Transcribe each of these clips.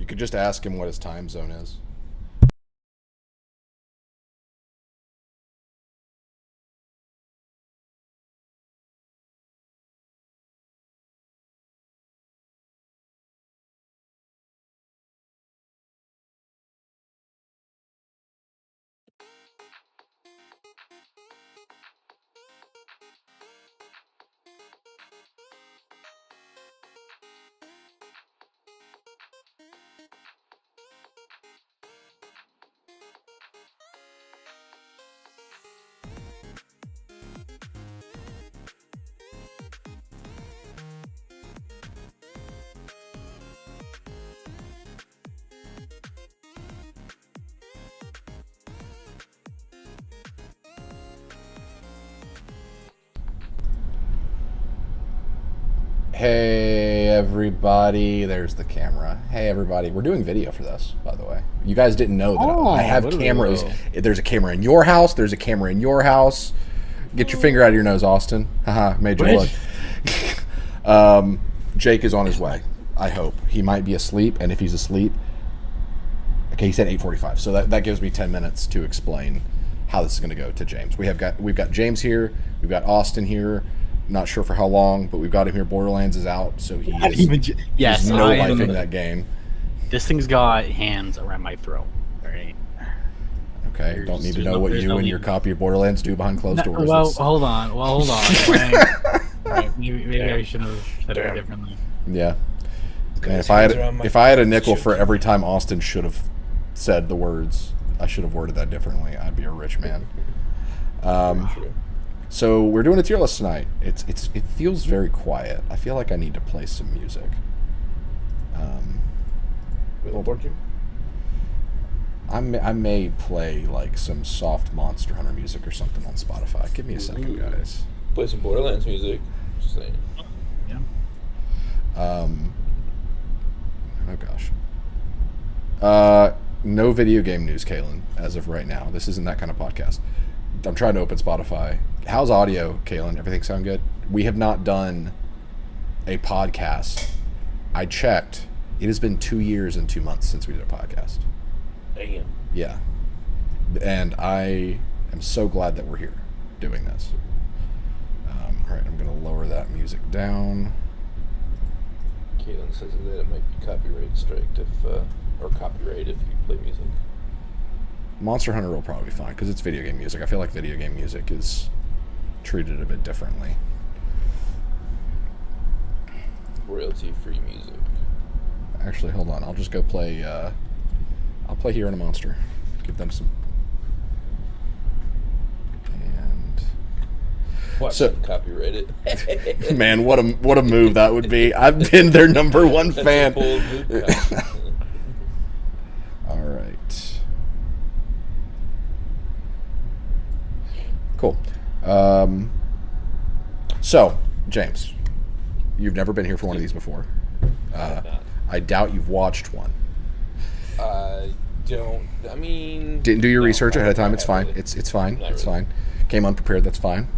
You could just ask him what his time zone is. Hey everybody, there's the camera. Hey everybody, we're doing video for this, by the way. You guys didn't know that I have cameras. There's a camera in your house, there's a camera in your house. Get your finger out of your nose, Austin. Haha, made you look. Jake is on his way, I hope. He might be asleep, and if he's asleep... Okay, he said 8:45, so that gives me 10 minutes to explain how this is going to go to James. We've got James here, we've got Austin here. Not sure for how long, but we've got him here. Borderlands is out, so he's no life in that game. This thing's got hands around my throat. All right. Okay, don't need to know what you and your copy of Borderlands do behind closed doors. Well, hold on. Right, maybe I should have said it differently. Yeah. And if I had a nickel for every time Austin should have said the words, I should have worded that differently. I'd be a rich man. So we're doing a tier list tonight. It feels very quiet. I feel like I need to play some music. I may play like some soft Monster Hunter music or something on Spotify. Give me a second, guys. Play some Borderlands music. Just saying. Yeah. Oh gosh. No video game news, Kaylin, as of right now. This isn't that kind of podcast. I'm trying to open Spotify. How's audio, Kaylin? Everything sound good? We have not done a podcast. I checked. It has been 2 years and 2 months since we did a podcast. Damn. Yeah. And I am so glad that we're here doing this. All right, I'm going to lower that music down. Caitlin says that it might be copyright striked or copyright if you play music. Monster Hunter will probably be fine because it's video game music. I feel like video game music is treated a bit differently. Royalty-free music. Actually, hold on. I'll just go play. I'll play Hero and a Monster. Give them some. And watch them copyright it. Man, what a move that would be. I've been their number one fan. All right. Cool. So, James, you've never been here for one of these before. I doubt you've watched one. Didn't do your research ahead of time. It's fine. It's fine. It's fine. Came unprepared. That's fine.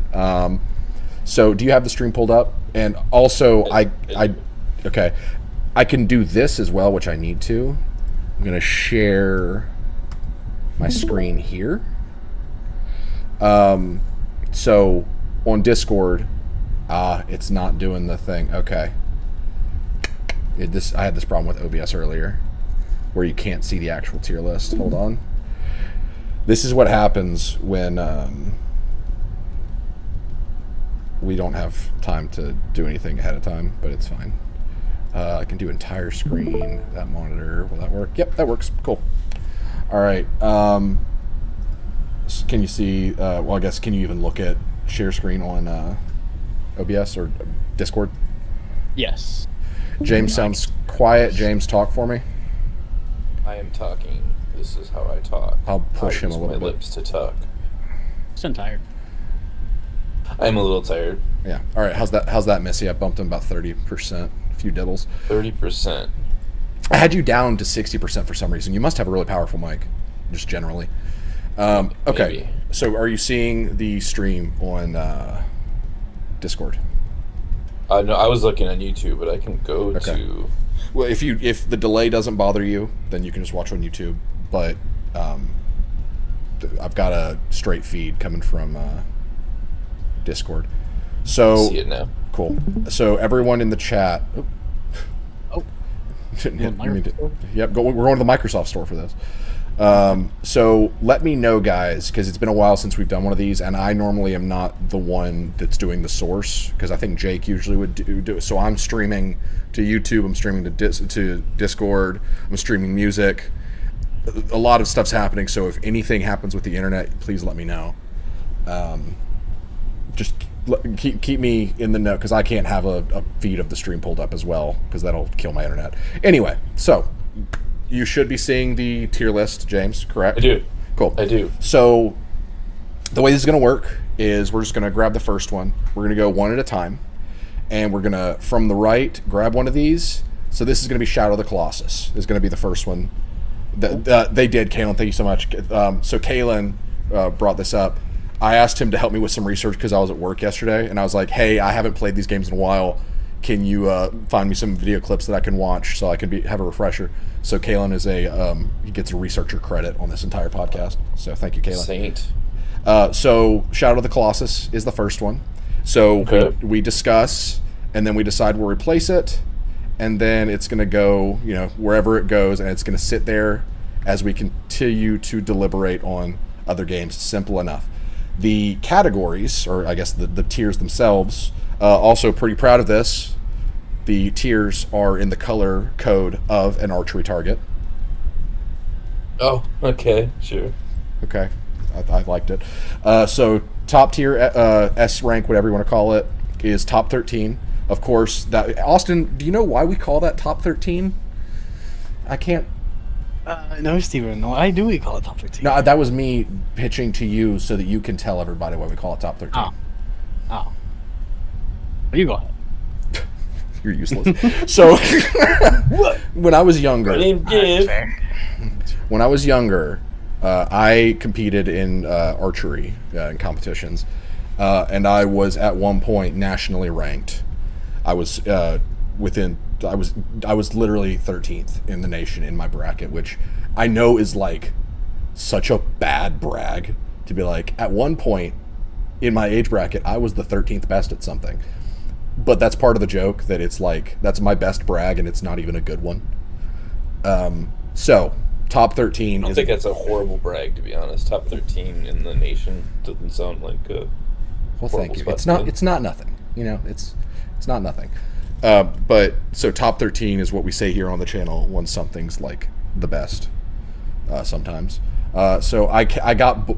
So, do you have the stream pulled up? And also, okay, I can do this as well, which I need to. I'm gonna share my screen here. So on Discord, it's not doing the thing. Okay. I had this problem with OBS earlier where you can't see the actual tier list. Hold on. This is what happens when we don't have time to do anything ahead of time, but it's fine. I can do entire screen, that monitor. Will that work? Yep, that works. Cool. All right. Can you see, well, I guess, can you even look at share screen on OBS or Discord? Yes. James sounds quiet. James, talk for me. I am talking. This is how I talk. I'll push him a little bit. My lips to talk. I'm tired. I'm a little tired. Yeah. All right. How's that, Missy? I bumped him about 30%. A few dibbles. 30%. I had you down to 60% for some reason. You must have a really powerful mic, just generally. Okay. Maybe. So, are you seeing the stream on Discord? No, I was looking on YouTube, but I can go to. Well, if the delay doesn't bother you, then you can just watch on YouTube. But I've got a straight feed coming from Discord. So See it now. Cool. So everyone in the chat. Oh. Yep. We're going to the Microsoft store for this. So let me know, guys, because it's been a while since we've done one of these, and I normally am not the one that's doing the source, because I think Jake usually would do it. So I'm streaming to YouTube, I'm streaming to Discord, I'm streaming music. A lot of stuff's happening, so if anything happens with the internet, please let me know. Just keep me in the know, because I can't have a feed of the stream pulled up as well, because that'll kill my internet. Anyway, so you should be seeing the tier list, James, correct? I do. Cool. I do. So the way this is going to work is we're just going to grab the first one. We're going to go one at a time. And we're going to, from the right, grab one of these. So this is going to be Shadow of the Colossus. Is going to be the first one. They did, Kalen. Thank you so much. So Kalen brought this up. I asked him to help me with some research because I was at work yesterday. And I was like, hey, I haven't played these games in a while. Can you find me some video clips that I can watch so I can have a refresher? So Kalen is he gets a researcher credit on this entire podcast. So thank you, Kalen. Saint. So Shadow of the Colossus is the first one. So we discuss, and then we decide where we place it, and then it's going to go, wherever it goes, and it's going to sit there as we continue to deliberate on other games. Simple enough. The categories, or I guess the tiers themselves, also pretty proud of this. The tiers are in the color code of an archery target. Oh, okay, sure. Okay, I liked it. So top tier, S rank, whatever you want to call it, is top 13. Of course, Austin, do you know why we call that top 13? I can't. No, Steven. No, I do. We call it top 13. No, that was me pitching to you so that you can tell everybody why we call it top 13. Oh. Well, you go ahead. You're useless. So, when I was younger, I competed in archery in competitions, and I was at one point nationally ranked. I was I was literally 13th in the nation in my bracket, which I know is like such a bad brag to be like, at one point in my age bracket, I was the 13th best at something. But that's part of the joke, that it's like, that's my best brag and it's not even a good one. So, top 13 I don't think that's a horrible brag, to be honest. Top 13 in the nation doesn't sound like a well, thank you. It's not nothing. It's not nothing. But so top 13 is what we say here on the channel when something's like the best. Sometimes. So I got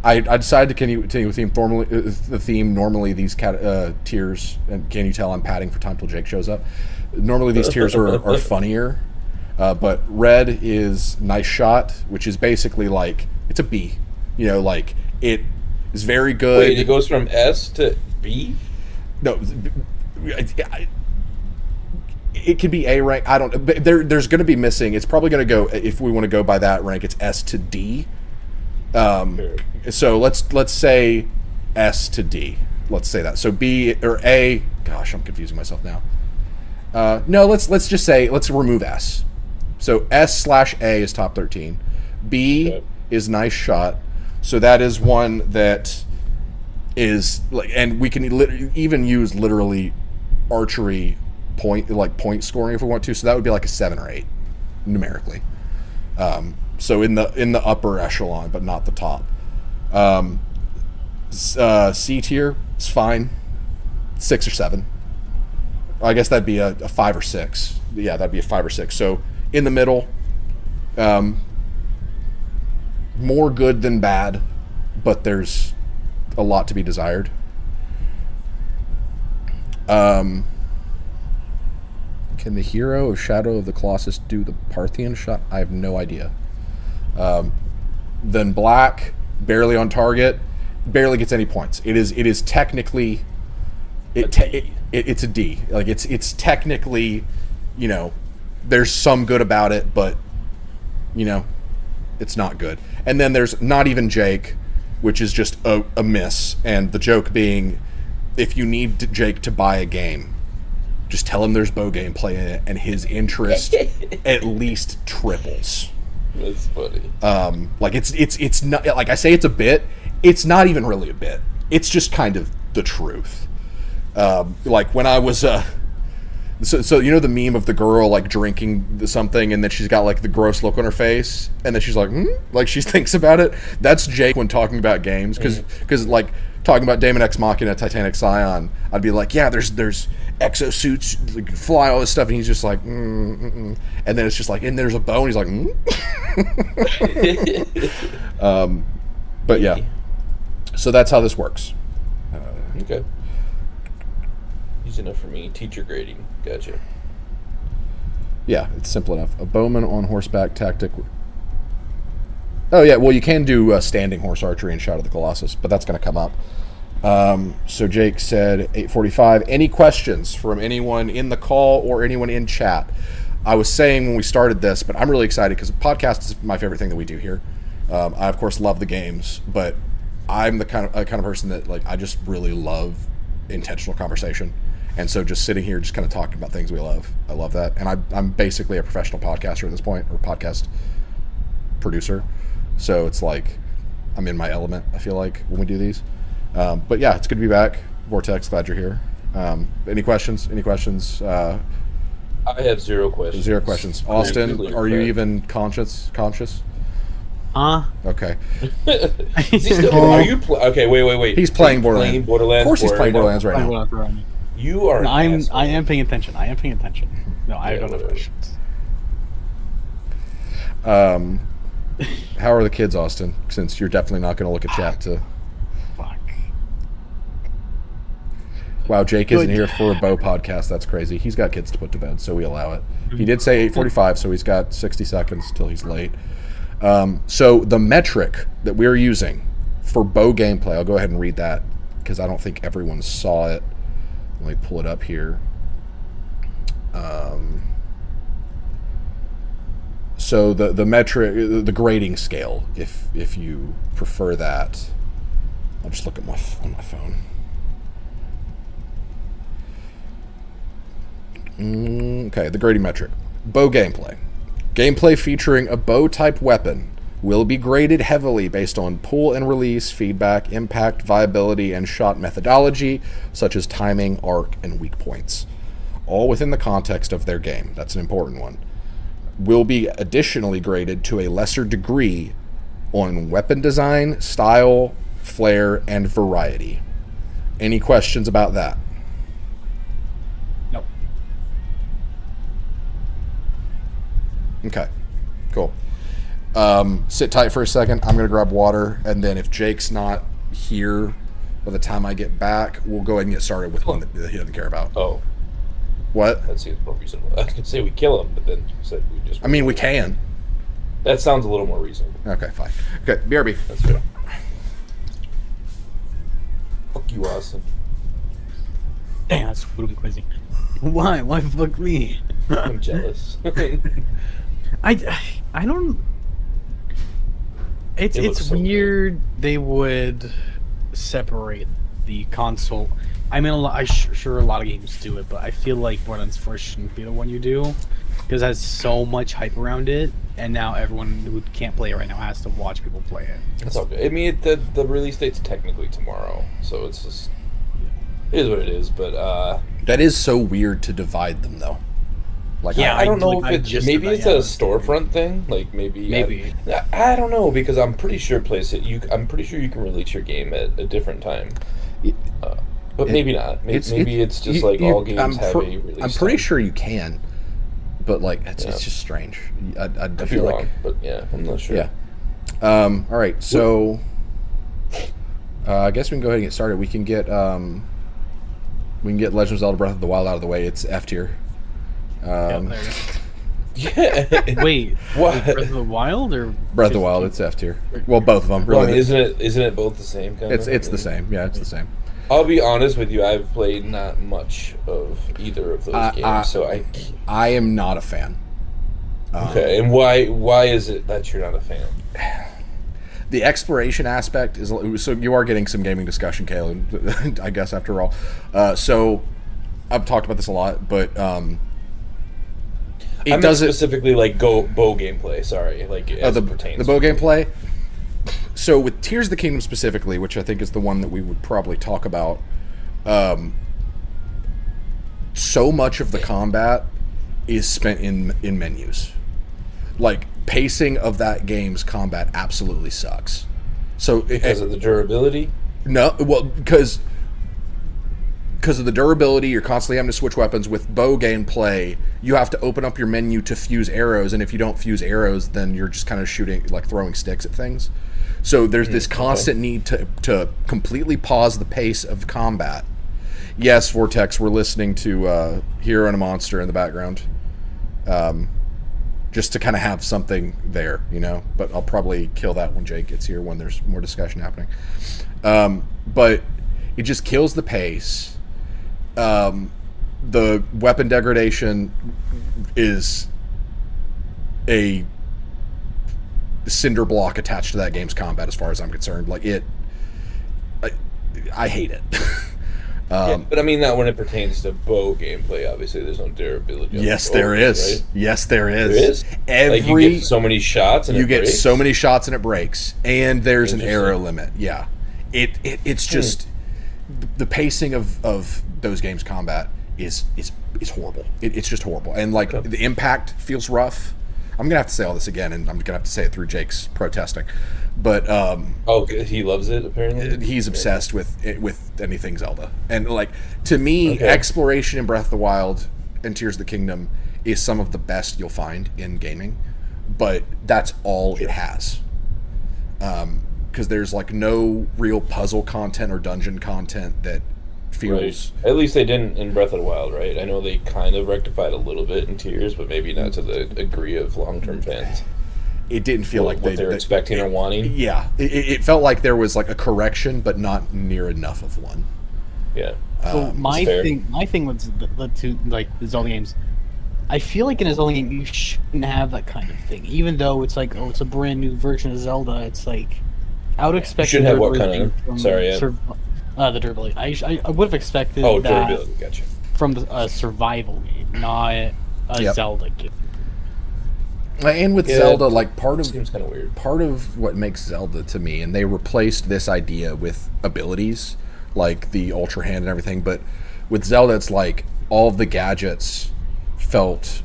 I decided to continue the theme. Normally these tiers, and can you tell I'm padding for time till Jake shows up? Normally these tiers are funnier, but red is nice shot, which is basically like it's a B. Like it is very good. Wait, it goes from S to B? No. It could be A rank. I don't. There's going to be missing. It's probably going to go, if we want to go by that rank, it's S to D. Sure. So let's say S to D. Let's say that. So B or A. Gosh, I'm confusing myself now. No, let's just say, let's remove S. So S/A is top 13. B is nice shot. So that is one that is like, and we can even use literally archery point scoring if we want to. So that would be like a 7 or 8 numerically. So in the upper echelon, but not the top. C tier is fine, 6 or 7. I guess that'd be a 5 or 6. Yeah, that'd be a 5 or 6. So in the middle, more good than bad, but there's a lot to be desired. Can the hero of Shadow of the Colossus do the Parthian shot? I have no idea. Then black, barely on target, barely gets any points. It is technically it's a D. Like it's technically, there's some good about it, but it's not good. And then there's not even Jake, which is just a miss. And the joke being, if you need Jake to buy a game, just tell him there's bow gameplay in it, and his interest at least triples. That's funny. Like it's not like I say it's a bit. It's not even really a bit. It's just kind of the truth. Like when I was so you know the meme of the girl like drinking something and then she's got like the gross look on her face and then she's like like she thinks about it. That's Jake when talking about games because like talking about Daemon X Machina, Titanic Scion, I'd be like, yeah, there's exosuits, like, fly, all this stuff, and he's just like, and then it's just like, and there's a bow, and he's like, but yeah, so that's how this works. Okay. Easy enough for me. Teacher grading. Gotcha. Yeah, it's simple enough. A bowman on horseback tactic. Oh yeah, well you can do standing horse archery and Shout of the Colossus, but that's going to come up. So Jake said 8:45. Any questions from anyone in the call or anyone in chat? I was saying when we started this, but I'm really excited because the podcast is my favorite thing that we do here. I of course love the games, but I'm the kind of person that like I just really love intentional conversation, and so just sitting here, just kind of talking about things we love. I love that, and I'm basically a professional podcaster at this point, or podcast producer. So it's like I'm in my element, I feel like, when we do these. But yeah, it's good to be back. Vortex, glad you're here. Any questions? I have 0 questions. 0 questions. Austin, are you even conscious? Okay. Is he still, are you okay, wait. He's playing Borderlands. Borderlands. Of course he's playing Borderlands right now. You are no, I am paying attention. No, I don't have questions. How are the kids, Austin? Since you're definitely not going to look at chat to... Fuck. Wow, Jake isn't here for a bow podcast. That's crazy. He's got kids to put to bed, so we allow it. He did say 8:45, so he's got 60 seconds till he's late. So the metric that we're using for bow gameplay, I'll go ahead and read that because I don't think everyone saw it. Let me pull it up here. So the metric, the grading scale, if you prefer that, I'll just look at on my phone. Okay, the grading metric. Bow gameplay. Gameplay featuring a bow-type weapon will be graded heavily based on pull and release, feedback, impact, viability, and shot methodology, such as timing, arc, and weak points. All within the context of their game. That's an important one. Will be additionally graded to a lesser degree on weapon design, style, flair, and variety. Any questions about that? Nope. Okay, cool. Sit tight for a second. I'm going to grab water, and then if Jake's not here by the time I get back, we'll go ahead and get started with one that he doesn't care about. Oh. What? That seems more reasonable. I was going to say we kill him, but then you said we just... I mean, we can. That sounds a little more reasonable. Okay, fine. Okay, BRB. That's fair. Fuck you, Austin. Damn, that's really crazy. Why? Why fuck me? I'm jealous. I don't... It's so weird they would separate the console. I mean, sure a lot of games do it, but I feel like Borderlands 4 shouldn't be the one you do because it has so much hype around it, and now everyone who can't play it right now has to watch people play it. That's all good. I mean, the release date's technically tomorrow, so it's just... It is what it is, but... That is so weird to divide them, though. Like, yeah, I don't know if it's... Maybe it's a storefront thing. Like, maybe... I don't know, because I'm pretty sure I'm pretty sure you can release your game at a different time. But maybe not. Maybe it's just like all games have a release I'm pretty time. sure you can, but like it's just strange. I feel like, but yeah, I'm not sure. Yeah. All right, so I guess we can go ahead and get started. We can get Legend of Zelda: Breath of the Wild out of the way. It's F tier. Yeah. Wait, what? Breath of the Wild or Breath of the Wild? It's F tier. Well, both of them. Really, well, I mean, isn't it both the same? It's the same. Yeah, it's the same. I'll be honest with you. I've played not much of either of those games, so I am not a fan. Okay, and why is it that you're not a fan? The exploration aspect is so you are getting some gaming discussion, Caleb. I guess after all. So I've talked about this a lot, but it doesn't specifically like bow gameplay. Sorry, like as it pertains the bow gameplay. So with Tears of the Kingdom specifically, which I think is the one that we would probably talk about, so much of the combat is spent in menus. Like, pacing of that game's combat absolutely sucks. So because of the durability? No, well, because of the durability, you're constantly having to switch weapons. With bow gameplay, you have to open up your menu to fuse arrows, and if you don't fuse arrows, then you're just kind of shooting, like throwing sticks at things. So there's this constant need to completely pause the pace of combat. Yes, Vortex, we're listening to Hero and a Monster in the background. Just to kind of have something there, you know? But I'll probably kill that when Jake gets here, when there's more discussion happening. But it just kills the pace. The weapon degradation is a cinder block attached to that game's combat, as far as I'm concerned. Like, I hate it. But I mean that when it pertains to bow gameplay, obviously there's no durability. Yes, there is. Right? Yes, there is. There is. Like you get so many shots and you get so many shots and it breaks, and there's an arrow limit. Yeah, it's just the pacing of those games' combat is horrible. It's just horrible, and like the impact feels rough. I'm gonna have to say all this again, and I'm gonna have to say it through Jake's protesting. But he loves it apparently. He's obsessed with anything Zelda, and like to me, exploration in Breath of the Wild and Tears of the Kingdom is some of the best you'll find in gaming, but that's all it has. Because there's like no real puzzle content or dungeon content that feels. Right. At least they didn't in Breath of the Wild, right? I know they kind of rectified a little bit in Tears, but maybe not to the degree of long-term fans. It didn't feel like what they're expecting or wanting. Yeah, it felt like there was like a correction, but not near enough of one. Yeah. So my thing with the Zelda games, I feel like in a Zelda game you shouldn't have that kind of thing. Even though it's like, it's a brand new version of Zelda. It's like I would expect. You should have what kind of? Sorry, the durability. I would have expected. Durability. Gotcha. From the survival game, not a Zelda game. And with Zelda, like seems kind of weird. Part of what makes Zelda to me, and they replaced this idea with abilities, like the Ultra Hand and everything. But with Zelda, it's like all of the gadgets felt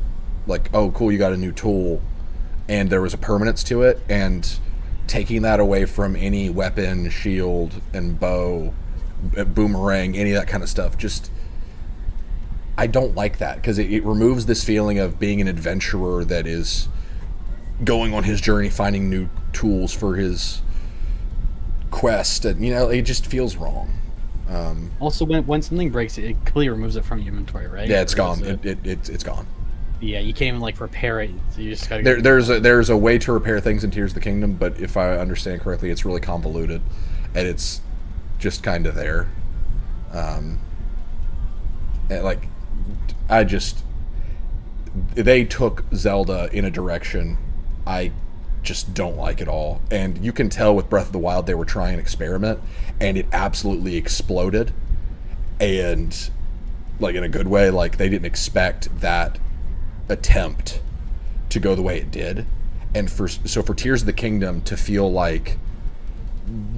like, oh, cool, you got a new tool, and there was a permanence to it. And taking that away from any weapon, shield, and bow, boomerang, any of that kind of stuff, just I don't like that because it removes this feeling of being an adventurer that is going on his journey, finding new tools for his quest, and it just feels wrong. Also, when something breaks, it completely removes it from your inventory, right? Yeah, it's gone. It's gone. Yeah, you can't even repair it. So you just gotta. There's a way to repair things in Tears of the Kingdom, but if I understand correctly, it's really convoluted, and it's just kind of there. And they took Zelda in a direction I just don't like at all. And you can tell with Breath of the Wild they were trying an experiment, and it absolutely exploded. And in a good way, they didn't expect that attempt to go the way it did. And for Tears of the Kingdom to feel like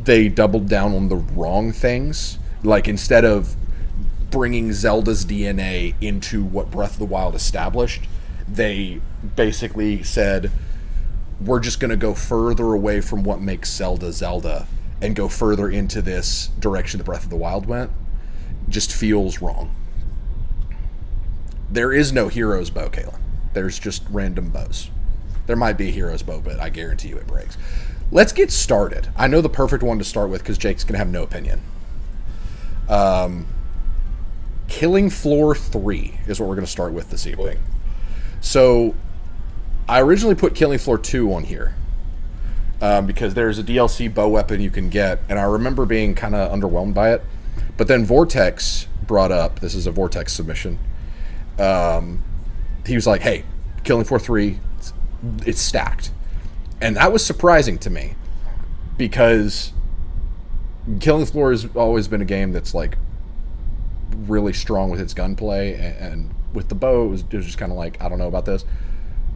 they doubled down on the wrong things, instead of bringing Zelda's DNA into what Breath of the Wild established, they basically said, we're just going to go further away from what makes Zelda Zelda and go further into this direction that Breath of the Wild went. Just feels wrong. There is no hero's bow, Kalen. There's just random bows. There might be a hero's bow, but I guarantee you it breaks. Let's get started. I know the perfect one to start with because Jake's going to have no opinion. Killing Floor 3 is what we're going to start with this evening. So, I originally put Killing Floor 2 on here because there's a DLC bow weapon you can get, and I remember being kind of underwhelmed by it. But then Vortex brought up, this is a Vortex submission, he was like, hey, Killing Floor 3, it's stacked. And that was surprising to me because Killing Floor has always been a game that's like really strong with its gunplay, and with the bow, it was just kind of like, I don't know about this.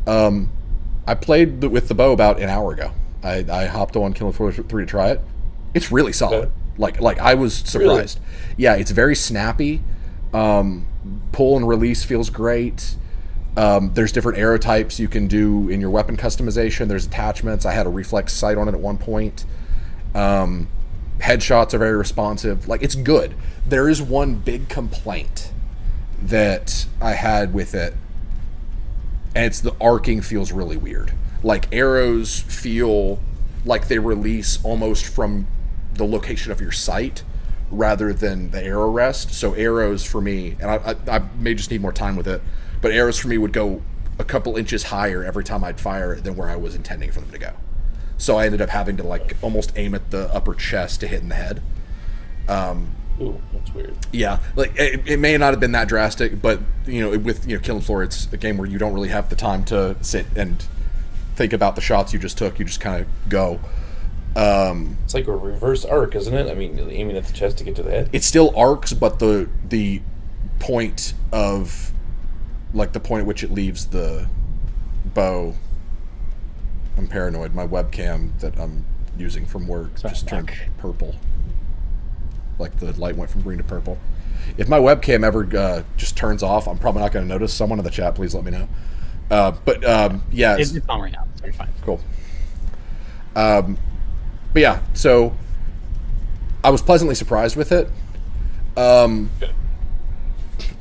I played with the bow about an hour ago. I hopped on Killing Floor 3 to try it. It's really solid. Okay. Like I was surprised. Really? Yeah, it's very snappy. Pull and release feels great. There's different arrow types you can do in your weapon customization. There's attachments. I had a reflex sight on it at one point. Headshots are very responsive. Like, it's good. There is one big complaint that I had with it, and it's the arcing feels really weird. Like, arrows feel like they release almost from the location of your sight rather than the arrow rest. So arrows for me, and I may just need more time with it, but arrows for me would go a couple inches higher every time I'd fire than where I was intending for them to go. So I ended up having to like almost aim at the upper chest to hit in the head. Ooh, that's weird. Yeah, like it may not have been that drastic, but with Killing Floor, it's a game where you don't really have the time to sit and think about the shots you just took. You just kind of go. It's like a reverse arc, isn't it? I mean, aiming at the chest to get to the head. It still arcs, but the point of the point at which it leaves the bow. I'm paranoid. My webcam that I'm using from work just turned purple. Like the light went from green to purple. If my webcam ever just turns off, I'm probably not going to notice. Someone in the chat, please let me know. Yeah, it's on right now. So you're fine. Cool. But yeah, so I was pleasantly surprised with it.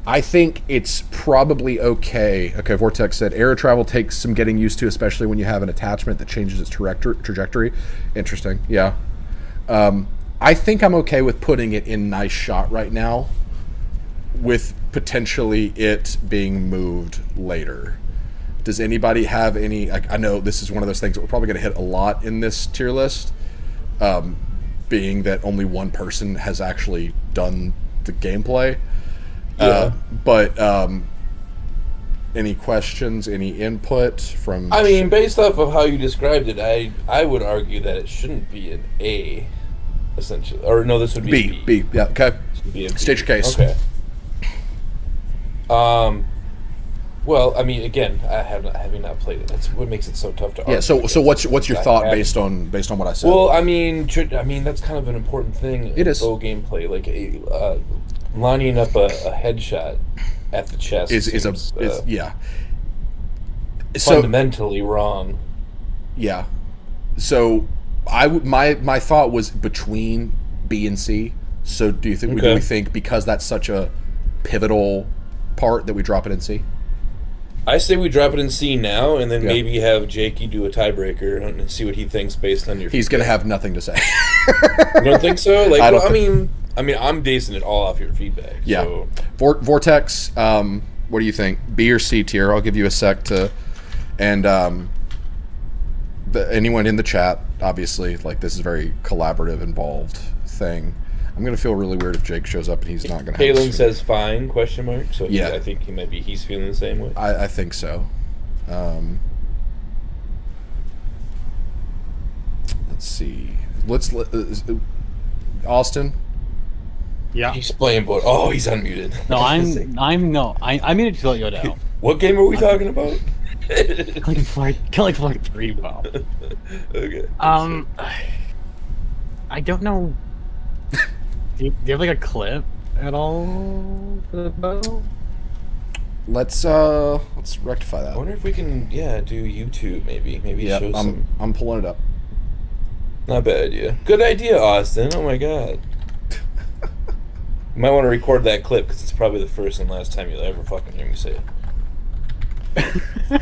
I think it's probably okay. Okay, Vortex said arrow travel takes some getting used to, especially when you have an attachment that changes its trajectory. Interesting. Yeah. I think I'm okay with putting it in nice shot right now, with potentially it being moved later. Does anybody have any... I know this is one of those things that we're probably going to hit a lot in this tier list, being that only one person has actually done the gameplay. Yeah. But any questions, any input from... I mean, based off of how you described it, I would argue that it shouldn't be an A, essentially. Or no, this would be a B. Yeah, okay. State your case. Okay. Well, I mean, again, having not played it, that's what makes it so tough to argue. Yeah. So what's your thought based on what I said? Well, I mean, that's kind of an important thing. It is. Bow gameplay, like lining up a headshot at the chest is fundamentally wrong. Yeah. So my thought was between B and C. So do we think because that's such a pivotal part that we drop it in C? I say we drop it in C now, and then maybe have Jakey do a tiebreaker and see what he thinks based on your. He's going to have nothing to say. You don't think so? Like, I mean, I'm basing it all off your feedback. Yeah. So. Vortex, what do you think? B or C tier? I'll give you a sec to, and anyone in the chat, obviously, like this is a very collaborative, involved thing. I'm gonna feel really weird if Jake shows up and he's not gonna. Kalen says fine ? So yeah, I think he's feeling the same way. I think so. Let's see. Austin. Yeah. He's playing board. Oh, he's unmuted. No, I muted to let you know. What game are we talking about? Killing Floor 3, Bob. Okay. I don't know. Do you have like a clip at all for the bow? Let's rectify that. I wonder if we can do YouTube maybe. Yeah, show some. I'm pulling it up. Not bad idea. Good idea, Austin. Oh my god. You might want to record that clip because it's probably the first and last time you'll ever fucking hear me say it.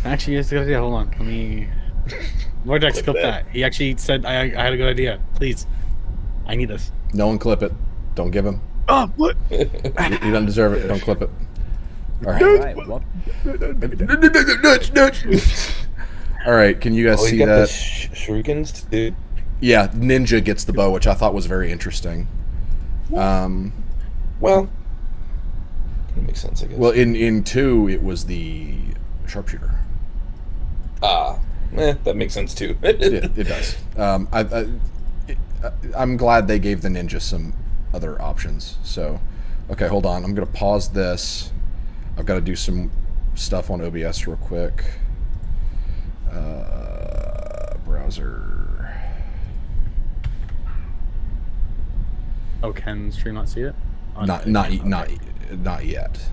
Actually, it's a good idea. Hold on. Let me. Vortex, clip that. He actually said I had a good idea. Please. I need this. No one clip it. Don't give him. Oh, what? He doesn't deserve it. Don't clip it. All right. All right. Can you guys see that? Shurikens, dude. Yeah, Ninja gets the bow, which I thought was very interesting. Well, that makes sense, I guess. Well, in 2, it was the sharpshooter. that makes sense too. It does. I'm glad they gave the Ninja some other options. So, okay, hold on. I'm going to pause this. I've got to do some stuff on OBS real quick. Browser. Oh, can stream not see it? Oh, Not yet.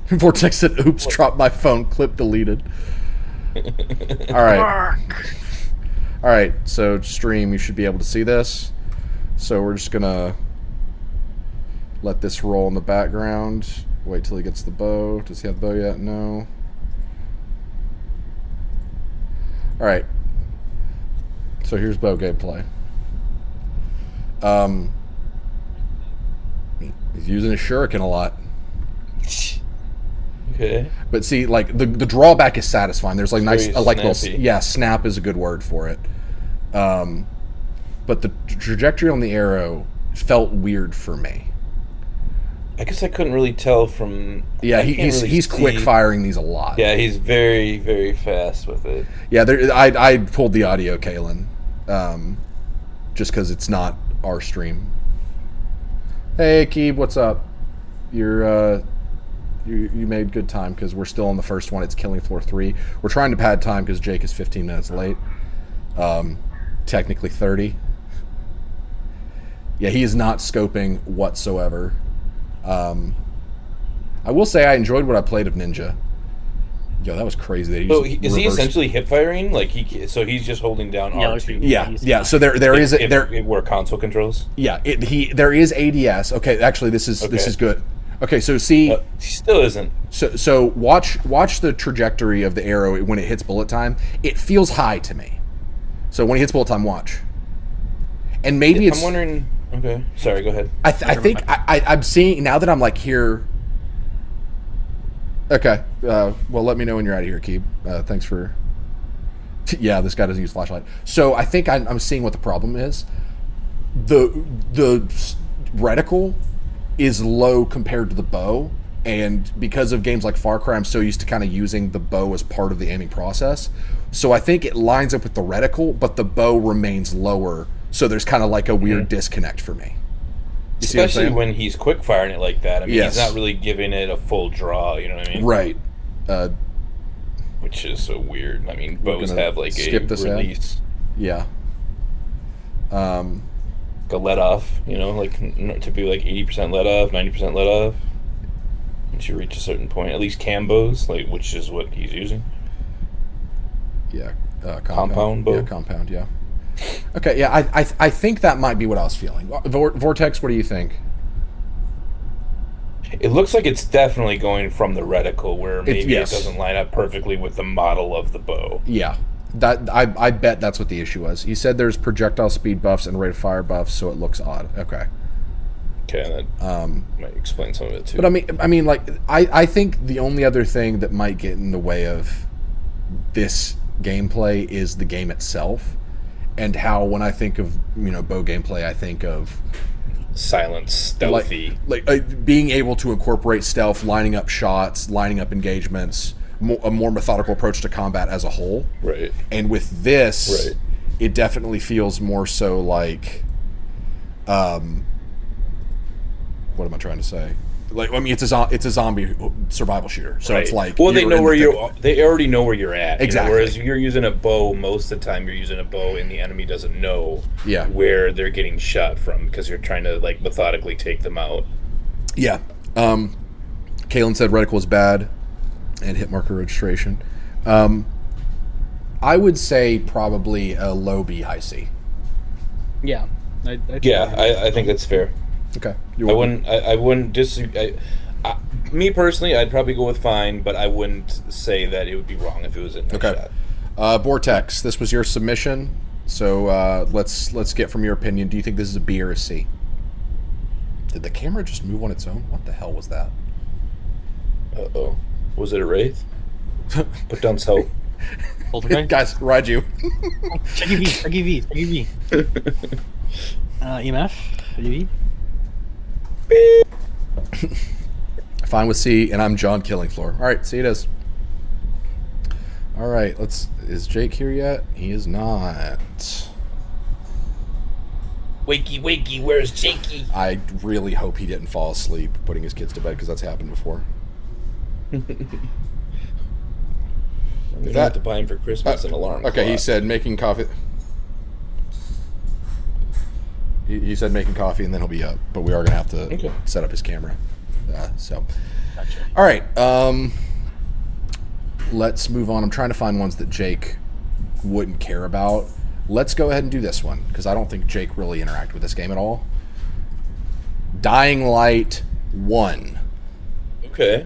Vortex said, "Oops, dropped my phone. Clip deleted." All right. All right. So stream, you should be able to see this. So we're just gonna let this roll in the background. Wait till he gets the bow. Does he have the bow yet? No. All right. So here's bow gameplay. He's using his shuriken a lot. Okay. But see, like the drawback is satisfying. There's like nice, like little, snappy. Snap is a good word for it. But the trajectory on the arrow felt weird for me. I guess I couldn't really tell from. Yeah, he's quick firing these a lot. Yeah, he's very, very fast with it. Yeah, I pulled the audio, Kalen, just because it's not our stream. Hey, Keeb, what's up? You made good time because we're still on the first one. It's Killing Floor 3. We're trying to pad time because Jake is 15 minutes late. Technically 30. Yeah, he is not scoping whatsoever. I will say I enjoyed what I played of Ninja. Yo, that was crazy. So is he essentially hip firing? Like so he's just holding down R2. Yeah. So there is where console controls. Yeah, there is ADS. Okay, actually this is good. Okay, so see, he still isn't. So watch the trajectory of the arrow when it hits bullet time. It feels high to me. So when he hits bullet time, watch. And maybe I'm wondering. Okay, sorry. Go ahead. I think I'm seeing now that I'm like here. Okay. Well, let me know when you're out of here, Keeb. Thanks for. Yeah, this guy doesn't use flashlight. So I think I'm seeing what the problem is. The reticle is low compared to the bow, and because of games like Far Cry, I'm so used to kind of using the bow as part of the aiming process. So I think it lines up with the reticle, but the bow remains lower. So there's kind of like a weird disconnect for me. Especially when he's quick firing it like that. I mean, he's not really giving it a full draw. You know what I mean? Right. Which is so weird. I mean, bows have like a release. Yeah. A let off, like to be like 80% let off, 90% let off. Once you reach a certain point, at least cam bows, like which is what he's using. Yeah, compound bow. Yeah, compound. Yeah. Okay. Yeah, I think that might be what I was feeling. Vortex, what do you think? It looks like it's definitely going from the reticle, where maybe it doesn't line up perfectly with the model of the bow. Yeah. That I bet that's what the issue was. He said there's projectile speed buffs and rate of fire buffs, so it looks odd. Okay. Okay, that might explain some of it too. But I mean, like I think the only other thing that might get in the way of this gameplay is the game itself, and how when I think of bow gameplay, I think of silent, stealthy, like being able to incorporate stealth, lining up shots, lining up engagements. A more methodical approach to combat as a whole. Right. And with this, it definitely feels more so like, what am I trying to say? Like, I mean, it's a zombie survival shooter, so it's like, well, they know where they already know where you're at. Exactly. Whereas you're using a bow, most of the time you're using a bow, and the enemy doesn't know where they're getting shot from because you're trying to like methodically take them out. Yeah. Kalen said reticle is bad. And hit marker registration. I would say probably a low B, high C. Yeah. I think that's fair. Okay. I wouldn't disagree. Me personally, I'd probably go with fine, but I wouldn't say that it would be wrong if it was a nice shot. Vortex, this was your submission, so let's get from your opinion. Do you think this is a B or a C? Did the camera just move on its own? What the hell was that? Uh-oh. Was it a wraith? Put down soap. Guys, ride you. Check EV. EMF? EV? Fine with C, and I'm John Killing Floor. All right, C it is. All right, is Jake here yet? He is not. Wakey, wakey, where's Jakey? I really hope he didn't fall asleep putting his kids to bed because that's happened before. I'm going to have to buy him for Christmas an alarm clock. Okay, he said making coffee. He said making coffee and then he'll be up, but we are going to have to set up his camera. Gotcha. All right, let's move on. I'm trying to find ones that Jake wouldn't care about. Let's go ahead and do this one, because I don't think Jake really interacted with this game at all. Dying Light 1. Okay.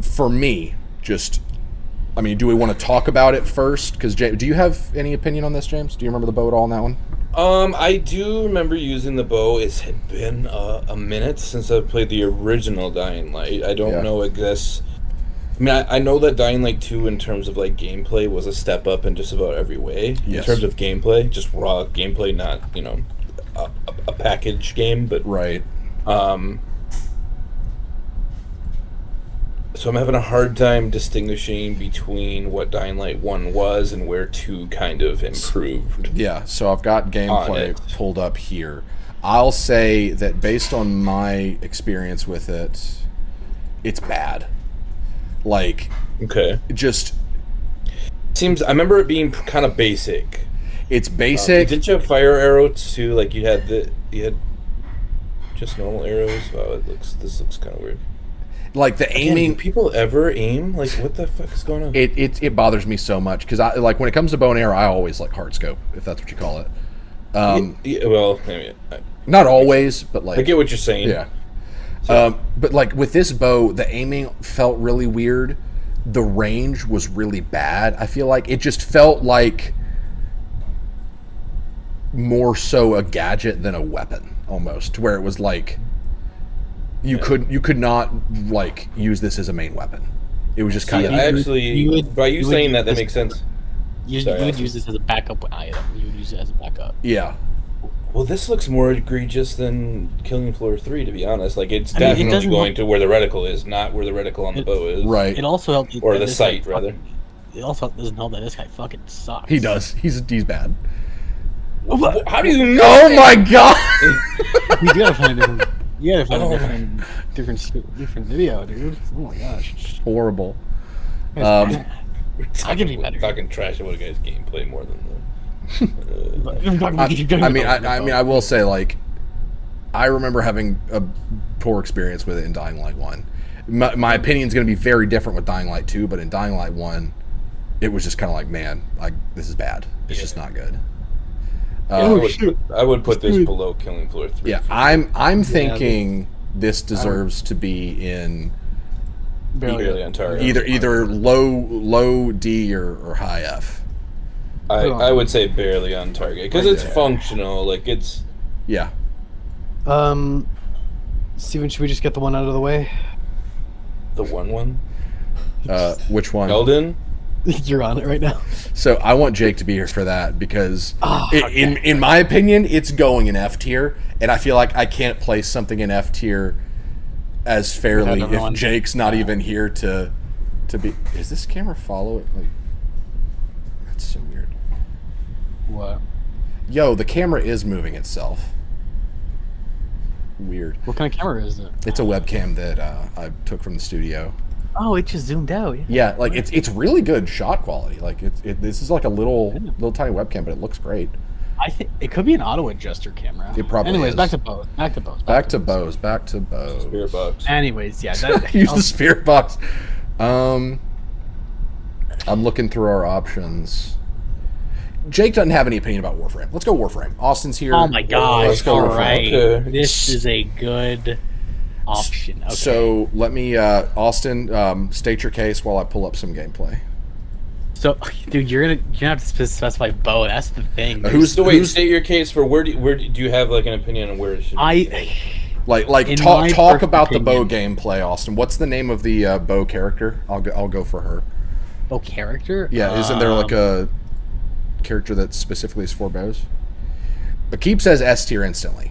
For me, do we want to talk about it first? Because do you have any opinion on this, James? Do you remember the bow at all in that one? I do remember using the bow. It had been a minute since I've played the original Dying Light. I don't know if this... I mean, I know that Dying Light 2 in terms of like gameplay was a step up in just about every way. Yes. In terms of gameplay, just raw gameplay, not, a package game, but... Right. So I'm having a hard time distinguishing between what Dying Light 1 was and where 2 kind of improved. Yeah, so I've got gameplay pulled up here. I'll say that based on my experience with it, it's bad. Like, just... Seems, I remember it being kind of basic. It's basic. Didn't you have fire arrows too? Like you had just normal arrows? Wow, this looks kind of weird. Like the aiming, do people ever aim? Like, what the fuck is going on? It bothers me so much because I like when it comes to bow and arrow, I always like hard scope, if that's what you call it. Well, maybe not always, but like I get what you're saying. Yeah. So. But like with this bow, the aiming felt really weird. The range was really bad. I feel like it just felt like more so a gadget than a weapon, almost, to where it was like. You could not like use this as a main weapon. It was just kind of. By you saying that makes sense. You would use this as a backup item. You would use it as a backup. Yeah. Well, this looks more egregious than Killing Floor 3, to be honest. Like, it's definitely going to where the reticle is, not where the reticle on the bow is. Right. It also helps. Or the sight, rather. It also doesn't help that this guy fucking sucks. He does. He's bad. How do you know? Oh my god! You gotta find a different video, dude. Oh my gosh. Horrible. I can be better. Talking trash about a guy's gameplay more than I will say, like, I remember having a poor experience with it in Dying Light 1. My opinion is going to be very different with Dying Light 2, but in Dying Light 1, it was just kind of like, man, this is bad. It's just not good. I would put this below Killing Floor 3. Yeah, I'm thinking this deserves to be in barely on target. Either low D or high F. I would say barely on target because it's functional. Like it's Steven, should we just get the one out of the way? The one. Which one? Eldon. You're on it right now. So I want Jake to be here for that because in my opinion, it's going in F tier, and I feel like I can't place something in F tier as fairly if Jake's not even here to be. Is this camera follow it? Like, that's so weird. What? Yo, the camera is moving itself. Weird. What kind of camera is it? It's a webcam that I took from the studio. Oh, it just zoomed out. Yeah, like it's really good shot quality. Like this is like a little tiny webcam, but it looks great. I think it could be an auto adjuster camera. It probably Anyways, is. Back to bows. Spirit box. Anyways, yeah. Use the spirit box. I'm looking through our options. Jake doesn't have any opinion about Warframe. Let's go Warframe. Austin's here. Oh my gosh! Let's go All Warframe. right, Okay. This is a good option. Okay. So let me, Austin, state your case while I pull up some gameplay. So, dude, you're gonna have to specify bow. That's the thing. State your case for where do you have like an opinion on where it should be? Talk about the bow gameplay, Austin. What's the name of the bow character? I'll go for her. Bow character? Yeah, isn't there like a character that specifically is for bows? But Keep says S tier instantly.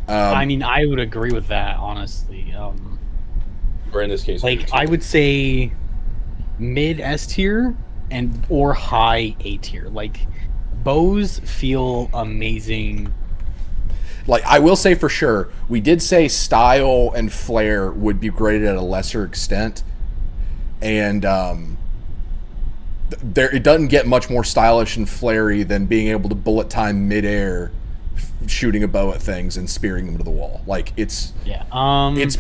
I mean, I would agree with that, honestly. Or in this case, like I would say, mid S tier and or high A tier. Like bows feel amazing. Like, I will say for sure, we did say style and flair would be graded at a lesser extent, and it doesn't get much more stylish and flary than being able to bullet time midair, shooting a bow at things and spearing them to the wall. Like, it's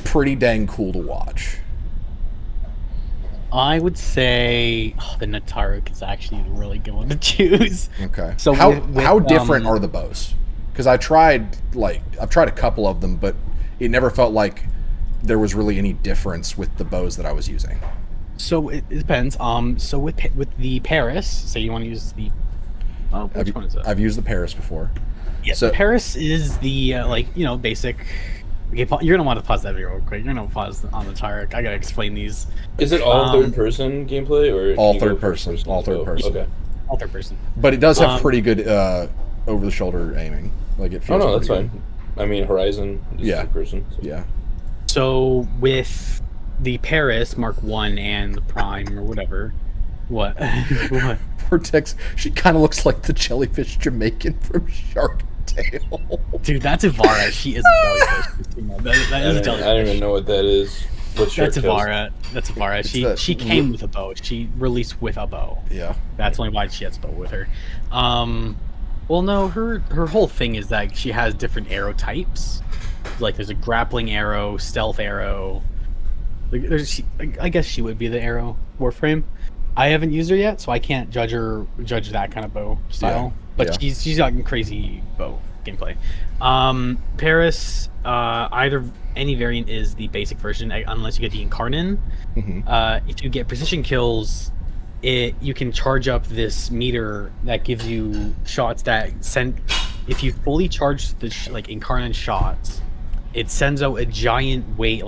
pretty dang cool to watch. I would say the Nataruk is actually a really good one to choose. Okay. So how different are the bows? Because I've tried a couple of them, but it never felt like there was really any difference with the bows that I was using. So it depends. So with the Paris, say you want to use the which one is it? I've used the Paris before. Yeah, so, the Paris is the basic. Okay, you're gonna want to pause that video real quick. You're gonna pause on the Tarek. I gotta explain these. Is it all third-person gameplay or all third person? All third person. Okay. All third person. But it does have pretty good over-the-shoulder aiming. Like it feels. Oh no, that's fine. I mean, Horizon is third person. So. Yeah. So with the Paris Mark 1 and the Prime or whatever, what? What? Vortex. She kind of looks like the jellyfish Jamaican from Shark Tale. Dude, that's Ivara. She is a jellyfish. That is a jellyfish. I don't even know what that is. That's Ivara. That's Ivara. She came with a bow. She released with a bow. Yeah. That's only why she has a bow with her. Well, no, her whole thing is that she has different arrow types. Like there's a grappling arrow, stealth arrow. Like I guess she would be the arrow Warframe. I haven't used her yet, so I can't judge that kind of bow style. Yeah. But she's got crazy bow gameplay. Paris, either any variant is the basic version, unless you get the Incarnin. Mm-hmm. If you get precision kills, you can charge up this meter that gives you shots that send. If you fully charge the Incarnin shots, it sends out a giant wave,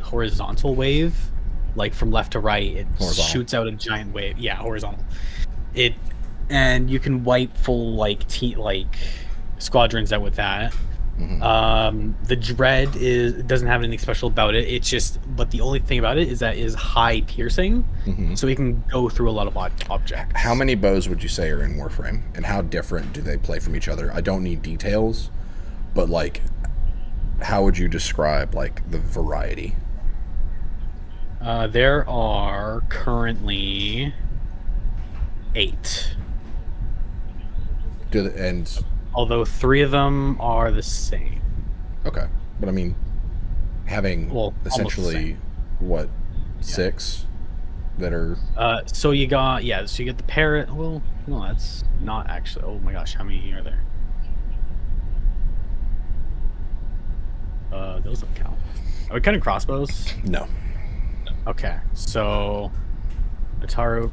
horizontal wave. Like from left to right, it shoots out a giant wave. Yeah, horizontal. And you can wipe full squadrons out with that. Mm-hmm. The Dread doesn't have anything special about it. It's just, but the only thing about it is that it is high piercing, so it can go through a lot of objects. How many bows would you say are in Warframe, and how different do they play from each other? I don't need details, but how would you describe the variety? There are currently 8. Although 3 of them are the same. Okay, but I mean, having essentially 6 that are. So you got the Parrot. Well, no, that's not actually. Oh my gosh, how many are there? Those don't count. Are we counting crossbows? No. Okay, so Ataruk,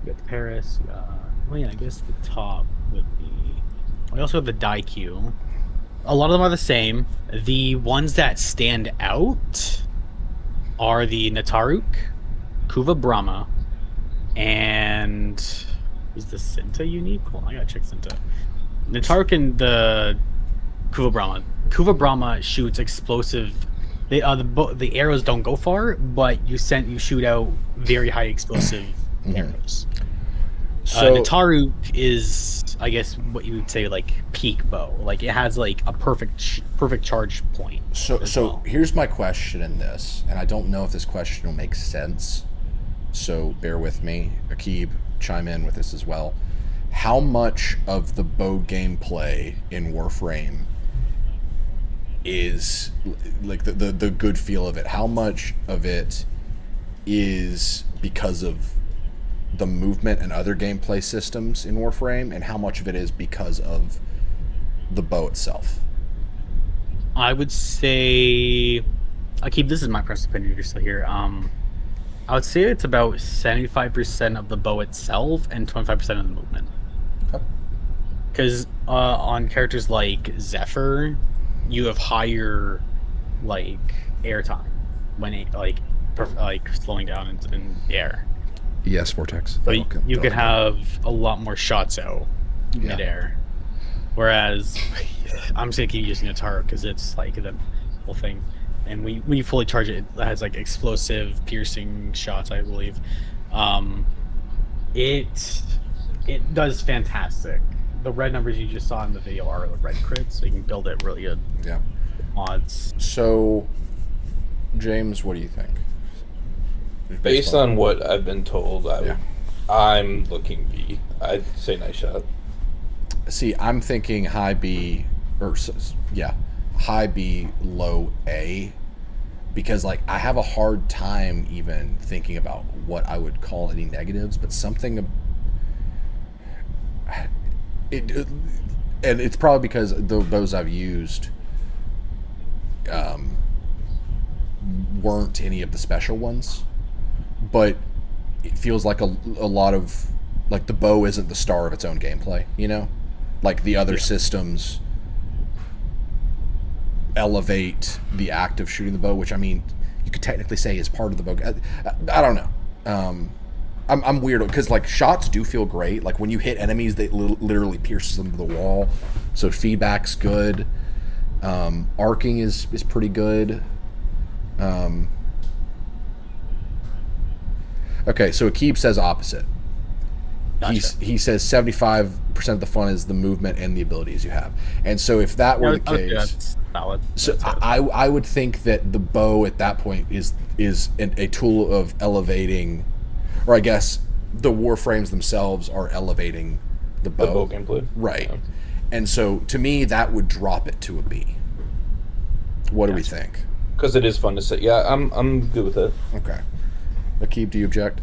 you got the Paris. I guess the top would be. We also have the Daikyu. A lot of them are the same. The ones that stand out are the Nataruk, Kuva Brahma, and is the Sinta unique? Hold on, I gotta check Sinta. Nataruk and the Kuva Brahma. Kuva Brahma shoots explosive. The arrows don't go far, but you shoot out very high explosive arrows. So Nataruk is, I guess, what you would say peak bow. It has a perfect charge point. So here's my question in this, and I don't know if this question will make sense. So bear with me. Akib, chime in with this as well. How much of the bow gameplay in Warframe is the good feel of it? How much of it is because of the movement and other gameplay systems in Warframe, and how much of it is because of the bow itself? I would say, this is my personal opinion if you're still here. I would say it's about 75% of the bow itself and 25% of the movement. Okay. Because on characters like Zephyr, you have higher air time when slowing down in air. Yes, Vortex. So you could have a lot more shots out midair. Whereas I'm just gonna keep using Atara because it's the whole thing. and when you fully charge it, it has like explosive, piercing shots, I believe. It does fantastic. The red numbers you just saw in the video are the red crits, so you can build it really good. Yeah. Mods. So, James, what do you think? Based on what I've been told, I'm looking B. I'd say nice shot. See, I'm thinking high B, high B, low A, because like I have a hard time even thinking about what I would call any negatives, but something. And it's probably because the bows I've used weren't any of the special ones, but it feels like a lot of like the bow isn't the star of its own gameplay, you know, like the other systems elevate the act of shooting the bow, which I mean you could technically say is part of the bow. I don't know. I'm weird because like shots do feel great. Like when you hit enemies, they literally pierces them to the wall. So feedback's good. Arcing is pretty good. Okay, so Akib says opposite. Gotcha. He says 75% of the fun is the movement and the abilities you have. And so if that were the case, that's valid. so I would think that the bow at that point is a tool of elevating. Or I guess the warframes themselves are elevating the bow. The bow gameplay. Right. Yeah. And so to me, that would drop it to a B. What do we think? Because it is fun to say. Yeah, I'm good with it. Okay. Akib, do you object?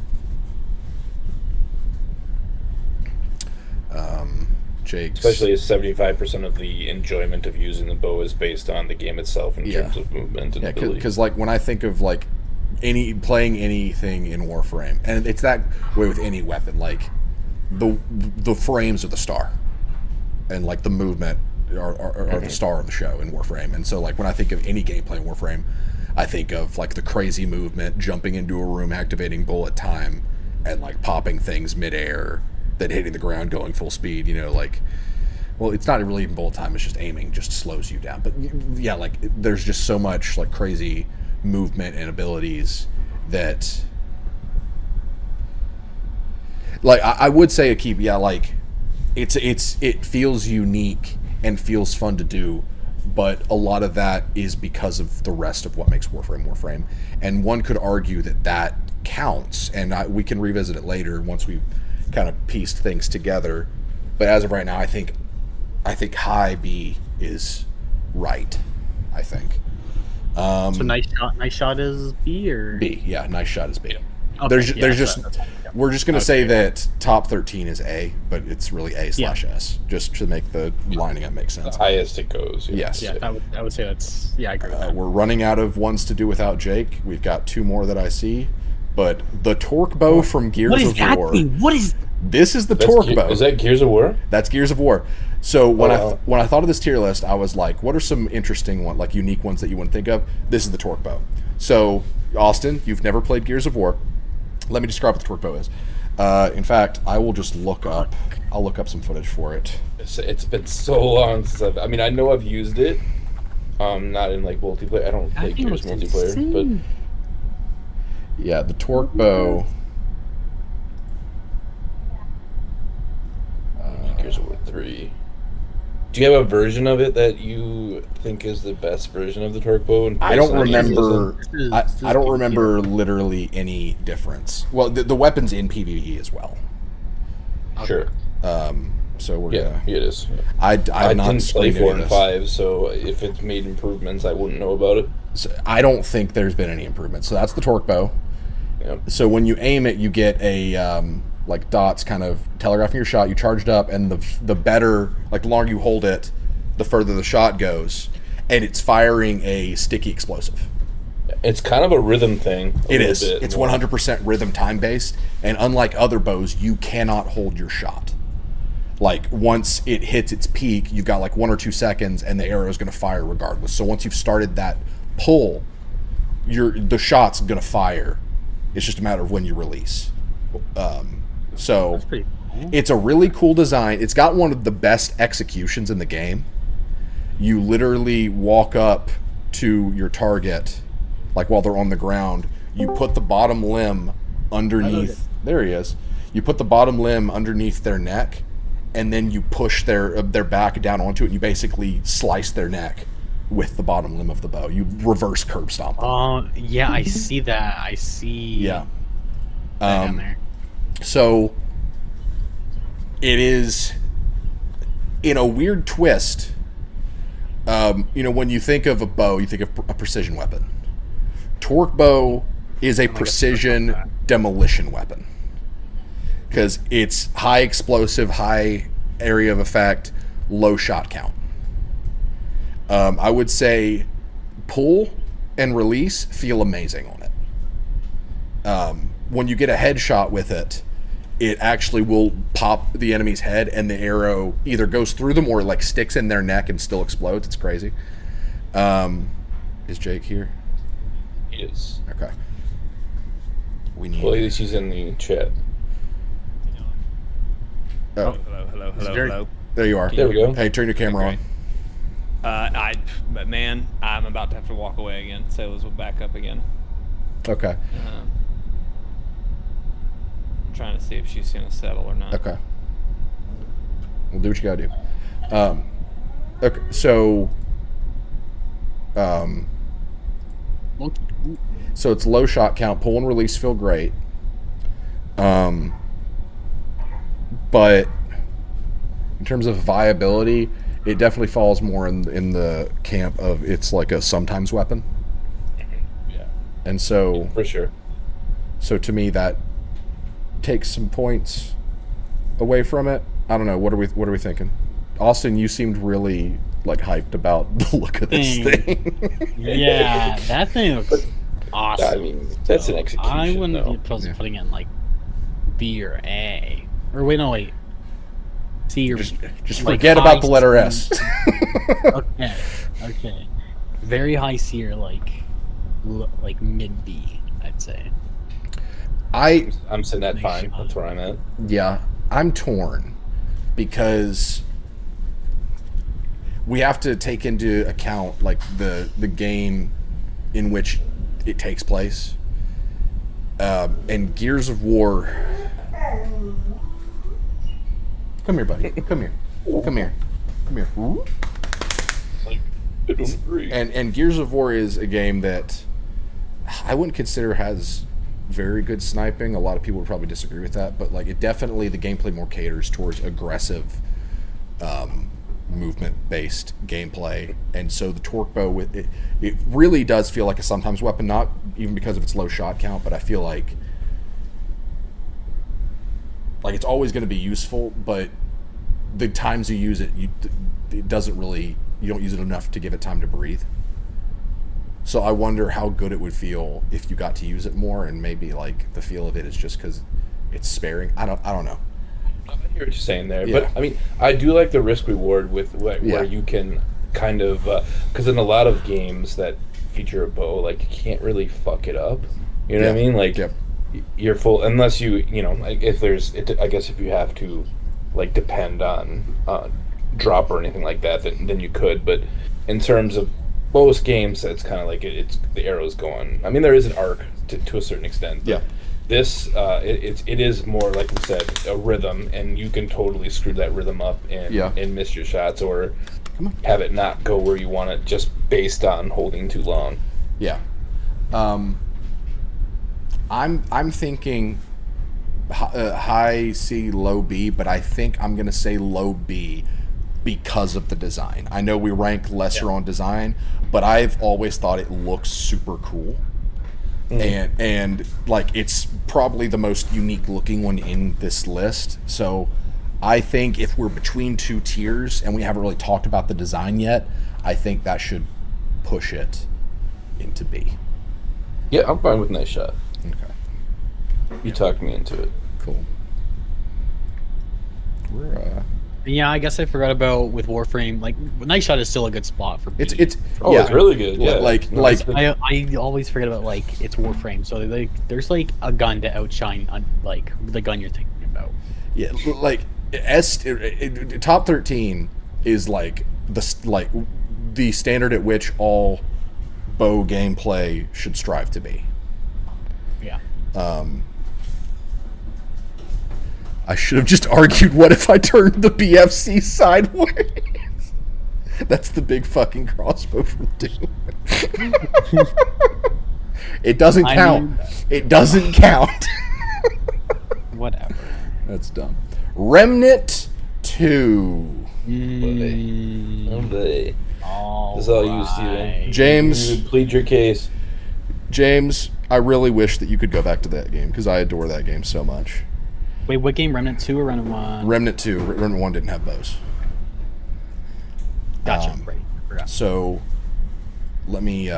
Jake. Especially as 75% of the enjoyment of using the bow is based on the game itself in terms of movement and ability. Because like when I think of like playing anything in Warframe, and it's that way with any weapon, like the frames are the star, and like the movement are the star of the show in Warframe. And so like when I think of any gameplay in Warframe, I think of like the crazy movement, jumping into a room, activating bullet time, and like popping things midair, then hitting the ground, going full speed. You know, like, well, it's not really even bullet time; it's just aiming, just slows you down. But yeah, like there's just so much like crazy movement and abilities that, like, I would say Akib, yeah, like it feels unique and feels fun to do, but a lot of that is because of the rest of what makes Warframe. And one could argue that counts, and we can revisit it later once we've kind of pieced things together. But as of right now, I think high B is right. I think. So nice shot is B or B, yeah, nice shot is B. Okay, we're just gonna say that top 13 is A, but it's really A/S, just to make the lining up make sense. The highest it goes. Yes. Yeah, I would say that's I agree with that. We're running out of ones to do without Jake. We've got two more that I see, but the torque bow from Gears of War. What is This is the torque bow. Is that Gears of War? That's Gears of War. So when I thought of this tier list, I was like, what are some interesting ones, like unique ones that you wouldn't think of? This is the torque bow. So Austin, you've never played Gears of War. Let me describe what the torque bow is. In fact, I will just look up some footage for it. It's been so long since I know I've used it. Not in like multiplayer. I don't play Gears multiplayer, but yeah, the torque bow. Gears of War 3. Do you have a version of it that you think is the best version of the torque bow? I don't remember. I don't remember literally any difference. Well, the weapon's in PvE as well. Sure. So we're it is. Yeah. I didn't play 4 and 5, so if it's made improvements, I wouldn't know about it. So I don't think there's been any improvements. So that's the torque bow. Yep. So when you aim it, you get a like dots kind of telegraphing your shot. You charged up, and the better, like the longer you hold it, the further the shot goes, and it's firing a sticky explosive. It's kind of a rhythm thing. It is. It's 100% rhythm time based, and unlike other bows, you cannot hold your shot. Like once it hits its peak, you've got like 1 or 2 seconds, and the arrow is going to fire regardless. So once you've started that pull, the shot's going to fire. It's just a matter of when you release. So That's pretty cool. It's a really cool design. It's got one of the best executions in the game. You literally walk up to your target, like while they're on the ground, you put the bottom limb underneath. There he is. You put the bottom limb underneath their neck, and then you push their back down onto it, and you basically slice their neck with the bottom limb of the bow. You reverse curb stomp them. Yeah, I see that. I see. Yeah. Down there. So it is, in a weird twist, when you think of a bow, you think of a precision weapon. Torque bow is a precision demolition weapon because it's high explosive, high area of effect, low shot count. I would say pull and release feel amazing on it. When you get a headshot with it, it actually will pop the enemy's head, and the arrow either goes through them or like sticks in their neck and still explodes. It's crazy. Is Jake here? He is. Okay. Well, at least he's in the chat. Oh. Hello. There you are. There we go. Hey, turn your camera on. I'm about to have to walk away again. Sailors will back up again. Okay. I'm trying to see if she's gonna settle or not. Okay. We'll do what you gotta do. Okay, so so it's low shot count, pull and release feel great. But in terms of viability, it definitely falls more in the camp of it's like a sometimes weapon. Yeah. And so for sure. So to me that takes some points away from it. I don't know. What are we thinking? Austin, you seemed really like hyped about the look of this thing. Yeah, that thing looks awesome. I mean, that's an execution. I wouldn't be though. opposed to putting it in like B or A. Or wait. C or just like forget about the letter S. Okay. Very high C or like mid B, I'd say. I'm sitting at fine. That's where I'm at. Yeah, I'm torn because we have to take into account like the game in which it takes place. And Gears of War. Come here, buddy. Come here. Come here. Come here. Like, I don't agree. And Gears of War is a game that I wouldn't consider has very good sniping. A lot of people would probably disagree with that, but like it definitely the gameplay more caters towards aggressive movement-based gameplay, and so the torque bow with it really does feel like a sometimes weapon, not even because of its low shot count, but I feel like it's always going to be useful, but the times you use it, it doesn't really, you don't use it enough to give it time to breathe. So I wonder how good it would feel if you got to use it more, and maybe like the feel of it is just because it's sparing. I don't know. I hear what you're saying there, Yeah. but I mean, I do like the risk reward with where you can kind of because in a lot of games that feature a bow, like you can't really fuck it up. You know what I mean? Like you're full unless like if there's I guess if you have to like depend on drop or anything like that, then you could. But in terms of most games, it's kind of like it's the arrow's going. I mean, there is an arc to a certain extent. But this it is more like we said, a rhythm, and you can totally screw that rhythm up and miss your shots or have it not go where you want it just based on holding too long. Yeah. I'm thinking high C, low B, but I think I'm going to say low B because of the design. I know we rank lesser on design, but I've always thought it looks super cool. And like it's probably the most unique looking one in this list. So I think if we're between two tiers and we haven't really talked about the design yet, I think that should push it into B. Yeah, I'm fine with nice shot. Okay. You talked me into it. Cool. We're Yeah, I guess I forgot about with Warframe. Like, Night Shot is still a good spot for B. it's it's really good. Yeah, like I always forget about like it's Warframe. So like there's like a gun to outshine like the gun you're thinking about. Yeah, like top 13 is like the standard at which all bow gameplay should strive to be. Yeah. I should have just argued, what if I turned the BFC sideways? That's the big fucking crossbow from Doom. It doesn't count. It doesn't count. Whatever. That's dumb. Remnant 2. This is all you, Steven. James, plead your case. James, I really wish that you could go back to that game because I adore that game so much. Wait, what game? Remnant 2 or Remnant 1? Remnant 2. Remnant 1 didn't have bows. Gotcha. Right. Forgot. So let me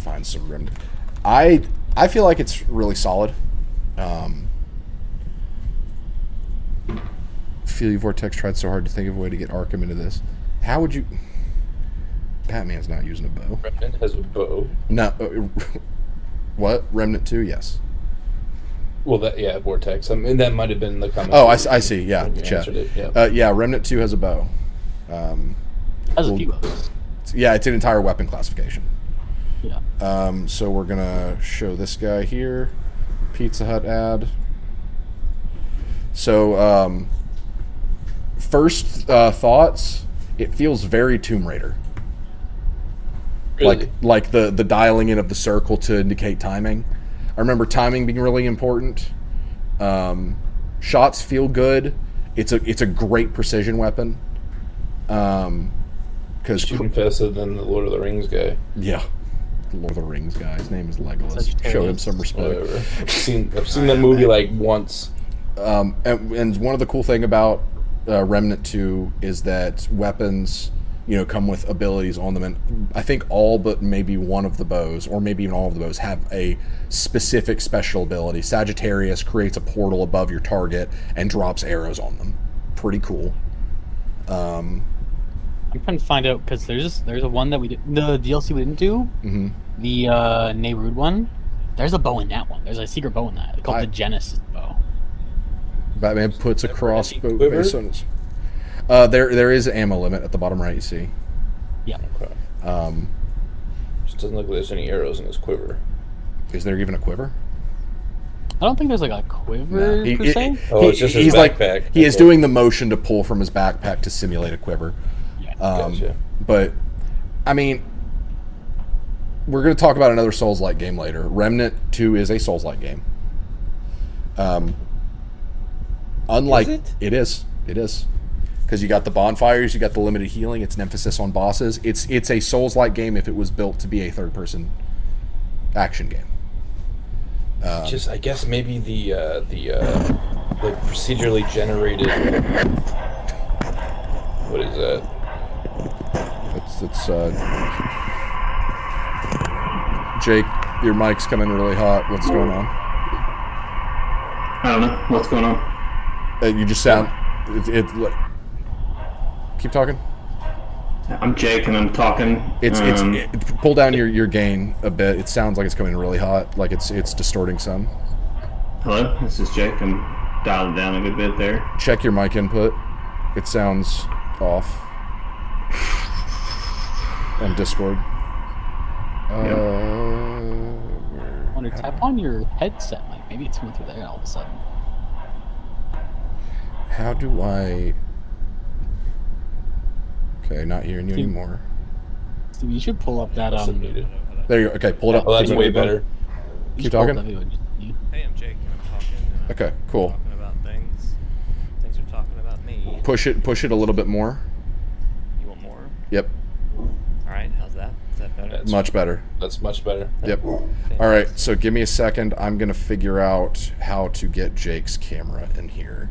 find some Remnant. I feel like it's really solid. Feel you Vortex tried so hard to think of a way to get Arkham into this. How would you... Batman's not using a bow. Remnant has a bow. No. What? Remnant 2? Yes. Well, Vortex. I mean, that might have been the comment. Oh, I see. Yeah, the chat. Yeah. Remnant 2 has a bow. Has a few bows. Yeah, it's an entire weapon classification. Yeah. So we're going to show this guy here. Pizza Hut ad. So, first thoughts, it feels very Tomb Raider. Really? Like the dialing in of the circle to indicate timing. I remember timing being really important. Shots feel good. It's a great precision weapon. Because shooting faster than the Lord of the Rings guy. Yeah, the Lord of the Rings guy. His name is Legolas. Show him some respect. Whatever. I've seen that movie like once. And one of the cool thing about Remnant 2 is that weapons, come with abilities on them, and I think all but maybe one of the bows, or maybe even all of the bows, have a specific special ability. Sagittarius creates a portal above your target and drops arrows on them. Pretty cool. I'm trying to find out because there's a one that we did, the DLC we didn't do. Mm-hmm. The Neyrud one. There's a bow in that one. There's a secret bow in that. It's called the Genesis bow. Batman puts a crossbow base on his. There is an ammo limit at the bottom right. You see. Yeah. Okay. Just doesn't look like there's any arrows in his quiver. Is there even a quiver? I don't think there's like a quiver per se. It's just his backpack. He is doing the motion to pull from his backpack to simulate a quiver. Yeah. Gotcha. But, I mean, we're going to talk about another Souls-like game later. Remnant 2 is a Souls-like game. Unlike it is. Because you got the bonfires, you got the limited healing. It's an emphasis on bosses. It's a Souls-like game if it was built to be a third-person action game. I guess maybe the procedurally generated. What is that? It's Jake, your mic's coming really hot. What's going on? I don't know. What's going on? You just sound. Keep talking. I'm Jake and I'm talking. Pull down your gain a bit. It sounds like it's coming really hot, like it's distorting some. Hello, this is Jake. I'm dialed down a good bit there. Check your mic input. It sounds off. On Discord. I wonder, tap on your headset mic. Maybe it's coming through there all of a sudden. How do I... Okay, not hearing you anymore. Steve, you should pull up that There you go. Okay, pull it up. Oh, that's way better. Keep talking. Hey, I'm Jake, and I'm talking. And Okay, cool. Talking about things. Things are talking about me. Push it a little bit more. You want more? Yep. All right. How's that? Is that better? Much better. That's much better. Yep. All right, so give me a second. I'm going to figure out how to get Jake's camera in here.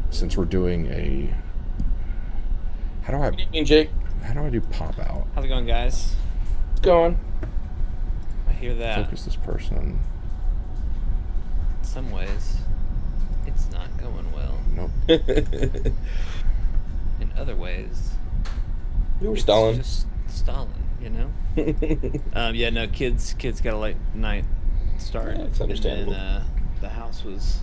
Since we're doing a... Good evening, Jake. How do I do pop out? How's it going, guys? It's going. I hear that. Focus this person. In some ways, it's not going well. Nope. In other ways, We were stalling. Just stalling, you know? Yeah, no, kids got a late night start. Yeah, it's understandable. And then the house was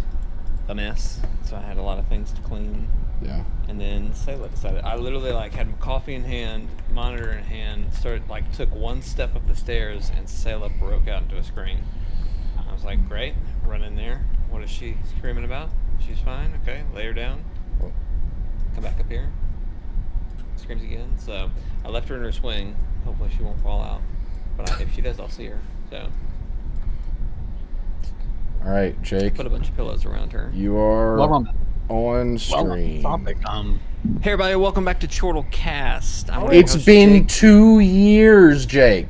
a mess, so I had a lot of things to clean. Yeah. And then Sayla decided. I literally like had coffee in hand, monitor in hand, took one step up the stairs, and Sayla broke out into a scream. I was like, great, run in there. What is she screaming about? She's fine. Okay, lay her down. Come back up here. Screams again. So I left her in her swing. Hopefully she won't fall out. But if she does, I'll see her. So. All right, Jake. Put a bunch of pillows around her. You are on stream. Topic. Hey everybody, welcome back to Chortlecast. It's been 2 years, Jake.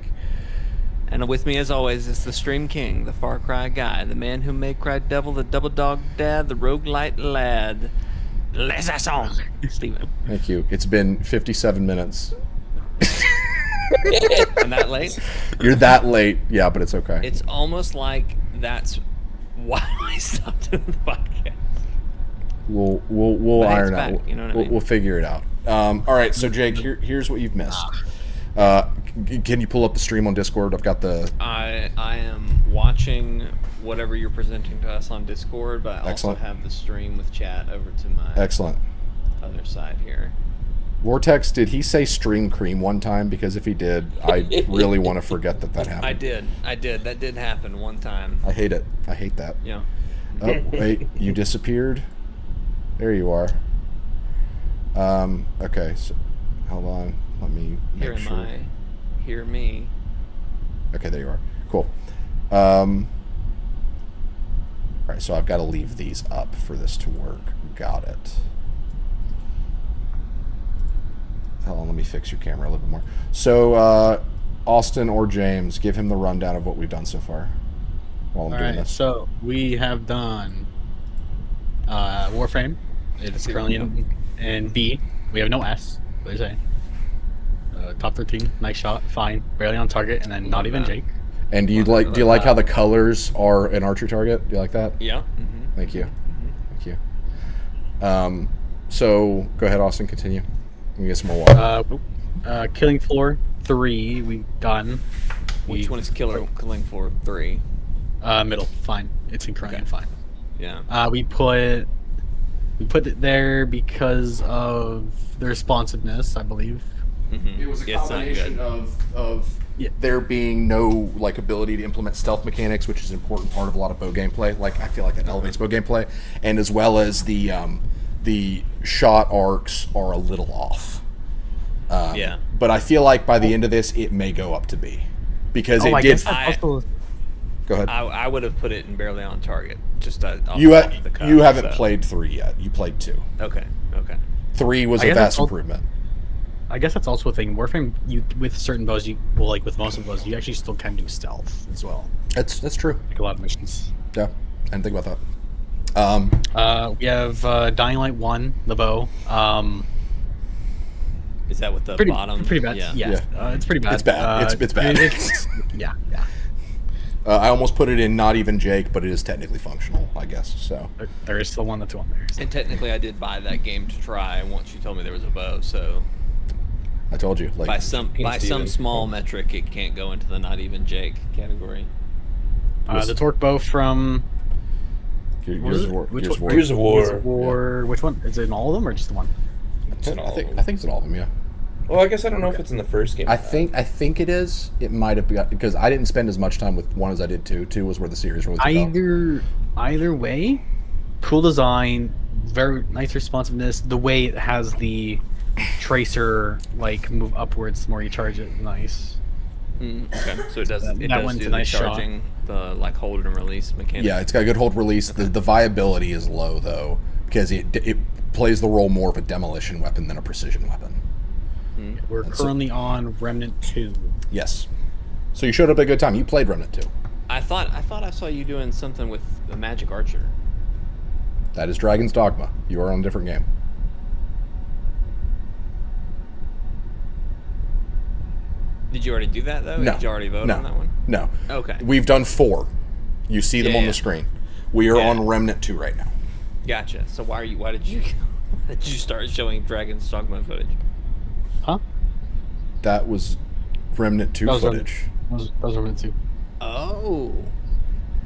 And with me, as always, is the Stream King, the Far Cry Guy, the man who may cry devil, the double dog dad, the roguelite lad, Les Assons, Steven. Thank you. It's been 57 minutes. I'm that late? You're that late. Yeah, but it's okay. It's almost like that's why I stopped doing the podcast. We'll iron back, out. You know what I mean? We'll figure it out. All right, so Jake, here's what you've missed. Can you pull up the stream on Discord? I've got the. I am watching whatever you're presenting to us on Discord, but I also have the stream with chat over to my other side here. Vortex, did he say stream cream one time? Because if he did, I really want to forget that happened. I did. That did happen one time. I hate it. I hate that. Yeah. Oh, wait, you disappeared? There you are. Okay, so hold on. Let me make sure. Hear me. Okay, there you are. Cool. All right, so I've got to leave these up for this to work. Got it. Hold on, let me fix your camera a little bit more. So, Austin or James, give him the rundown of what we've done so far while I'm doing this. So we have done Warframe. It's currently in B. We have no S. What do you say? Top 13, nice shot, fine, barely on target, and then not even Jake. And do you like how the colors are an archery target? Do you like that? Yeah. Mm-hmm. Thank you. Thank you. So go ahead, Austin. Continue. Let me get some more water. Killing Floor 3, we've done. Which one is Killing Floor 3? Middle, fine. It's in Korean, fine. Yeah. We put it there because of the responsiveness, I believe. It was a combination of there being no ability to implement stealth mechanics, which is an important part of a lot of bow gameplay. I feel like that elevates bow gameplay, and as well as the shot arcs are a little off. But I feel like by the end of this, it may go up to B, because it did. Go ahead. I would have put it in barely on target. Just you haven't played 3 yet. You played 2. Okay. 3 was a vast improvement. I guess that's also a thing. Warframe, with certain bows, with most of the bows, you actually still can do stealth as well. That's true. A lot of missions. Yeah, I didn't think about that. We have Dying Light 1, the bow. Is that with the bottom? Pretty bad. Yeah. It's pretty bad. It's bad. It's bad. Yeah. I almost put it in not even Jake, but it is technically functional, I guess. So there is still one that's on there. So. And technically, I did buy that game to try once you told me there was a bow. So I told you, by some small metric, it can't go into the not even Jake category. The torque bow from Gears of War. Gears of War. Which one? Is it in all of them or just the one? I think it's in all of them. Yeah. Well, I guess I don't know if it's in the first game. I think it is. It might have been, because I didn't spend as much time with 1 as I did 2. 2 was where the series really took off. Either way, cool design, very nice responsiveness. The way it has the tracer move upwards the more you charge it, nice. Okay, so it does. That one's do a nice the charging, shot. The hold and release mechanic. Yeah, it's got a good hold release. Okay. The viability is low though, because it plays the role more of a demolition weapon than a precision weapon. We're currently on Remnant 2. Yes. So you showed up at a good time. You played Remnant 2. I thought I saw you doing something with the Magic Archer. That is Dragon's Dogma. You are on a different game. Did you already do that though? No. Did you already vote on that one? No. Okay. We've done 4. You see them on the screen. We are on Remnant 2 right now. Gotcha. So why did you start showing Dragon's Dogma footage? Huh? That was Remnant 2 footage. That was Remnant 2. Oh.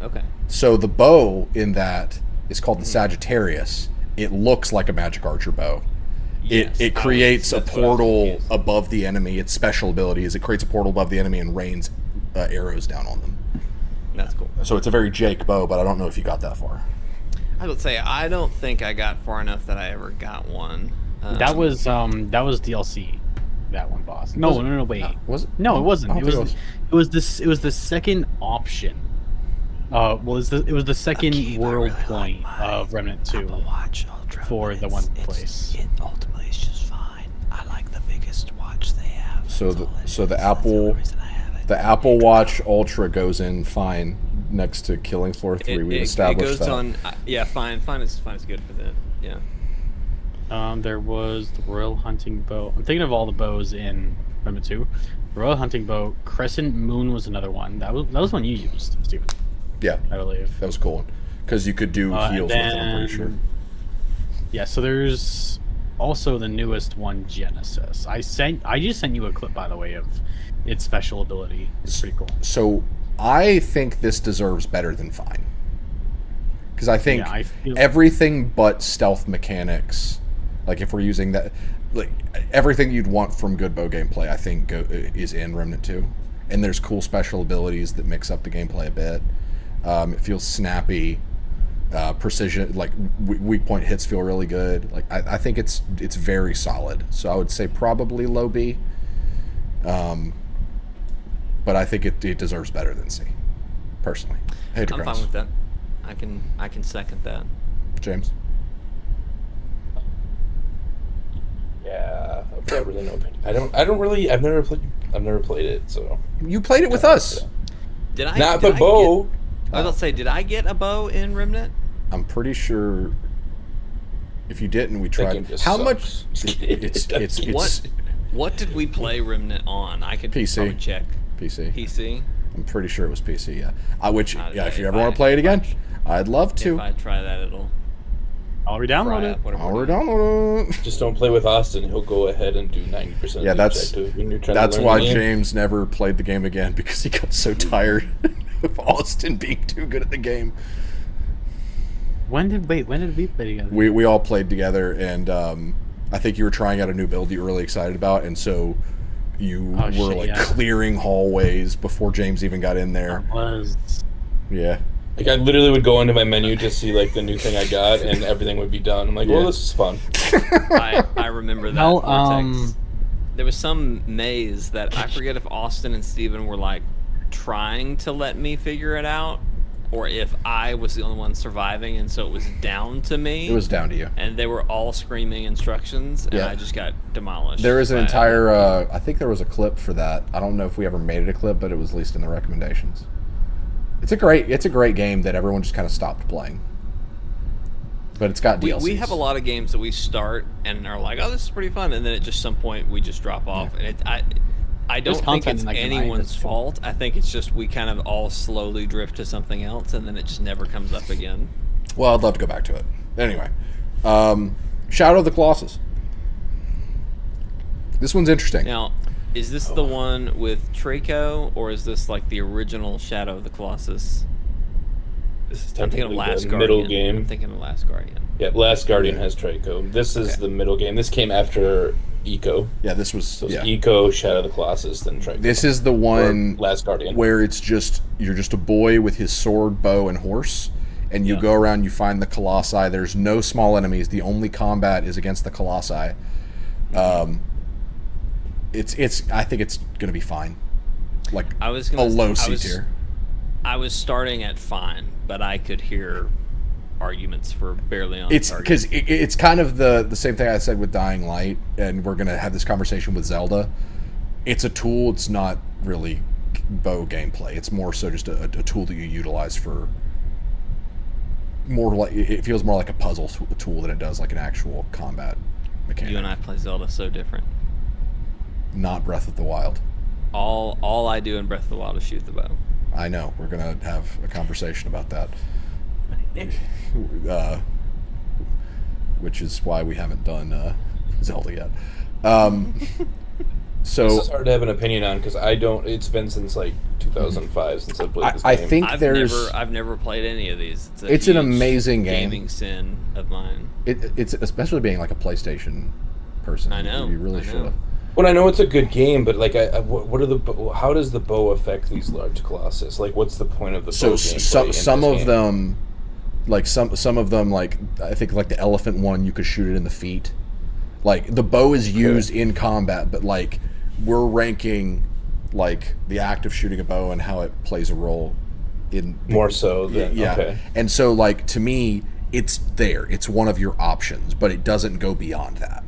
Okay. So the bow in that is called the Sagittarius, it looks like a magic archer bow. Yes, it creates a portal above the enemy. Its special ability is it creates a portal above the enemy and rains arrows down on them. That's cool. So it's a very Jake bow, but I don't know if you got that far. I would say I don't think I got far enough that I ever got one. That was DLC. That one boss. No, wait. Was it? No, it wasn't. It was was the second option. It was the second world point of Remnant 2 Watch Ultra, for the one place. It ultimately is just fine. I like the biggest watch they have. So the Apple Watch Ultra goes in fine next to Killing Floor 3. We established that. It goes on. Fine is good for that. Yeah. There was the Royal Hunting Bow. I'm thinking of all the bows in Remnant 2. Royal Hunting Bow, Crescent Moon was another one. That was one you used, Steven. Yeah, I believe that was a cool one because you could do heals with it. I'm pretty sure. Yeah, so there's also the newest one, Genesis. I just sent you a clip, by the way, of its special ability. It's pretty cool. So I think this deserves better than fine because I think everything but stealth mechanics, like if we're using that, like everything you'd want from good bow gameplay, I think is in Remnant 2, and there's cool special abilities that mix up the gameplay a bit. It feels snappy, precision, like weak point hits feel really good. Like I think it's very solid. So I would say probably low B. But I think it deserves better than C, personally. Hey, I'm fine with that. I can second that. James. Yeah, I've got really no opinion. I've never played it, so. You played it with us. Did I? Not the bow. I was about to say, did I get a bow in Remnant? I'm pretty sure. If you didn't, we tried. How much? It's What did we play Remnant on? I could PC. Probably check. PC. I'm pretty sure it was PC. Yeah. If you ever if want to play it again, I'd love to. If I try that, it'll. I'll re-download it. Download it. Just don't play with Austin. He'll go ahead and do 90%. Yeah, that's why James never played the game again because he got so tired of Austin being too good at the game. When did we play together? We all played together, and I think you were trying out a new build you were really excited about, and so you clearing hallways before James even got in there. Yeah. Like I literally would go into my menu to see like the new thing I got, and everything would be done. I'm like, well, this is fun. I remember that. Vortex. There was some maze that I forget if Austin and Steven were like trying to let me figure it out, or if I was the only one surviving, and so it was down to me. It was down to you. And they were all screaming instructions, and I just got demolished. There is an entire. I think there was a clip for that. I don't know if we ever made it a clip, but it was at least in the recommendations. It's a great game that everyone just kind of stopped playing. But it's got DLCs. We have a lot of games that we start and are like, oh, this is pretty fun, and then at just some point we just drop off. And I don't think it's anyone's fault. I think it's just we kind of all slowly drift to something else, and then it just never comes up again. Well, I'd love to go back to it. Anyway, Shadow of the Colossus. This one's interesting. Now, is this the one with Traco, or is this like the original Shadow of the Colossus? This is I'm thinking of technically Last the Guardian. middle game. I'm thinking of Last Guardian. Yeah, Last Guardian has Traco. This is the middle game. This came after Eco. Yeah, this was Eco, Shadow of the Colossus, then Traco. This is the one Last Guardian where you're just a boy with his sword, bow, and horse, and you go around. You find the Colossi. There's no small enemies. The only combat is against the Colossi. I think it's gonna be fine. Like a low C tier. I was starting at fine, but I could hear arguments for barely on. It's because it's kind of the same thing I said with Dying Light, and we're gonna have this conversation with Zelda. It's a tool. It's not really bow gameplay. It's more so just a tool that you utilize for more like it feels more like a puzzle tool than it does like an actual combat mechanic. You and I play Zelda so different. Not Breath of the Wild. All I do in Breath of the Wild is shoot the bow. I know. We're gonna have a conversation about that. Which is why we haven't done Zelda yet. So this is hard to have an opinion on because I don't. It's been since like 2005 since I played this game. I think I've never played any of these. It's an amazing game. Gaming sin of mine. It's especially being like a PlayStation person. I know. You really should have. Well, I know it's a good game, but like, how does the bow affect these large colossus? Like, what's the point of the bow? So some of them, like some of them, like I think like the elephant one, you could shoot it in the feet. Like the bow is used in combat, but like we're ranking like the act of shooting a bow and how it plays a role in more so than okay. And so like to me, it's there. It's one of your options, but it doesn't go beyond that.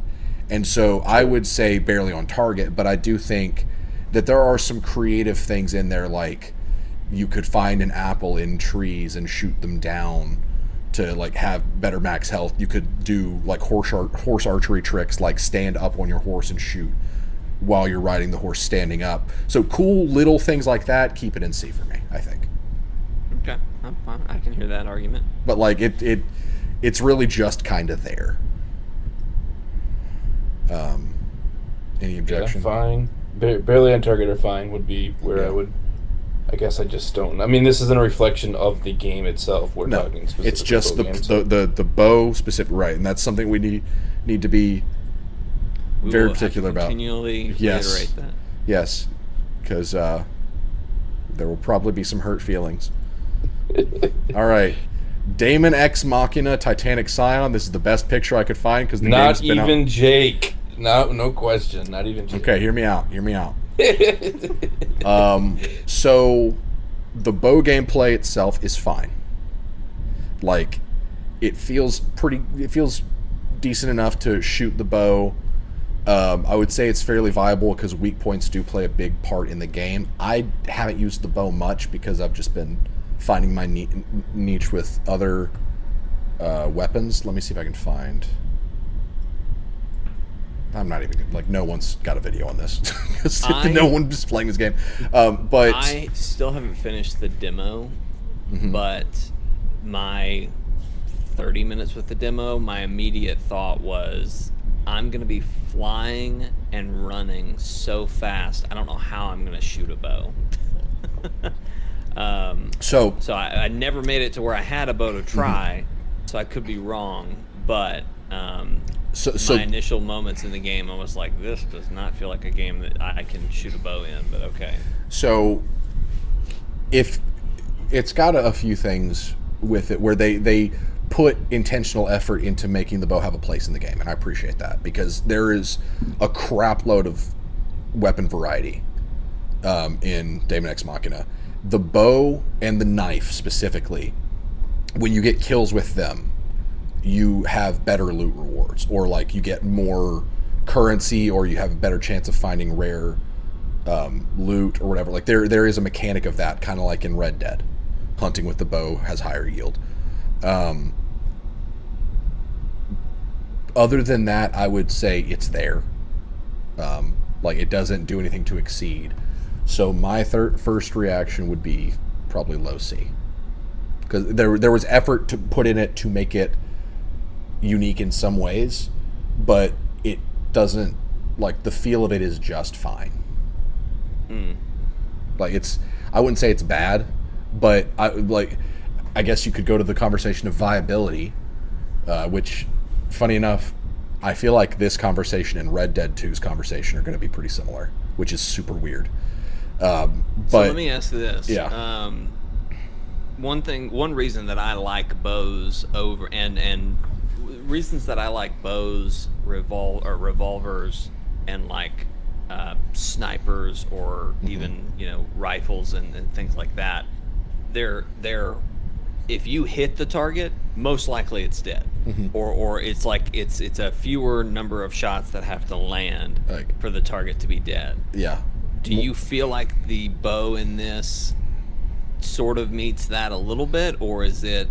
And so I would say barely on target, but I do think that there are some creative things in there, like you could find an apple in trees and shoot them down to like have better max health. You could do like horse archery tricks, like stand up on your horse and shoot while you're riding the horse standing up. So cool little things like that, keep it in C for me, I think. Okay, I'm fine. I can hear that argument. But like it's really just kind of there. Any objection? Yeah, fine. Barely on target or fine would be where I would. I guess I just don't. I mean, this isn't a reflection of the game itself. We're talking specifically. It's just the bow specific, right? And that's something we need to be very particular about. Continually reiterate that. Yes, because there will probably be some hurt feelings. All right. Damon Ex Machina, Titanic Scion. This is the best picture I could find because the game's been out. Not even Jake. No question. Not even Jake. Okay, hear me out. So the bow gameplay itself is fine. Like, it feels decent enough to shoot the bow. I would say it's fairly viable because weak points do play a big part in the game. I haven't used the bow much because I've just been finding my niche with other weapons. Let me see if I can find. I'm not even like, no one's got a video on this. No one's playing this game. But I still haven't finished the demo. But my 30 minutes with the demo, my immediate thought was, I'm gonna be flying and running so fast. I don't know how I'm gonna shoot a bow. So I never made it to where I had a bow to try, so I could be wrong, but my initial moments in the game, I was like, this does not feel like a game that I can shoot a bow in, but okay. So if it's got a few things with it where they put intentional effort into making the bow have a place in the game, and I appreciate that because there is a crap load of weapon variety in Daemon Ex Machina. The bow and the knife specifically, when you get kills with them, you have better loot rewards, or like you get more currency, or you have a better chance of finding rare loot or whatever. Like there is a mechanic of that, kind of like in Red Dead. Hunting with the bow has higher yield. Other than that, I would say it's there. Like it doesn't do anything to exceed. So my first reaction would be probably low C, because there was effort to put in it to make it unique in some ways, but it doesn't, like, the feel of it is just fine. Like I wouldn't say it's bad, but I guess you could go to the conversation of viability, which, funny enough, I feel like this conversation and Red Dead 2's conversation are going to be pretty similar, which is super weird. But so let me ask this. Yeah. One reason that I like bows over and reasons that I like bows, revolvers, and like snipers, or even rifles and things like that. They're if you hit the target, most likely it's dead, or it's like it's a fewer number of shots that have to land for the target to be dead. Yeah. Do you feel like the bow in this sort of meets that a little bit, or is it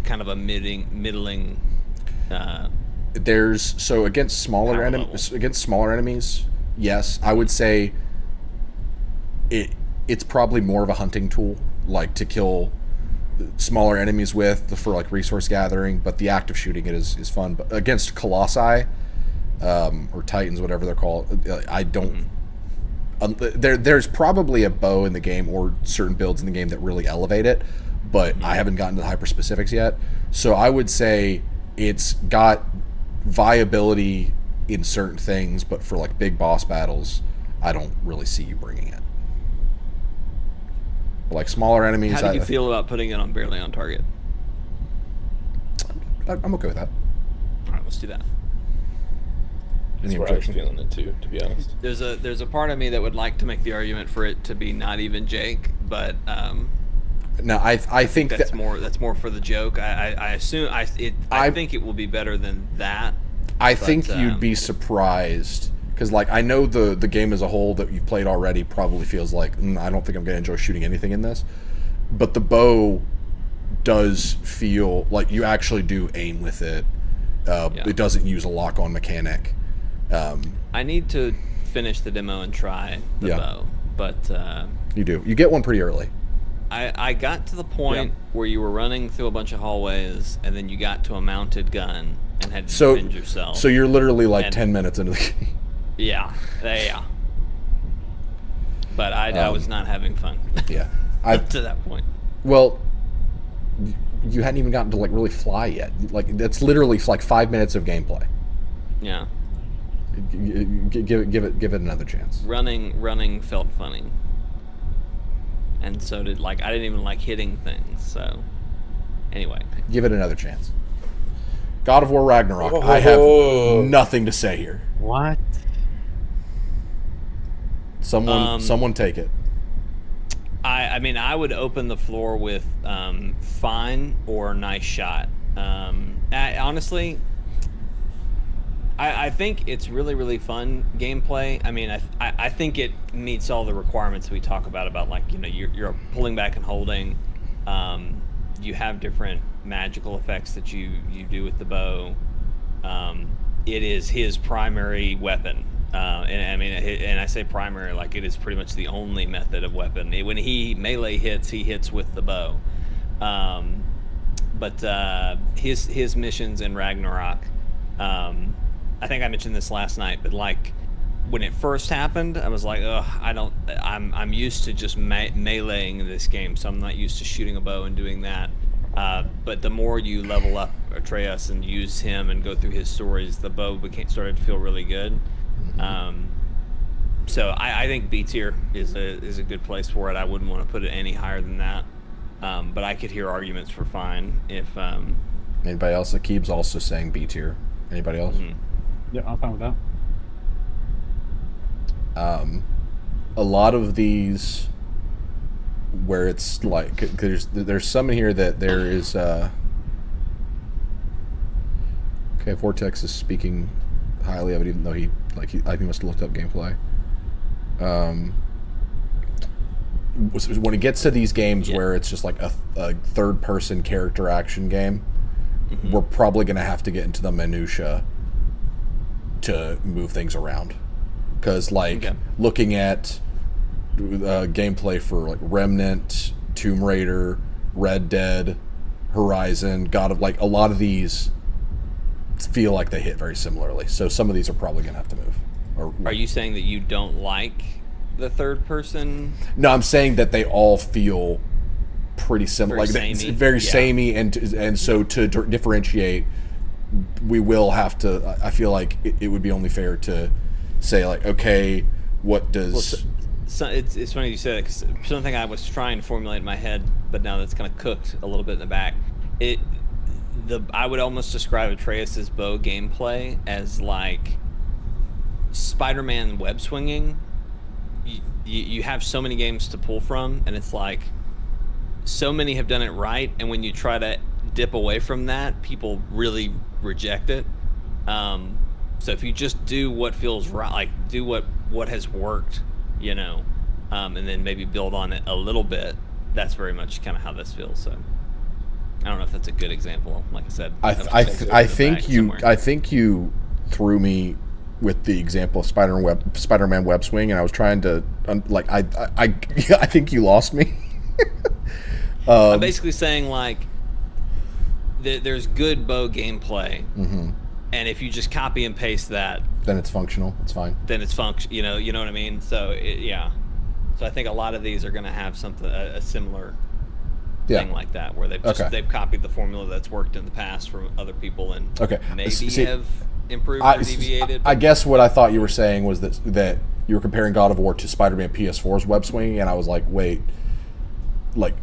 kind of a middling? Against smaller enemies, yes, I would say it's probably more of a hunting tool, like to kill smaller enemies with, for like resource gathering. But the act of shooting it is fun. But against colossi or titans, whatever they're called, there's probably a bow in the game or certain builds in the game that really elevate it, but I haven't gotten to the hyper specifics yet. So I would say it's got viability in certain things, but for like big boss battles, I don't really see you bringing it. But like smaller enemies. How do you feel about putting it on barely on target? I'm okay with that. All right, let's do that. That's where I was feeling it too, to be honest. There's a part of me that would like to make the argument for it to be not even Jake, but no, I think that's more for the joke. I assume I think it will be better than that. I think you'd be surprised because like I know the game as a whole that you've played already probably feels like I don't think I'm going to enjoy shooting anything in this, but the bow does feel like you actually do aim with it. It doesn't use a lock-on mechanic. I need to finish the demo and try the bow, but you do. You get one pretty early. I got to the point where you were running through a bunch of hallways, and then you got to a mounted gun and had to defend yourself. So you're literally like 10 minutes into the game. Yeah. But I was not having fun. Yeah. Up to that point. Well, you hadn't even gotten to like really fly yet. Like that's literally like 5 minutes of gameplay. Yeah. Give it another chance. Running felt funny. And so did I didn't even like hitting things. So anyway, give it another chance. God of War Ragnarok. I have nothing to say here. What? Someone take it. I mean, I would open the floor with fine or nice shot. Honestly, I think it's really, really fun gameplay. I mean, I think it meets all the requirements we talk about like, you're pulling back and holding. You have different magical effects that you do with the bow. It is his primary weapon. And I say primary, like it is pretty much the only method of weapon. When he melee hits, he hits with the bow. But his missions in Ragnarok, I think I mentioned this last night, but like when it first happened, I was like, ugh, I'm used to just meleeing this game, so I'm not used to shooting a bow and doing that. But the more you level up Atreus and use him and go through his stories, the bow started to feel really good. So I think B tier is a good place for it. I wouldn't want to put it any higher than that. But I could hear arguments for fine if anybody else. Akib's also saying B tier. Anybody else? Mm-hmm. Yeah, I'm fine with that. A lot of these where it's like there's some in here that there is okay, Vortex is speaking highly of it, even though he must have looked up gameplay. When it gets to these games where it's just like a third person character action game, we're probably going to have to get into the minutia to move things around, because looking at gameplay for like Remnant, Tomb Raider, Red Dead, Horizon, God of, like a lot of these feel like they hit very similarly, so some of these are probably going to have to move. Are you saying that you don't like the third person? No, I'm saying that they all feel pretty similar, very samey, and so to differentiate, we will have to. I feel like it would be only fair to say like, okay, what does? It's funny you said it, because something I was trying to formulate in my head, but now that's kind of cooked a little bit in the back. I would almost describe Atreus's bow gameplay as like Spider-Man web swinging. You have so many games to pull from, and it's like so many have done it right, and when you try to dip away from that, people really reject it. So if you just do what feels right, like do what has worked, and then maybe build on it a little bit, that's very much kind of how this feels. So I don't know if that's a good example. Like I said, I think you threw me with the example of Spider-Man web swing, and I was trying to I think you lost me. I'm basically saying like there's good bow gameplay, And if you just copy and paste that, then it's functional. It's fine. Then it's function. You know what I mean. So yeah. So I think a lot of these are going to have something a similar thing like that, where they've copied the formula that's worked in the past from other people and maybe have improved or deviated. I guess what I thought you were saying was that you were comparing God of War to Spider-Man PS4's web swinging, and I was like, wait, like.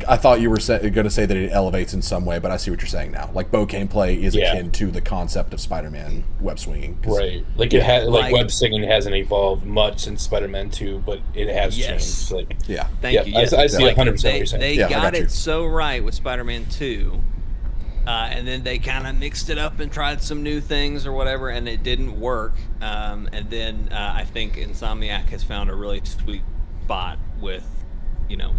I thought you were going to say that it elevates in some way, but I see what you're saying now. Like bow gameplay is akin to the concept of Spider-Man web swinging, right? Like it has, like web swinging hasn't evolved much since Spider-Man 2, but it has changed. Like, thank you. I see 100% what you're saying. They got it so right with Spider-Man 2, and then they kind of mixed it up and tried some new things or whatever, and it didn't work. And then I think Insomniac has found a really sweet spot with.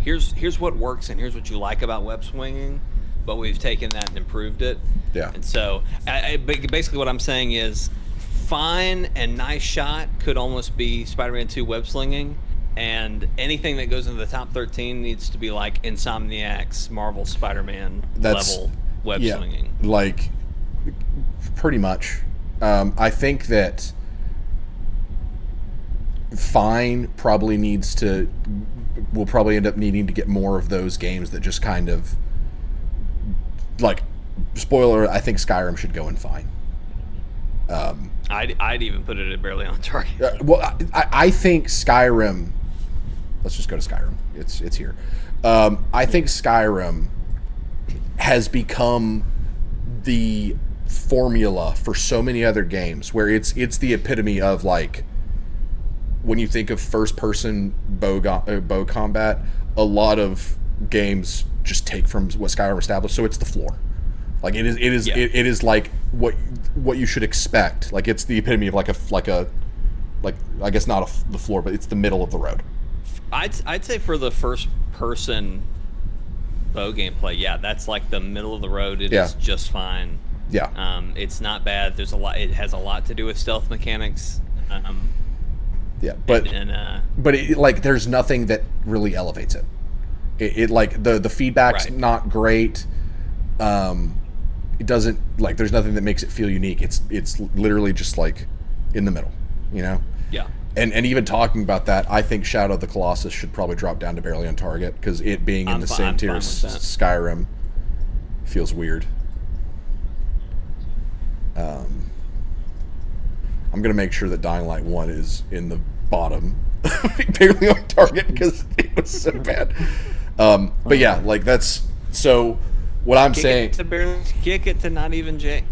Here's what works and here's what you like about web swinging, but we've taken that and improved it. Yeah. And so, basically, what I'm saying is, fine and nice shot could almost be Spider-Man 2 web slinging, and anything that goes into the top 13 needs to be like Insomniac's Marvel Spider-Man level web swinging. Like, pretty much. I think that fine we'll probably end up needing to get more of those games that just kind of like, spoiler, I think Skyrim should go in fine. I'd even put it barely on target. Well, I think Skyrim, let's just go to Skyrim. It's here. I think Skyrim has become the formula for so many other games where it's the epitome of like, when you think of first-person bow combat, a lot of games just take from what Skyrim established. So it's the floor. Like it is like what you should expect. Like it's the epitome of like I guess not the floor, but it's the middle of the road. I'd say for the first-person bow gameplay, that's like the middle of the road. It is just fine. Yeah. It's not bad. There's a lot. It has a lot to do with stealth mechanics. Yeah, but it, there's nothing that really elevates it. It like the feedback's not great. It doesn't there's nothing that makes it feel unique. It's literally just like in the middle, Yeah. And even talking about that, I think Shadow of the Colossus should probably drop down to barely on target because it being in the same tier as Skyrim feels weird. I'm going to make sure that Dying Light 1 is in the bottom, barely on target, because it was so bad. But yeah, that's... So, what I'm saying... Kick it to not even Jake.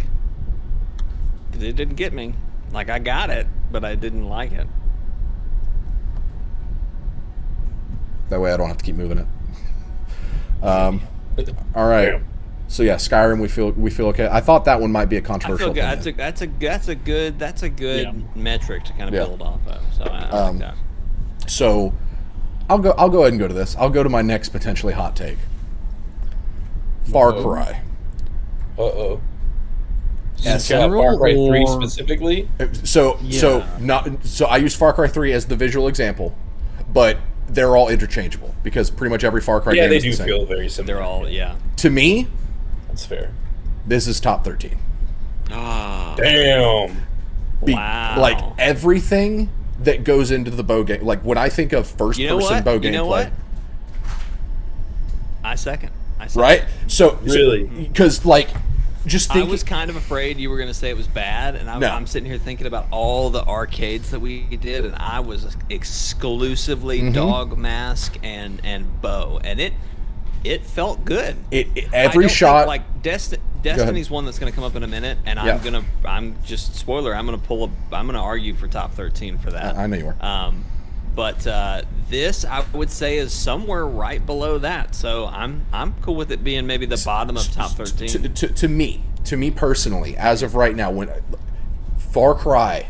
Because it didn't get me. Like, I got it, but I didn't like it. That way I don't have to keep moving it. All right. So yeah, Skyrim, we feel okay. I thought that one might be a controversial. I feel good. That's a good metric to kind of build off of. So I like that. So I'll go ahead and go to this. I'll go to my next potentially hot take. Far Cry. Far General Cry 3 or... specifically. So I use Far Cry 3 as the visual example, but they're all interchangeable because pretty much every Far Cry game is the same. Yeah, they do feel very similar. They're all To me, that's fair. This is top 13. Damn. Wow. Like everything that goes into the bow game. Like when I think of first-person bow gameplay. You know what? I second. Right? So really, because just thinking, I was kind of afraid you were going to say it was bad, and I'm sitting here thinking about all the arcades that we did, and I was exclusively dog mask and bow, and it felt good. Every shot, Destiny's one that's going to come up in a minute, and I'm just spoiler. I'm going to argue for top 13 for that. I know you are. But this, I would say, is somewhere right below that. So I'm cool with it being maybe the bottom of top 13. To me personally, as of right now, when Far Cry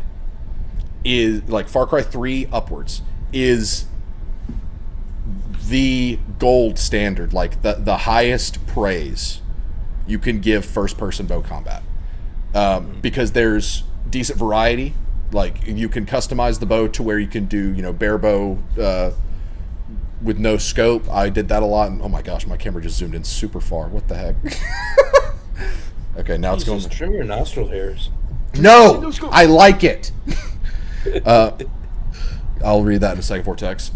is Far Cry 3 upwards is the gold standard, the highest praise you can give first-person bow combat, because there's decent variety. You can customize the bow to where you can do, bare bow with no scope. I did that a lot, and oh my gosh, my camera just zoomed in super far. What the heck? Okay, now it's going. Trim your nostril hairs. No, I like it. I'll read that in a second, Vortex.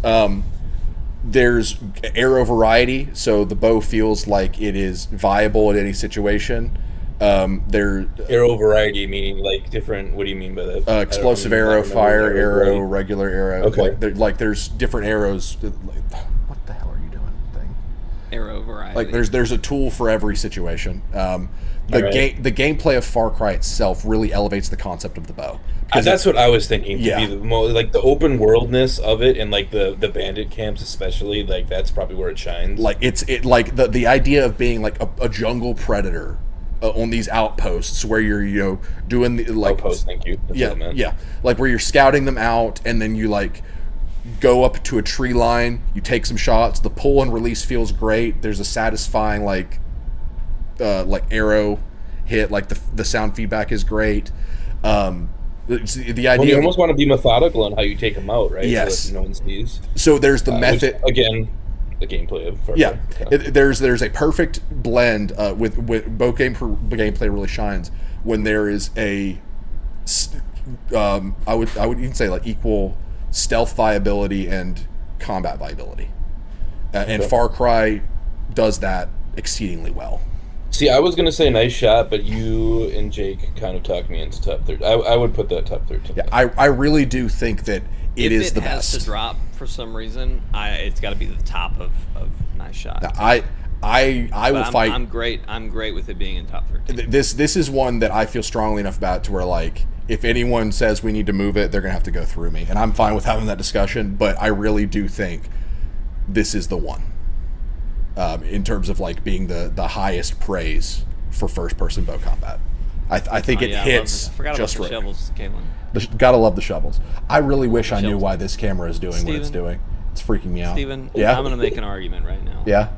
There's arrow variety, so the bow feels like it is viable in any situation. Arrow variety meaning like different. What do you mean by that? Explosive arrow, fire arrow, regular arrow. Okay. Like there's different arrows. What the hell are you doing? Thing. Arrow variety. Like there's a tool for every situation. The gameplay of Far Cry itself really elevates the concept of the bow. That's what I was thinking. To be like the open worldness of it, and like the bandit camps especially. Like that's probably where it shines. Like like the idea of being like a jungle predator on these outposts where you're doing the like outposts. Thank you. That's what I meant. Yeah, like where you're scouting them out, and then you like go up to a tree line, you take some shots. The pull and release feels great. There's a satisfying like arrow hit. Like the sound feedback is great. The idea you almost want to be methodical on how you take them out, right? Yes. So that no one sees. So there's the method. Which, again, the gameplay of Far Cry. Okay. There's a perfect blend with both gameplay really shines when there is a I would even say like equal stealth viability and combat viability, and Far Cry does that exceedingly well. See, I was going to say nice shot, but you and Jake kind of talked me into top 13. I would put that top 13. Yeah, I really do think that it is the best. If it has to drop for some reason, it's got to be the top of nice shot. Now, I will fight. I'm great with it being in top 13. This is one that I feel strongly enough about to where like if anyone says we need to move it, they're going to have to go through me, and I'm fine with having that discussion. But I really do think this is the one. In terms of like being the highest praise for first-person bow combat, I think it hits just right. Shovels, Caitlin. Gotta love the shovels. I really wish I knew why this camera is doing what it's doing. It's freaking me out. Steven, yeah? I'm gonna make an argument right now. Yeah.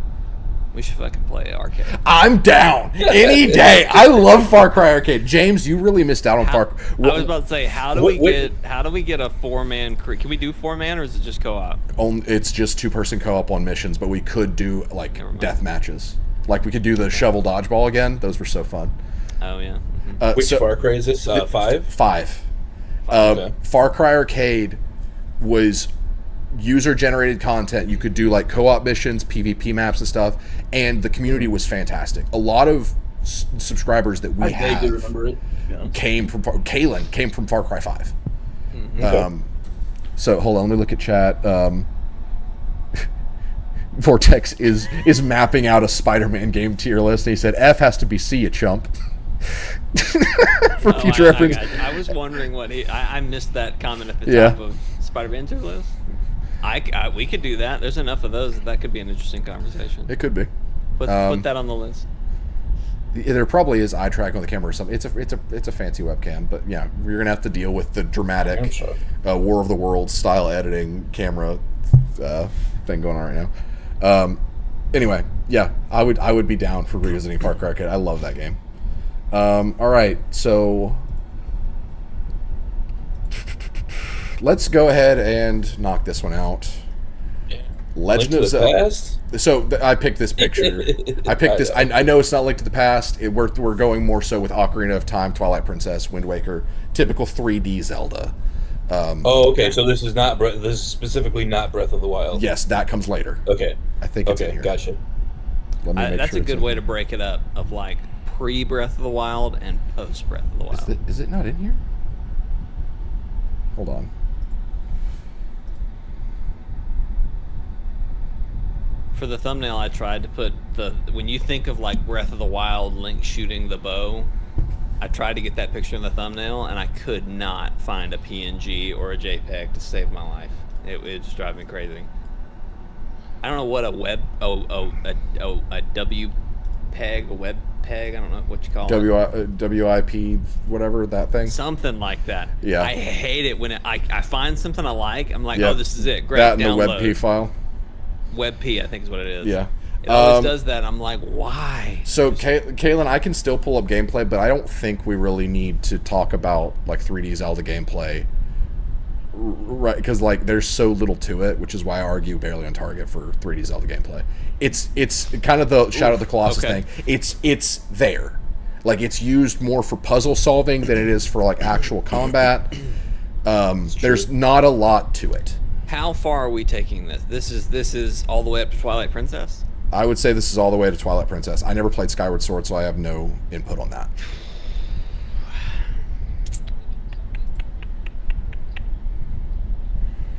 We should fucking play arcade. I'm down any day. I love Far Cry Arcade. James, you really missed out on Far Cry. I was about to say, how do we get a 4-man crew? Can we do 4-man or is it just co-op? It's just 2-person co-op on missions, but we could do like death matches. Like we could do the shovel dodgeball again. Those were so fun. Oh yeah. Mm-hmm. Which Far Cry is this? 5? 5. Okay. Far Cry Arcade was user-generated content. You could do like co-op missions, PvP maps and stuff, and the community was fantastic. A lot of subscribers that we have remember it. Yeah. came from Kaylin came from Far Cry 5. Mm-hmm. Okay. So hold on, let me look at chat. Vortex is mapping out a Spider-Man game tier list, and he said F has to be C, you chump. For future reference. I was wondering what I missed that comment at the top of Spider-Man tier list. We could do that. There's enough of those that could be an interesting conversation. It could be. Put that on the list. There probably is eye tracking on the camera or something. It's a fancy webcam, but yeah, you're gonna have to deal with the dramatic War of the Worlds style editing camera thing going on right now. Anyway, yeah, I would be down for revisiting Far Cry Arcade. I love that game. All right, so let's go ahead and knock this one out. Yeah. Legend of Zelda. So I picked this picture. I picked this. I know it's not Link to the Past. We're going more so with Ocarina of Time, Twilight Princess, Wind Waker, typical 3D Zelda. Okay. So this is not. This is specifically not Breath of the Wild. Yes, that comes later. Okay. I think it's in here. Gotcha. Let me make that's sure a good way to break it up. Of like pre Breath of the Wild and post Breath of the Wild. Is it not in here? Hold on. For the thumbnail, I tried to put when you think of like Breath of the Wild, Link shooting the bow, I tried to get that picture in the thumbnail, and I could not find a PNG or a JPEG to save my life. It just drive me crazy. I don't know what a WPEG, I don't know what you call it. WIP, whatever that thing. Something like that. Yeah. I hate it when I find something I like. I'm like, oh, this is it. Great. That and download. the WebP file. WebP, I think is what it is. Yeah. It always does that. I'm like, why? So, Kaylin, I can still pull up gameplay, but I don't think we really need to talk about like 3D Zelda gameplay, right? Because like there's so little to it, which is why I argue barely on target for 3D Zelda gameplay. It's kind of the Shadow of the Colossus thing. It's there. Like, it's used more for puzzle solving than it is for like actual combat. There's not a lot to it. How far are we taking this? This is all the way up to Twilight Princess? I would say this is all the way to Twilight Princess. I never played Skyward Sword, so I have no input on that.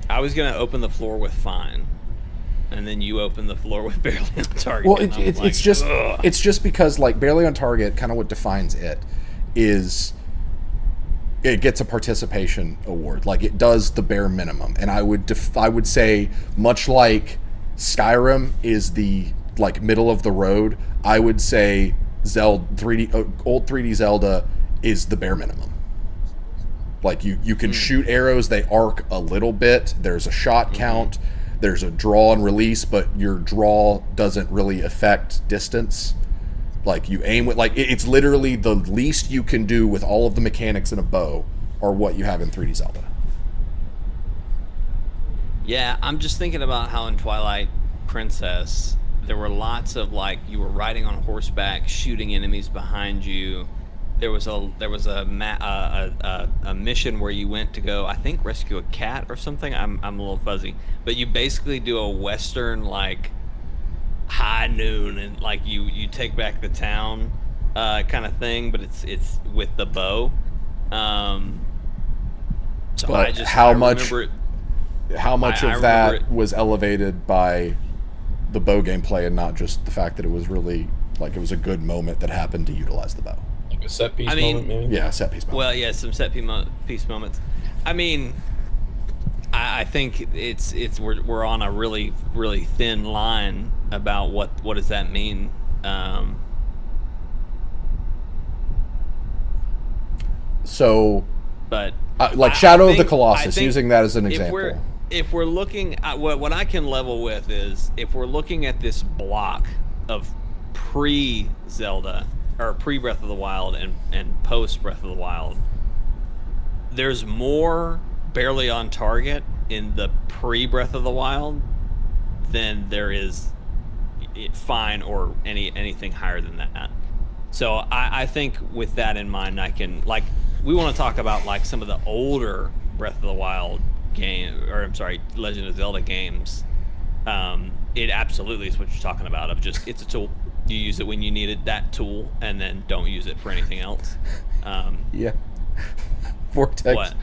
I was going to open the floor with fine, and then you open the floor with barely on target. Well, it's just because, like, barely on target, kind of what defines it is it gets a participation award. Like, it does the bare minimum. And I would say, much like Skyrim is the, like, middle of the road, I would say old 3D Zelda is the bare minimum. Like, you can shoot arrows, they arc a little bit, there's a shot count, there's a draw and release, but your draw doesn't really affect distance. Like, you aim with, like, it's literally the least you can do with all of the mechanics in a bow are what you have in 3D Zelda. Yeah, I'm just thinking about how in Twilight Princess, there were lots of, like, you were riding on horseback, shooting enemies behind you. There was a mission where you went to go, I think, rescue a cat or something. I'm a little fuzzy, but you basically do a Western, like, high noon, and like you take back the town kind of thing, but it's with the bow. So but how much of that was elevated by the bow gameplay and not just the fact that it was really, like, it was a good moment that happened to utilize the bow. A set piece moment, maybe? Yeah, set piece moment. Well, yeah, some set piece moments. I mean, I think we're on a really, really thin line about what does that mean. But like Shadow of the Colossus, using that as an example. If we're looking at what I can level with is, if we're looking at this block of pre-Zelda or pre-Breath of the Wild and post-Breath of the Wild, there's more barely on target in the pre-Breath of the Wild than there is fine or anything higher than that. So I think with that in mind, I can, like, we want to talk about, like, some of the older Breath of the Wild Legend of Zelda games. It absolutely is what you're talking about, of just, it's a tool. You use it when you needed that tool, and then don't use it for anything else. Yeah. Vortex. What?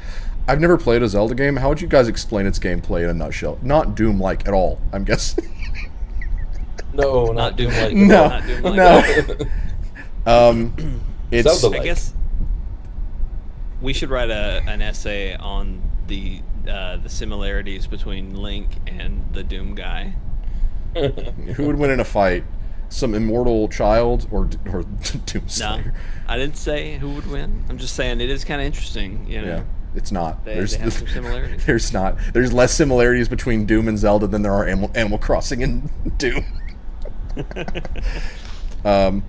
I've never played a Zelda game. How would you guys explain its gameplay in a nutshell? Not Doom-like at all, I'm guessing. No, not Doom-like. No, Not Doom-like. no. It's Zelda-like. I guess we should write an essay on the similarities between Link and the Doom guy. Who would win in a fight? Some immortal child or Doomslayer? No, I didn't say who would win. I'm just saying it is kind of interesting, you know. Yeah, it's not. They have some similarities. There's not. There's less similarities between Doom and Zelda than there are Animal Crossing and Doom. But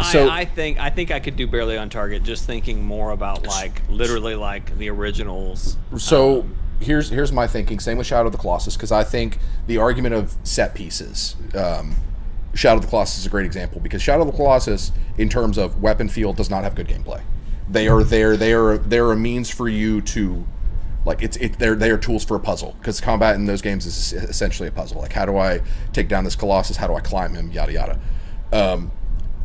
so I think I could do barely on target, just thinking more about, like, literally like the originals. So here's my thinking. Same with Shadow of the Colossus, because I think the argument of set pieces. Shadow of the Colossus is a great example, because Shadow of the Colossus, in terms of weapon field, does not have good gameplay. They are there. They're a means for you to, like, they are tools for a puzzle, because combat in those games is essentially a puzzle. Like, how do I take down this Colossus? How do I climb him? Yada yada.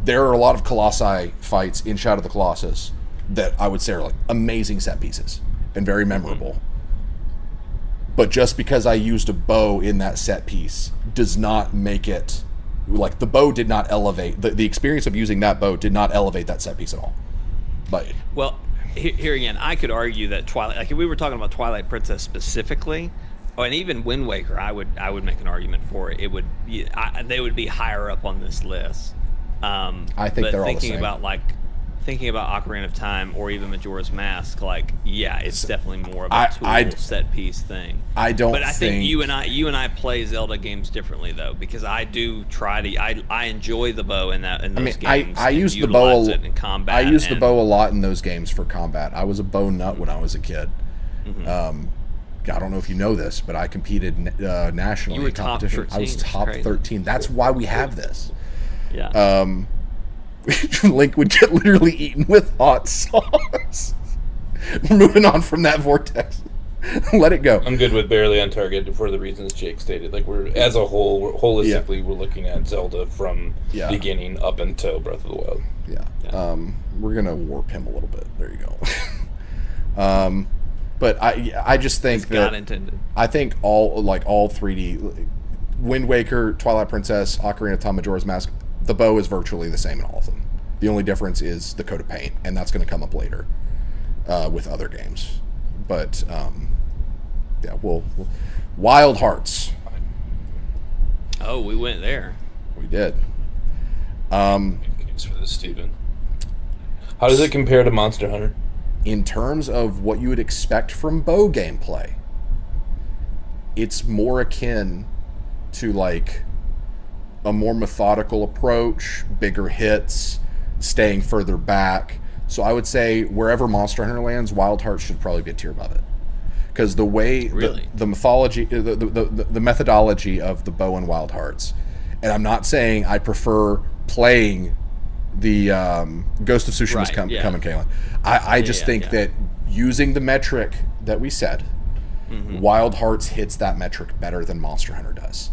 There are a lot of Colossi fights in Shadow of the Colossus that I would say are, like, amazing set pieces and very memorable. But just because I used a bow in that set piece does not make it, like, the bow did not elevate, the experience of using that bow did not elevate that set piece at all. But well, here again, I could argue that Twilight, like, if we were talking about Twilight Princess specifically, and even Wind Waker, I would make an argument for it. It would they would be higher up on this list. I think they're all the same. Thinking about Ocarina of Time or even Majora's Mask, like, yeah, it's definitely more of a tool set piece thing. But I think you and I play Zelda games differently, though, because I do try to. I enjoy the bow in those games. I use the bow in combat. I use the bow a lot in those games for combat. I was a bow nut when I was a kid. Mm-hmm. I don't know if you know this, but I competed nationally you were in competition. Top 13. I was top 13. That's why we have this. Yeah. Link would get literally eaten with hot sauce. We're moving on from that vortex. Let it go. I'm good with barely on target for the reasons Jake stated. Like we're as a whole, holistically, we're looking at Zelda from beginning up until Breath of the Wild. Yeah. We're gonna warp him a little bit. There you go. But I just think that God intended. I think all 3D, Wind Waker, Twilight Princess, Ocarina of Time, Majora's Mask, the bow is virtually the same in all of them. The only difference is the coat of paint, and that's going to come up later with other games. But we'll Wild Hearts. Oh, we went there. We did. Thanks for this, Steven. How does it compare to Monster Hunter? In terms of what you would expect from bow gameplay, it's more akin to like a more methodical approach, bigger hits, staying further back. So I would say wherever Monster Hunter lands, Wild Hearts should probably be a tier above it. Because the way the mythology, the methodology of the bow and Wild Hearts, and I'm not saying I prefer playing the Ghost of Tsushima's come and Kalen. I just think that using the metric that we said, Wild Hearts hits that metric better than Monster Hunter does.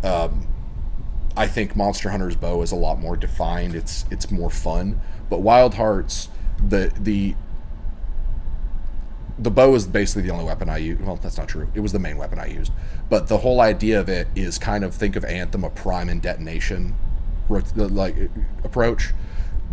I think Monster Hunter's bow is a lot more defined. It's more fun, but Wild Hearts, the bow is basically the only weapon I use. Well, that's not true. It was the main weapon I used, but the whole idea of it is kind of think of Anthem, a prime and detonation like approach.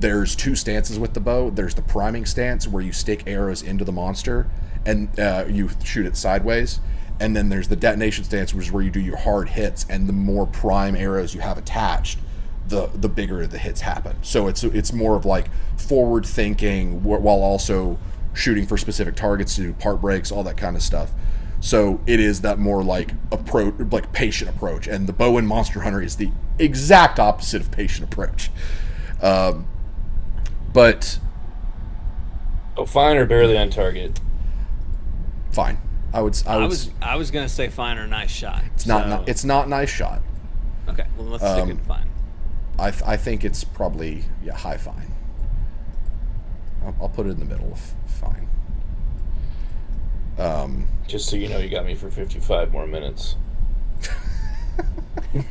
There's two stances with the bow. There's the priming stance where you stick arrows into the monster and you shoot it sideways, and then there's the detonation stance, which is where you do your hard hits, and the more prime arrows you have attached, the bigger the hits happen. So it's more of like forward thinking while also shooting for specific targets to do part breaks, all that kind of stuff. So it is that more like approach, like patient approach, and the bow in Monster Hunter is the exact opposite of patient approach. But fine or barely on target? Fine. I was gonna say fine or nice shot. It's not nice shot. Okay, well let's stick with fine. I think it's probably high fine. I'll put it in the middle of fine. Just so you know, you got me for 55 more minutes. And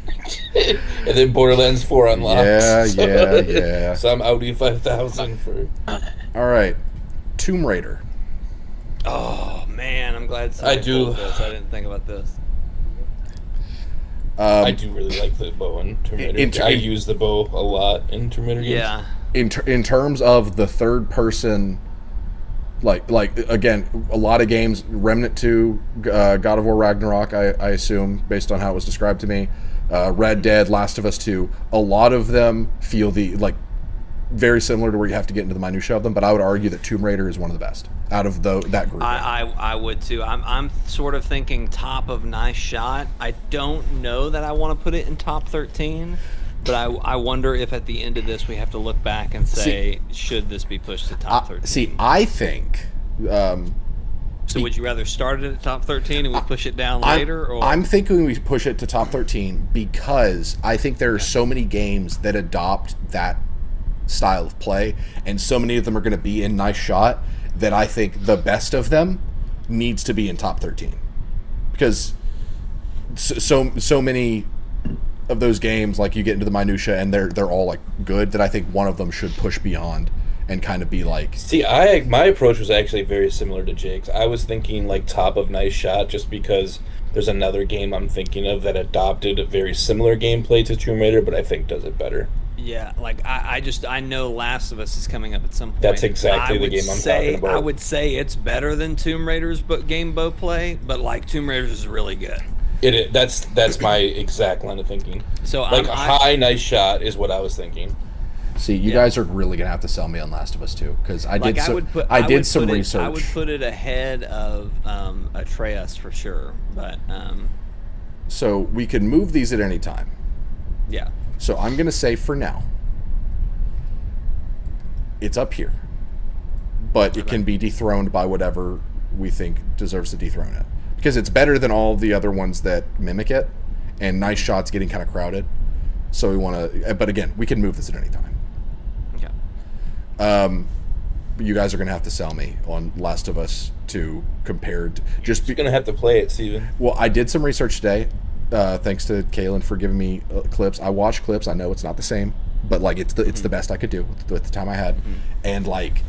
then Borderlands 4 unlocks. Yeah. So I'm Audi 5000 for... Alright. Tomb Raider. Oh, man, I'm glad I do. This. I didn't think about this. I do really like the bow in Tomb Raider. I use the bow a lot in Tomb Raider games. Yeah. In terms of the third person, like again, a lot of games, Remnant 2, God of War Ragnarok, I assume, based on how it was described to me, Red Dead, Last of Us 2, a lot of them feel very similar to where you have to get into the minutiae of them, but I would argue that Tomb Raider is one of the best out of that group. I would too. I'm sort of thinking top of nice shot. I don't know that I want to put it in top 13, but I wonder if at the end of this we have to look back and say, should this be pushed to top 13? I think... so would you rather start it at top 13 and we push it down later? Or? I'm thinking we push it to top 13 because I think there are so many games that adopt that style of play, and so many of them are going to be in nice shot that I think the best of them needs to be in top 13, because so many of those games, like, you get into the minutia and they're all like good, that I think one of them should push beyond and kind of be like... See, my approach was actually very similar to Jake's. I was thinking like top of nice shot, just because there's another game I'm thinking of that adopted a very similar gameplay to Tomb Raider, but I think does it better. Yeah, like I know Last of Us is coming up at some point. That's exactly the game I'm talking about. I would say it's better than Tomb Raider's game bow play, but like Tomb Raider's is really good. That's my exact line of thinking. So like a high nice shot is what I was thinking. See, you guys are really gonna have to sell me on Last of Us 2, because I did some research. I would put it ahead of Atreus for sure, but so we can move these at any time. Yeah. So I'm going to say for now, it's up here. But it can be dethroned by whatever we think deserves to dethrone it. Because it's better than all the other ones that mimic it. And nice shot's getting kind of crowded. So we want to... But again, we can move this at any time. You guys are gonna have to sell me on Last of Us 2 compared. You're gonna have to play it, Steven. Well, I did some research today. Thanks to Kaylin for giving me clips. I watched clips. I know it's not the same, but like it's the best I could do with the time I had, and like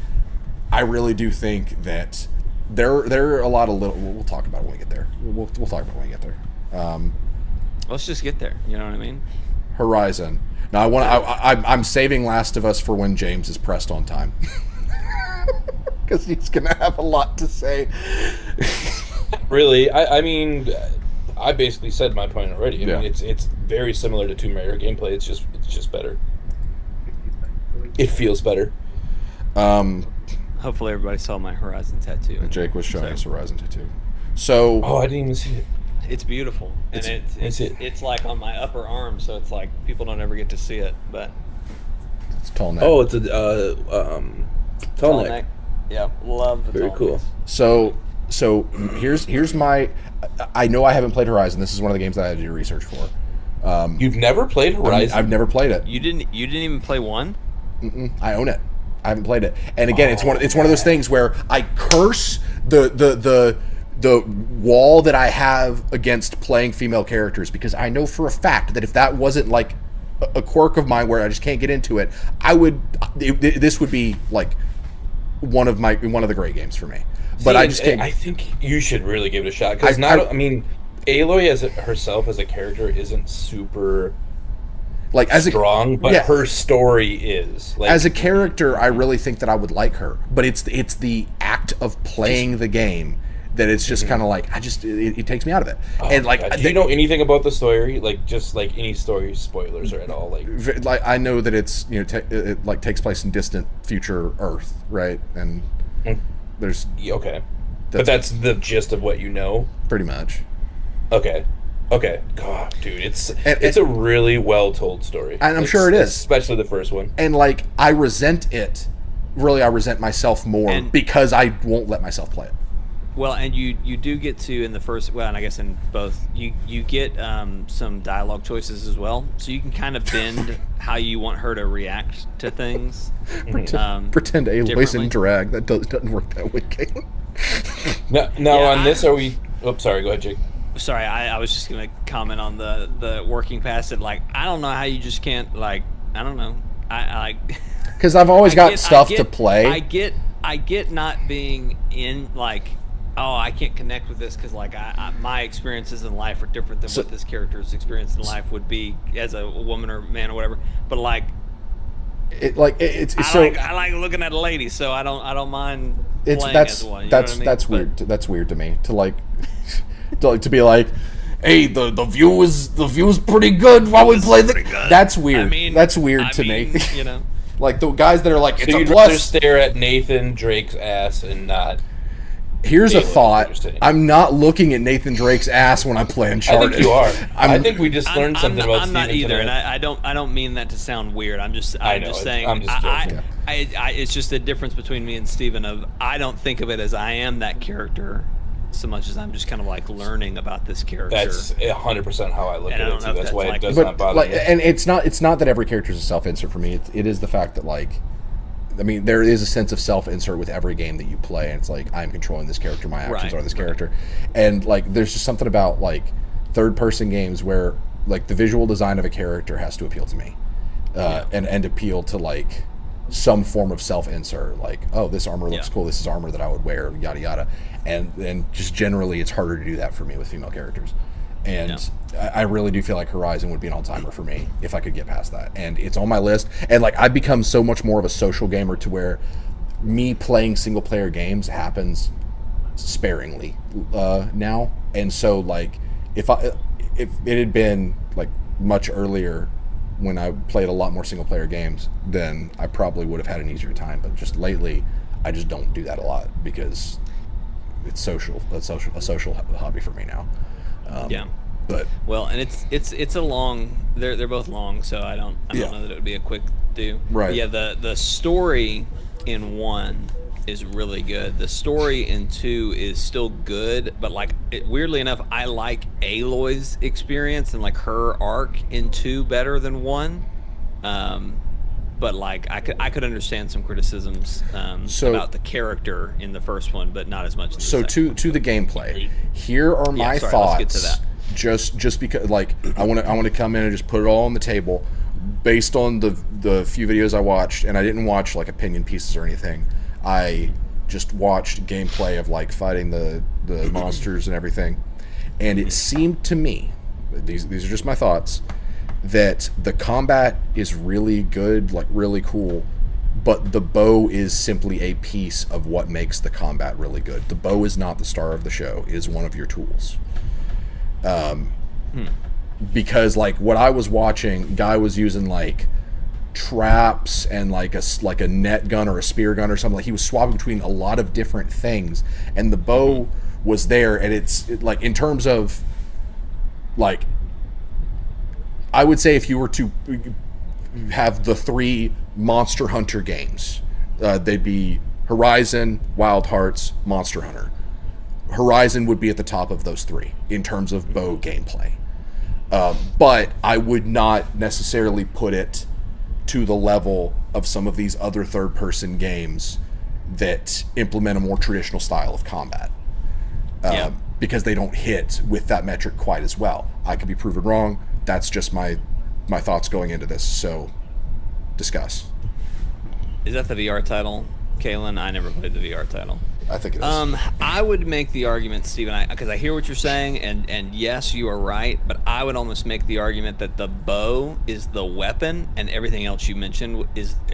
I really do think that there are a lot of little. We'll talk about it when we get there. We'll talk about it when we get there. Let's just get there. You know what I mean? Horizon. Now I'm saving Last of Us for when James is pressed on time. Because he's gonna have a lot to say. Really, I mean, I basically said my point already. I mean, it's very similar to Tomb Raider gameplay. It's just better. It feels better. Hopefully, everybody saw my Horizon tattoo. Jake was showing us Horizon tattoo. So, I didn't even see it. It's beautiful, and it's like on my upper arm, so it's like people don't ever get to see it, but it's tall neck. Oh, it's a tall neck. Yeah, love the very tall cool. necks. So here's my. I know I haven't played Horizon. This is one of the games that I had to do research for. You've never played Horizon? I've never played it. You didn't even play one? I own it. I haven't played it. And again, it's one of those things where I curse the wall that I have against playing female characters, because I know for a fact that if that wasn't like a quirk of mine where I just can't get into it, this would be like one of the great games for me. But I just can't. I think you should really give it a shot, because I mean, Aloy herself as a character isn't super like strong, but her story is. Like, as a character, I really think that I would like her, but it's the act of playing the game that it's just kind of like it takes me out of it. And like, do you know anything about the story? Like, just like any story spoilers or at all? Like I know that it's it like takes place in distant future Earth, right? And there's but that's the gist of what you know, pretty much. Okay. God, dude, it's a really well told story, and I'm sure it is, especially the first one. And like, I resent it. Really, I resent myself more because I won't let myself play it. Well, and you do get to, in the first, well, and I guess in both, you get some dialogue choices as well, so you can kind of bend how you want her to react to things. Pretend Aloy's in drag. That doesn't work that way, Caitlin. On this, are we? Oh, sorry. Go ahead, Jake. Sorry, I was just gonna comment on the working past it. Like, I don't know how you just can't, like, I don't know. I because I've always got stuff to play. I get not being in, like, oh, I can't connect with this because, like, my experiences in life are different than what this character's experience in life would be as a woman or man or whatever. But like, I like looking at a lady, so I don't mind playing as one. You know what I mean? That's weird. That's weird to me to like to be like, hey, the view is pretty good while we play the. That's weird. I mean, that's weird to me. You know, like the guys that are like, it's so a you'd plus. Rather stare at Nathan Drake's ass and not. Here's a thought. I'm not looking at Nathan Drake's ass when I play Uncharted. I think you are. I think we just learned something about I'm Steven not either, tonight. and I don't mean that to sound weird. I'm just saying. I'm just joking. It's just a difference between me and Steven of, I don't think of it as I am that character so much as I'm just kind of like learning about this character. That's 100% how I look at it too. That's why it does not bother me. And it's not that every character is a self-insert for me. It is the fact that, like, I mean, there is a sense of self-insert with every game that you play, and it's like, I'm controlling this character, my actions are this character. And like, there's just something about like third-person games where like the visual design of a character has to appeal to me, and appeal to like some form of self-insert, like, oh, this armor looks cool, this is armor that I would wear, yada yada. And just generally, it's harder to do that for me with female characters. And I really do feel like Horizon would be an all-timer for me if I could get past that. And it's on my list. And like, I've become so much more of a social gamer to where me playing single-player games happens sparingly now. And so like, if it had been like much earlier when I played a lot more single-player games, then I probably would have had an easier time. But just lately, I just don't do that a lot because it's social. It's a social hobby for me now. But well, and it's a long. They're both long, so I don't know that it would be a quick do. Right. Yeah. The story in 1 is really good. The story in 2 is still good, but like, weirdly enough, I like Aloy's experience and like her arc in 2 better than 1. but like I could understand some criticisms about the character in the first one, but not as much. In the to the gameplay. Here are my thoughts. Let's get to that. Just because, like, I want to come in and just put it all on the table, based on the few videos I watched, and I didn't watch like opinion pieces or anything. I just watched gameplay of like fighting the monsters and everything, and it seemed to me, these are just my thoughts, that the combat is really good, like really cool, but the bow is simply a piece of what makes the combat really good. The bow is not the star of the show. It is one of your tools. Because like what I was watching, guy was using like traps and like a net gun or a spear gun or something. Like he was swapping between a lot of different things, and the bow was there. And it's like, in terms of like, I would say if you were to have the 3 Monster Hunter games, they'd be Horizon, Wild Hearts, Monster Hunter. Horizon would be at the top of those 3 in terms of bow gameplay. But I would not necessarily put it to the level of some of these other third-person games that implement a more traditional style of combat. Because they don't hit with that metric quite as well. I could be proven wrong. That's just my thoughts going into this. So, discuss. Is that the VR title, Kalen? I never played the VR title. I think it is. I would make the argument, Steven, because I hear what you're saying, and yes, you are right, but I would almost make the argument that the bow is the weapon, and everything else you mentioned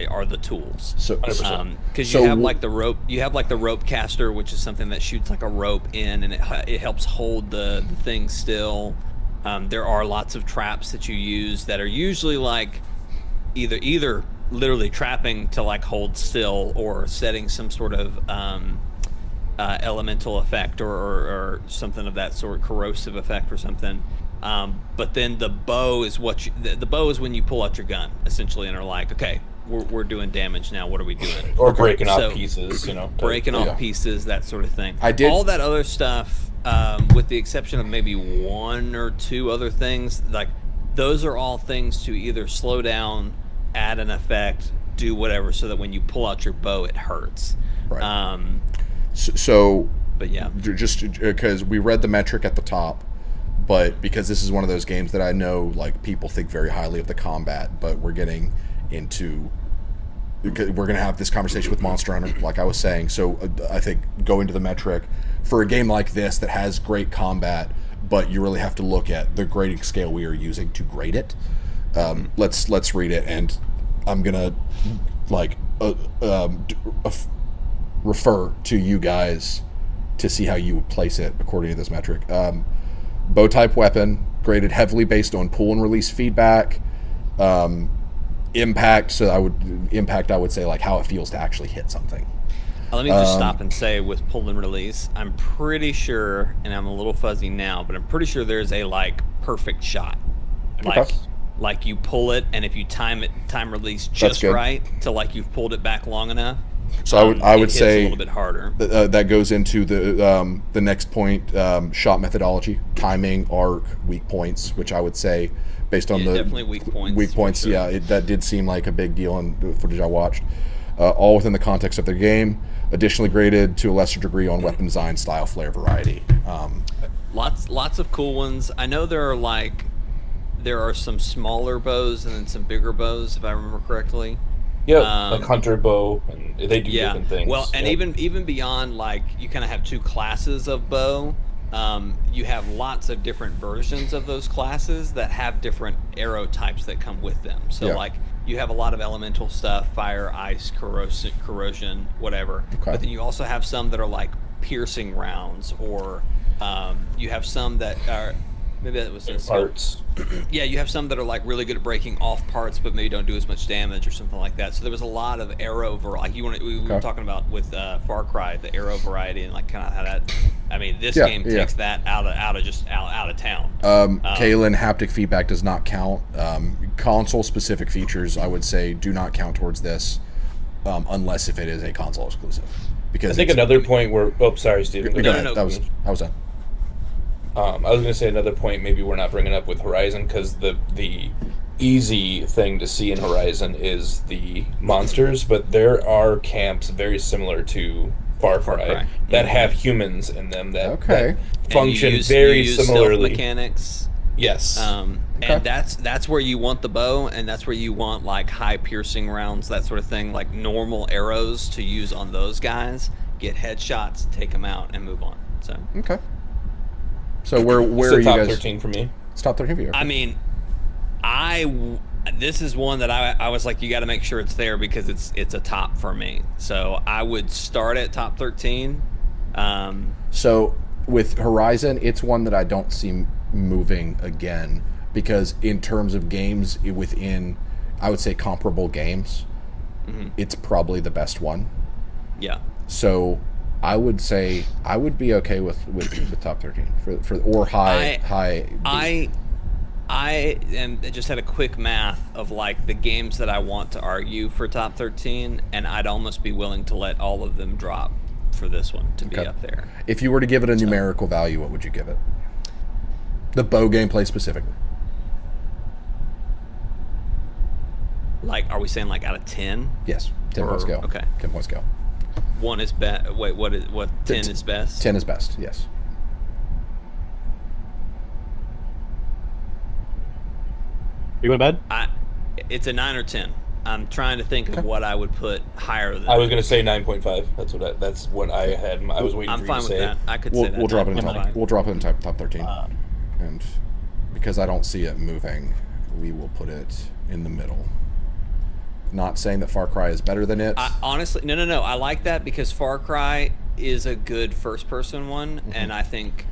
are the tools. So, because you have like the rope caster, which is something that shoots like a rope in, and it helps hold the thing still. There are lots of traps that you use that are usually like either literally trapping to like hold still, or setting some sort of elemental effect or something of that sort, corrosive effect or something. But then the bow is the bow is when you pull out your gun essentially and are like, okay, we're doing damage now. What are we doing? Or breaking off pieces, breaking off pieces, that sort of thing. I did all that other stuff, with the exception of maybe 1 or 2 other things. Like those are all things to either slow down, add an effect, do whatever, so that when you pull out your bow, it hurts. Right. So, but yeah, just because we read the metric at the top, but because this is one of those games that I know like people think very highly of the combat, but we're getting into, we're going to have this conversation with Monster Hunter, like I was saying. So I think go into the metric for a game like this that has great combat, but you really have to look at the grading scale we are using to grade it. Let's read it, and I'm gonna like refer to you guys to see how you would place it according to this metric. Bow type weapon graded heavily based on pull and release feedback. Impact, so I would say like how it feels to actually hit something. Let me just stop and say, with pull and release, I'm pretty sure, and I'm a little fuzzy now, but I'm pretty sure there's a like perfect shot. Like you pull it, and if you time release just right to like you've pulled it back long enough. So I would say a little bit harder. That goes into the next point, shot methodology, timing, arc, weak points, which I would say based on the definitely weak points. Weak points, sure. Yeah, that did seem like a big deal in the footage I watched. All within the context of their game. Additionally graded to a lesser degree on weapon design, style, flair, variety. Lots of cool ones. I know there are some smaller bows and then some bigger bows, if I remember correctly. Yeah, like hunter bow, and they do different things. Well, and even beyond, like, you kind of have 2 classes of bow. You have lots of different versions of those classes that have different arrow types that come with them. So like you have a lot of elemental stuff, fire, ice, corrosion, whatever. Okay. But then you also have some that are like piercing rounds, or you have some that are, maybe that was parts. Yeah, you have some that are like really good at breaking off parts, but maybe don't do as much damage or something like that. So there was a lot of arrow variety. Like we were talking about with Far Cry, the arrow variety, and like kind of how that. I mean, this game takes that out of town. Kalen, haptic feedback does not count. Console specific features, I would say, do not count towards this, unless if it is a console exclusive. Because I think another point where, sorry, Steven. No. I was done. I was going to say another point maybe we're not bringing up with Horizon, because the easy thing to see in Horizon is the monsters, but there are camps very similar to Far Cry that have humans in them that function very similarly. Stealth mechanics. Yes. And that's where you want the bow, and that's where you want like high piercing rounds, that sort of thing, like normal arrows to use on those guys. Get headshots, take them out, and move on. So okay. So where are you top guys? 13 for me. It's top 13 for you. Okay. I mean, this is one that I was like, you got to make sure it's there because it's a top for me. So I would start at top 13. So with Horizon, it's one that I don't see moving again because in terms of games within, I would say comparable games, it's probably the best one. Yeah. So I would say I would be okay with top 13 for or high. I just had a quick math of like the games that I want to argue for top 13, and I'd almost be willing to let all of them drop for this one to be up there. If you were to give it a numerical value, what would you give it? The bow gameplay specifically. Like, are we saying like out of 10? Yes, 10 points go. Okay, 10 points go. 1 is best. Wait, what 10 is best? 10 is best. Yes. You going to bed? It's a 9 or 10. I'm trying to think of what I would put higher than. I was going to say 9.5. That's what I had. I was waiting I'm for you to say. I'm fine with that. I could say that. We'll drop it in top. We'll drop it in top 13. And because I don't see it moving, we will put it in the middle. Not saying that Far Cry is better than it. Honestly, no. I like that because Far Cry is a good first-person one, and I think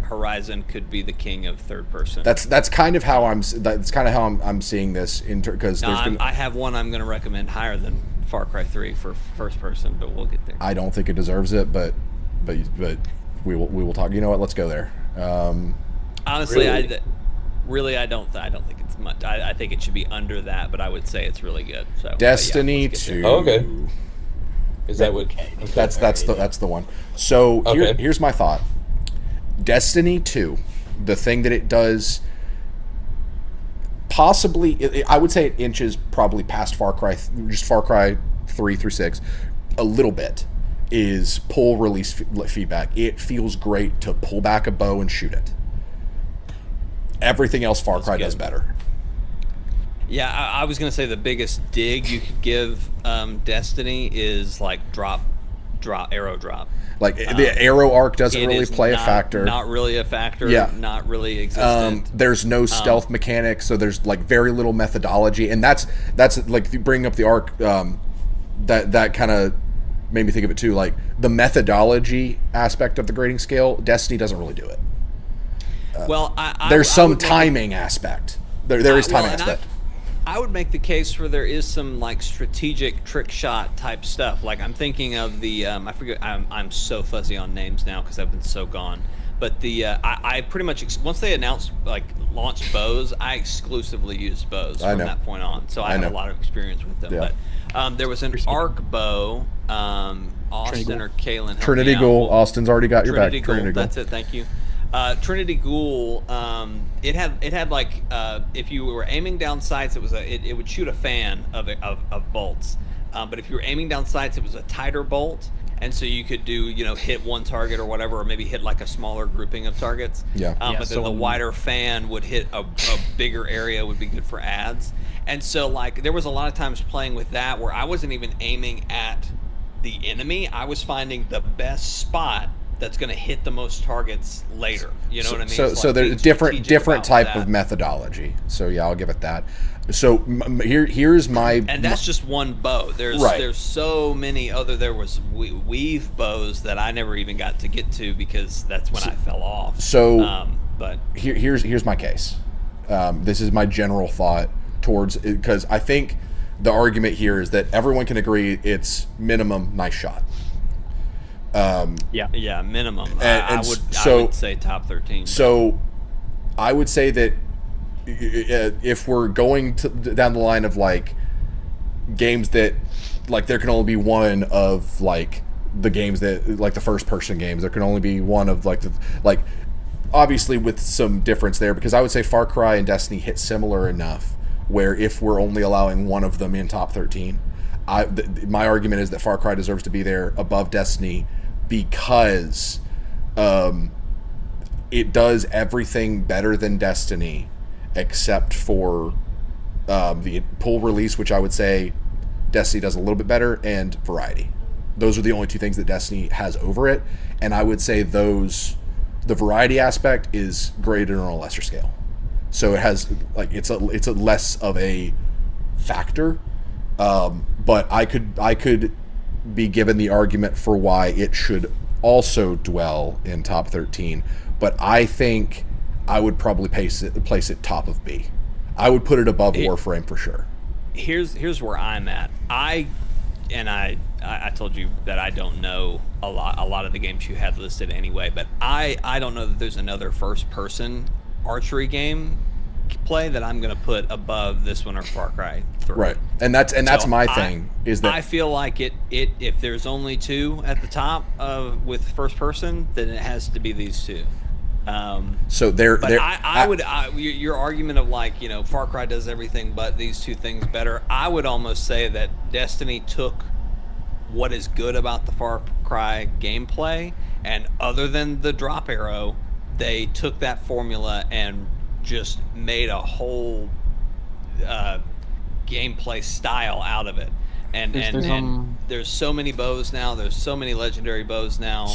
Horizon could be the king of third-person. That's kind of how I'm seeing this because I have one I'm going to recommend higher than Far Cry 3 for first-person, but we'll get there. I don't think it deserves it, but we will talk. You know what? Let's go there. Honestly, I don't think it's much. I think it should be under that, but I would say it's really good. So Destiny 2. Oh, okay. Is that what? Okay. That's the one. So here's my thought. Destiny 2, the thing that it does, possibly, I would say it inches probably past Far Cry 3 through 6, a little bit, is pull release feedback. It feels great to pull back a bow and shoot it. Everything else Far Cry does better. Yeah, I was going to say the biggest dig you could give Destiny is like arrow drop. Like the arrow arc doesn't really play a factor. Not really a factor. Yeah. Not really existent. There's no stealth mechanics, so there's like very little methodology, and that's like bringing up the arc. That kind of made me think of it too. Like the methodology aspect of the grading scale, Destiny doesn't really do it. Well, there's some timing aspect. There is timing aspect. I would make the case for there is some like strategic trick shot type stuff. Like I'm thinking of the I forget. I'm so fuzzy on names now because I've been so gone. But the I pretty much once they announced launched bows, I exclusively used bows from that point on. So I have a lot of experience with them. Yeah. But there was an arc bow. Austin or Kalen. Trinity Ghoul. Austin's already got your back. Trinity Ghoul. That's it. Thank you. Trinity Ghoul, it had like if you were aiming down sights, it would shoot a fan of bolts. But if you were aiming down sights, it was a tighter bolt, and so you could do hit one target or whatever, or maybe hit like a smaller grouping of targets. Yeah. But then the wider fan would hit a bigger area, would be good for ads. And so like there was a lot of times playing with that where I wasn't even aiming at the enemy. I was finding the best spot that's going to hit the most targets later. You know what I mean? So there's different type of methodology. So yeah, I'll give it that. So here's my... And that's just one bow. There's so many other... There was weave bows that I never even got to get to because that's when I fell off. So but here's my case. This is my general thought towards... Because I think the argument here is that everyone can agree it's minimum nice shot. Minimum. I would say top 13. So I would say that if we're going down the line of like games that like there can only be one of like the games that like the first person games, there can only be one of like obviously with some difference there, because I would say Far Cry and Destiny hit similar enough where if we're only allowing one of them in top 13, my argument is that Far Cry deserves to be there above Destiny because it does everything better than Destiny except for the pull release, which I would say Destiny does a little bit better, and variety. Those are the only two things that Destiny has over it, and I would say the variety aspect is graded on a lesser scale. So it has it's a less of a factor, but I could be given the argument for why it should also dwell in top 13. But I think I would probably place it top of B. I would put it above Warframe for sure. Here's where I'm at. I told you that I don't know a lot of the games you had listed anyway, but I don't know that there's another first person archery game play that I'm going to put above this one or Far Cry 3. Right. And that's my thing is that I feel like it if there's only two at the top with first person, then it has to be these two. So your argument of Far Cry does everything but these two things better. I would almost say that Destiny took what is good about the Far Cry gameplay, and other than the drop arrow, they took that formula and just made a whole gameplay style out of it. And there's so many bows now. There's so many legendary bows now.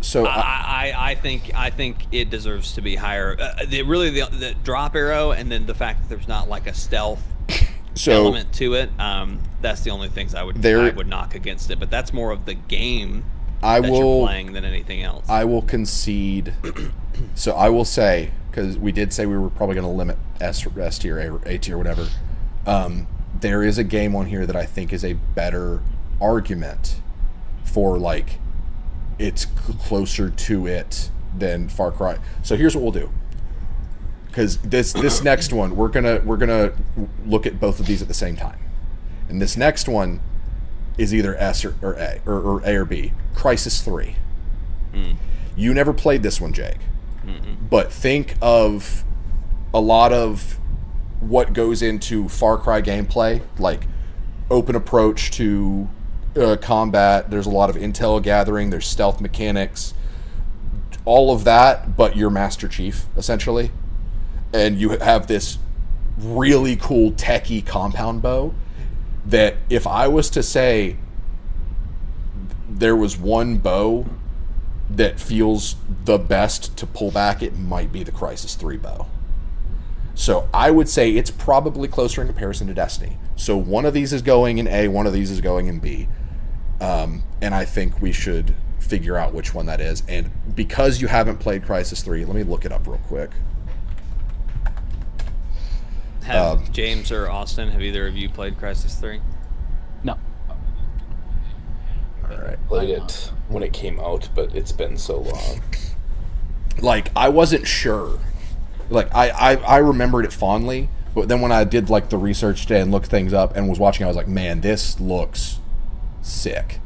So I think it deserves to be higher. The drop arrow, and then the fact that there's not like a stealth element to it. That's the only things I would knock against it. But that's more of the game you're playing than anything else. I will concede. So I will say, because we did say we were probably going to limit S tier, A tier, whatever. There is a game on here that I think is a better argument for it's closer to it than Far Cry. So here's what we'll do. Because this next one, we're gonna look at both of these at the same time, and this next one is either S or A or A or B. Crysis 3. You never played this one, Jake, but think of a lot of what goes into Far Cry gameplay, like open approach to combat. There's a lot of intel gathering. There's stealth mechanics, all of that, but you're Master Chief essentially. And you have this really cool techie compound bow that if I was to say there was one bow that feels the best to pull back, it might be the Crysis 3 bow. So I would say it's probably closer in comparison to Destiny. So one of these is going in A, one of these is going in B. And I think we should figure out which one that is. And because you haven't played Crysis 3, let me look it up real quick. Have James or Austin, have either of you played Crysis 3? No. All right. Played it when it came out, but it's been so long. I wasn't sure. I remembered it fondly, but then when I did the research today and looked things up and was watching, I was like, man, this looks sick.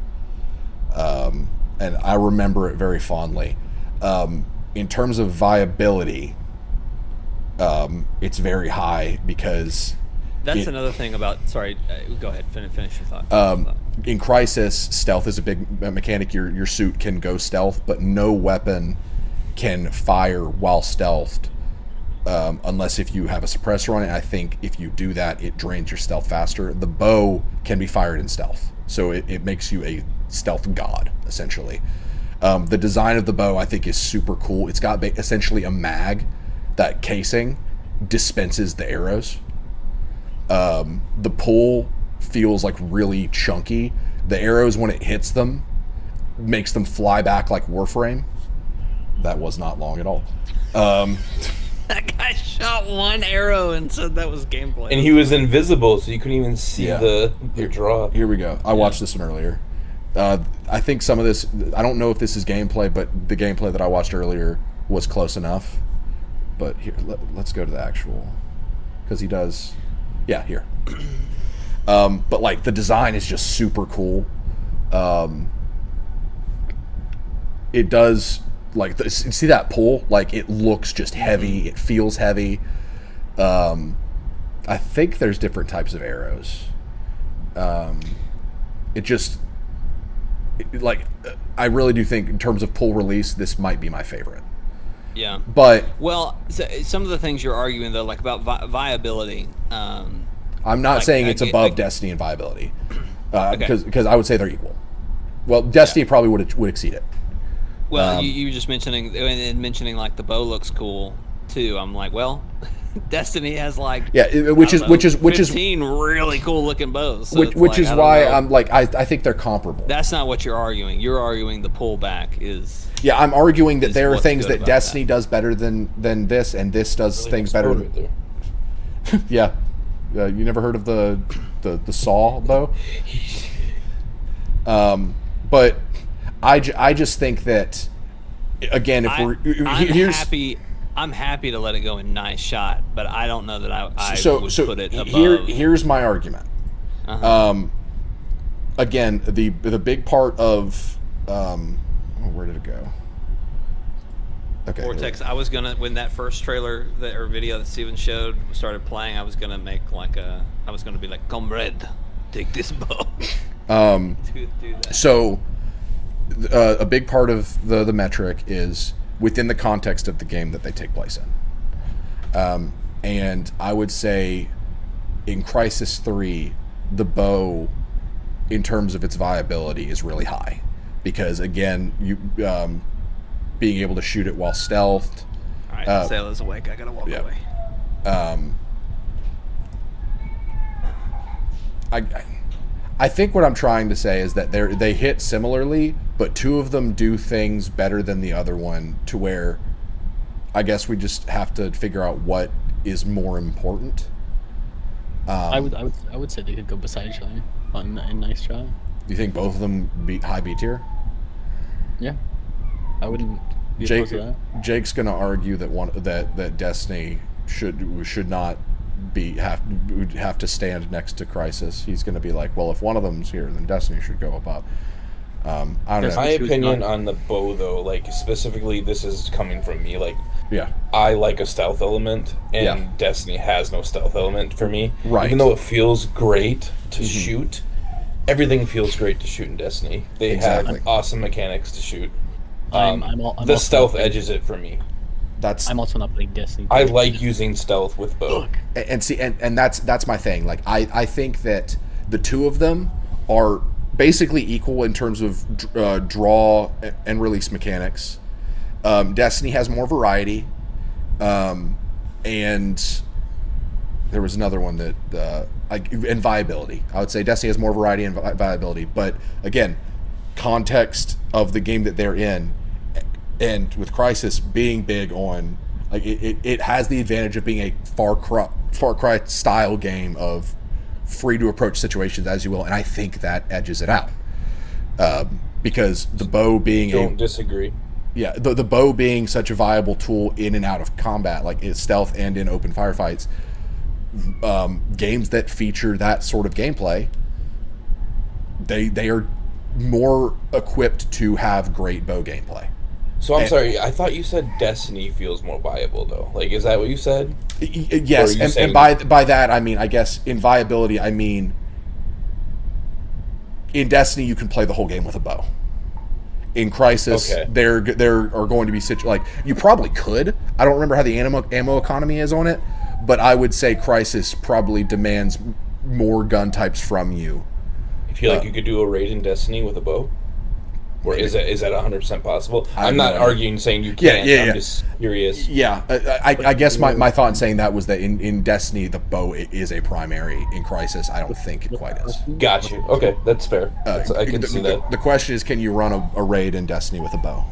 And I remember it very fondly. In terms of viability, it's very high because that's another thing about. Sorry, go ahead. Finish your thought. In Crysis, stealth is a big mechanic. Your suit can go stealth, but no weapon can fire while stealthed, unless if you have a suppressor on it. I think if you do that, it drains your stealth faster. The bow can be fired in stealth, so it makes you a stealth god essentially. The design of the bow I think is super cool. It's got essentially a mag. That casing dispenses the arrows. The pull feels really chunky. The arrows, when it hits them, makes them fly back like Warframe. That was not long at all. That guy shot one arrow and said that was gameplay. And he was invisible, so you couldn't even see the draw. Here we go. I watched this one earlier. I think some of this, I don't know if this is gameplay, but the gameplay that I watched earlier was close enough. But here, let's go to the actual, because he does, here. But the design is just super cool. It does see that pull? It looks just heavy. It feels heavy. I I think there's different types of arrows. It just like I really do think in terms of pull release, this might be my favorite. Yeah. But so some of the things you're arguing though, like about viability. I'm not saying it's above Destiny in viability, because I would say they're equal. Well, Destiny probably would exceed it. Well, you were just mentioning like the bow looks cool too. I'm like, well, Destiny has like which is 15 really cool looking bows. So which is why I'm like I think they're comparable. That's not what you're arguing. You're arguing the pullback is. Yeah, I'm arguing that there are things that Destiny does better than this, and this does things better. Right yeah, you never heard of the saw bow? But I just think that again, if I'm happy to let it go in nice shot, but I don't know that I would put it above. Here's my argument. Again, the big part of where did it go? Okay. Vortex. I was gonna when that first trailer or video that Steven showed started playing. I was gonna be like, comrade, take this bow. Do that. So, a big part of the metric is within the context of the game that they take place in. And I would say in Crysis 3, the bow, in terms of its viability, is really high. Because, again, you being able to shoot it while stealthed. All right, Sailor's awake. I gotta walk away. I think what I'm trying to say is that they hit similarly, but two of them do things better than the other one, to where I guess we just have to figure out what is more important. I would say they could go beside each other on a nice shot. Do you think both of them beat high B tier? Yeah, I wouldn't be opposed to that. Jake's gonna argue that Destiny should not would have to stand next to Crysis. He's going to be like, well, if one of them's here, then Destiny should go above. I don't know. My opinion on the bow, though, like specifically, this is coming from me. Like, yeah, I like a stealth element, and Destiny has no stealth element for me. Right. Even though it feels great to shoot, everything feels great to shoot in Destiny. They have awesome mechanics to shoot. The stealth edges it for me. I'm also not playing Destiny. I like using stealth with bow. And see, and that's my thing. Like, I think that the two of them are basically equal in terms of draw and release mechanics. Destiny has more variety, and there was another one that and viability. I would say Destiny has more variety and viability, but again, context of the game that they're in. And with Crysis being big on, like, it has the advantage of being a Far Cry style game of free to approach situations as you will, and I think that edges it out. Because the bow being Don't disagree. Yeah, the bow being such a viable tool in and out of combat, like in stealth and in open firefights, games that feature that sort of gameplay, they are more equipped to have great bow gameplay. So I'm sorry, I thought you said Destiny feels more viable, though. Like, is that what you said? Yes, and by that, I mean, I guess, in viability, I mean, in Destiny, you can play the whole game with a bow. In Crysis, there are going to be like, you probably could. I don't remember how the ammo economy is on it, but I would say Crysis probably demands more gun types from you. You feel like you could do a raid in Destiny with a bow? Or is that 100% possible? I'm not arguing saying you can't. I'm just curious. Yeah, I guess my thought in saying that was that in Destiny, the bow is a primary. In Crysis, I don't think it quite is. Got you. Okay, that's fair. I can see that. The question is, can you run a raid in Destiny with a bow?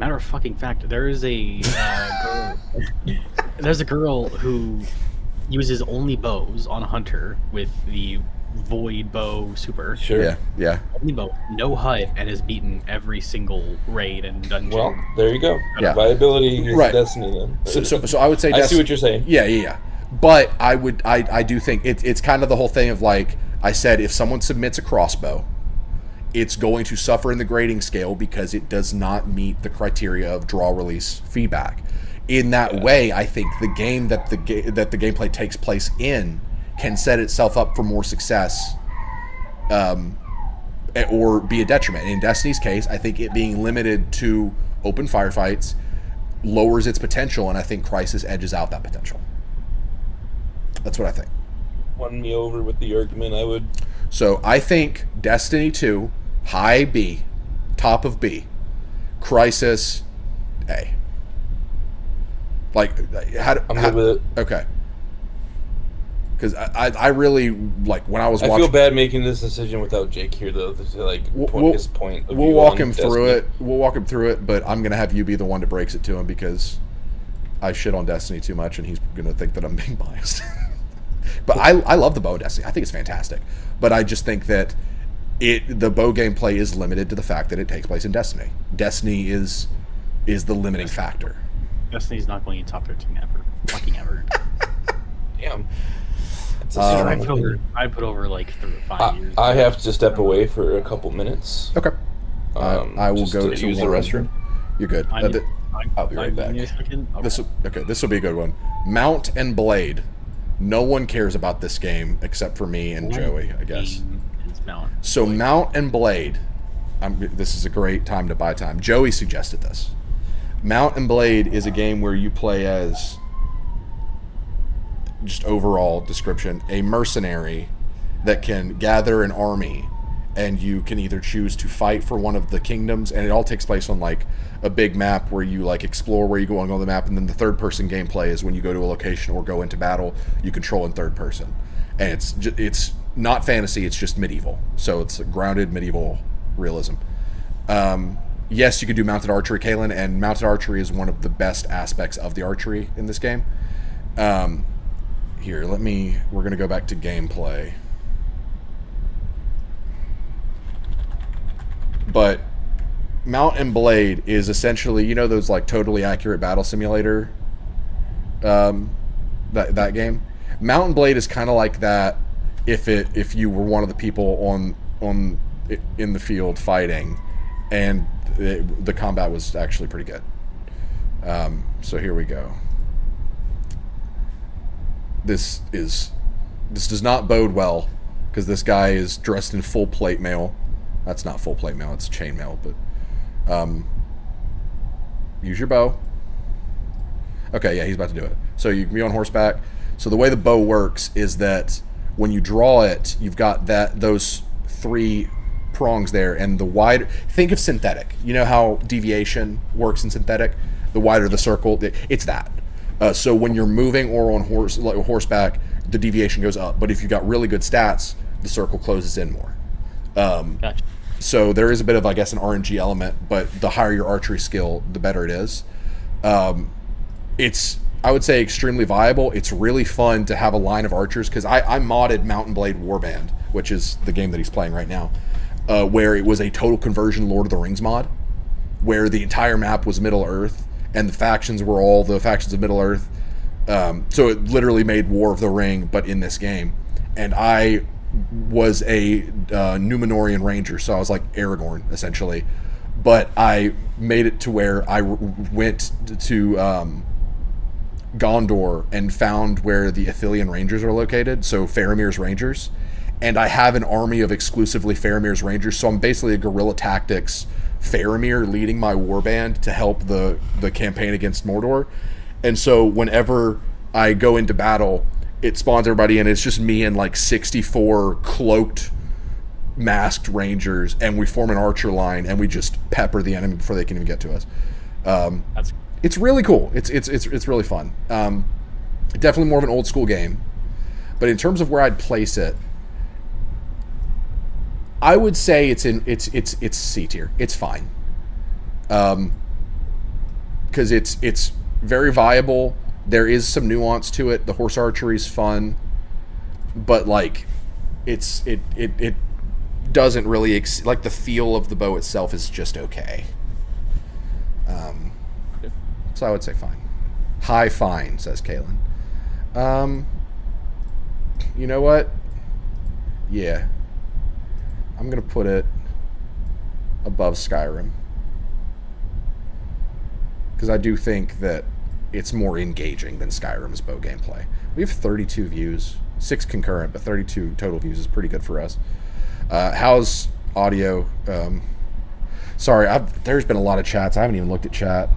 Matter of fucking fact, there is a girl. There's a girl who uses only bows on Hunter with the Void Bow Super. Sure. Yeah. Only bow, no HUD, and has beaten every single raid and dungeon. Well, there you go. Yeah. Viability is Destiny then. So I would say I see what you're saying. Yeah. But I do think it's kind of the whole thing of, like I said, if someone submits a crossbow, it's going to suffer in the grading scale because it does not meet the criteria of draw release feedback. in that way, I think the game that the gameplay takes place in can set itself up for more success, or be a detriment. In Destiny's case, I think it being limited to open firefights lowers its potential, and I think Crysis edges out that potential. That's what I think. Won me over with the argument. I would. So I think Destiny 2, high B, top of B, Crysis A. Like, I'm good with it. Okay. Because I really, like, when I was watching... I feel bad making this decision without Jake here, though, to, like, put his point of We'll view walk on him Destiny. through it. We'll walk him through it, but I'm going to have you be the one that breaks it to him, because I shit on Destiny too much, and he's going to think that I'm being biased. But I love the bow of Destiny. I think it's fantastic. But I just think that the bow gameplay is limited to the fact that it takes place in Destiny. Destiny is the limiting factor. Destiny's not going to top 13 ever. Fucking ever. Damn. I put over like 5 years. I have to step away for a couple minutes. Okay. I will go to use the restroom. You're good. I'll be right back. Okay. This will be a good one. Mount and Blade. No one cares about this game except for me and Joey, I guess. So Mount and Blade. This is a great time to buy time. Joey suggested this. Mount and Blade is a game where you play as, just overall description, a mercenary that can gather an army, and you can either choose to fight for one of the kingdoms, and it all takes place on like a big map where you like explore where you go on the map, and then the third person gameplay is when you go to a location or go into battle, you control in third person, and it's not fantasy, it's just medieval, so it's grounded medieval realism. Yes, you could do mounted archery, Kalen, and mounted archery is one of the best aspects of the archery in this game. Here, we're going to go back to gameplay. But Mount and Blade is essentially, you know those like totally accurate battle simulator, that game? Mount and Blade is kind of like that if you were one of the people in the field fighting, and the combat was actually pretty good. So here we go. This does not bode well, because this guy is dressed in full plate mail. That's not full plate mail, it's chain mail, but use your bow. Okay, yeah, he's about to do it. So you can be on horseback. So the way the bow works is that when you draw it, you've got those 3 prongs there, and the wider, think of synthetic. You know how deviation works in synthetic? The wider the circle, it's that. So when you're moving or on horseback, the deviation goes up. But if you've got really good stats, the circle closes in more. Gotcha. So there is a bit of, I guess, an RNG element, but the higher your archery skill, the better it is. It's, I would say, extremely viable. It's really fun to have a line of archers, because I modded Mount and Blade Warband, which is the game that he's playing right now, where it was a total conversion Lord of the Rings mod, where the entire map was Middle-earth, and the factions were all the factions of Middle-earth. So it literally made War of the Ring, but in this game. And I was a Numenorian ranger, so I was like Aragorn, essentially. But I made it to where I went to Gondor and found where the Ithilien Rangers are located, so Faramir's Rangers. And I have an army of exclusively Faramir's Rangers, so I'm basically a guerrilla tactics Faramir leading my warband to help the campaign against Mordor. And so whenever I go into battle, it spawns everybody in. It's just me and like 64 cloaked, masked rangers, and we form an archer line, and we just pepper the enemy before they can even get to us. It's really cool. It's really fun. Definitely more of an old school game. But in terms of where I'd place it, I would say it's C tier. It's fine, because it's very viable. There is some nuance to it. The horse archery is fun, but like it doesn't really like the feel of the bow itself is just okay. So I would say fine. High fine, says Kalen. You know what? Yeah. I'm going to put it above Skyrim. Because I do think that it's more engaging than Skyrim's bow gameplay. We have 32 views, 6 concurrent, but 32 total views is pretty good for us. How's audio? Sorry, there's been a lot of chats. I haven't even looked at chat.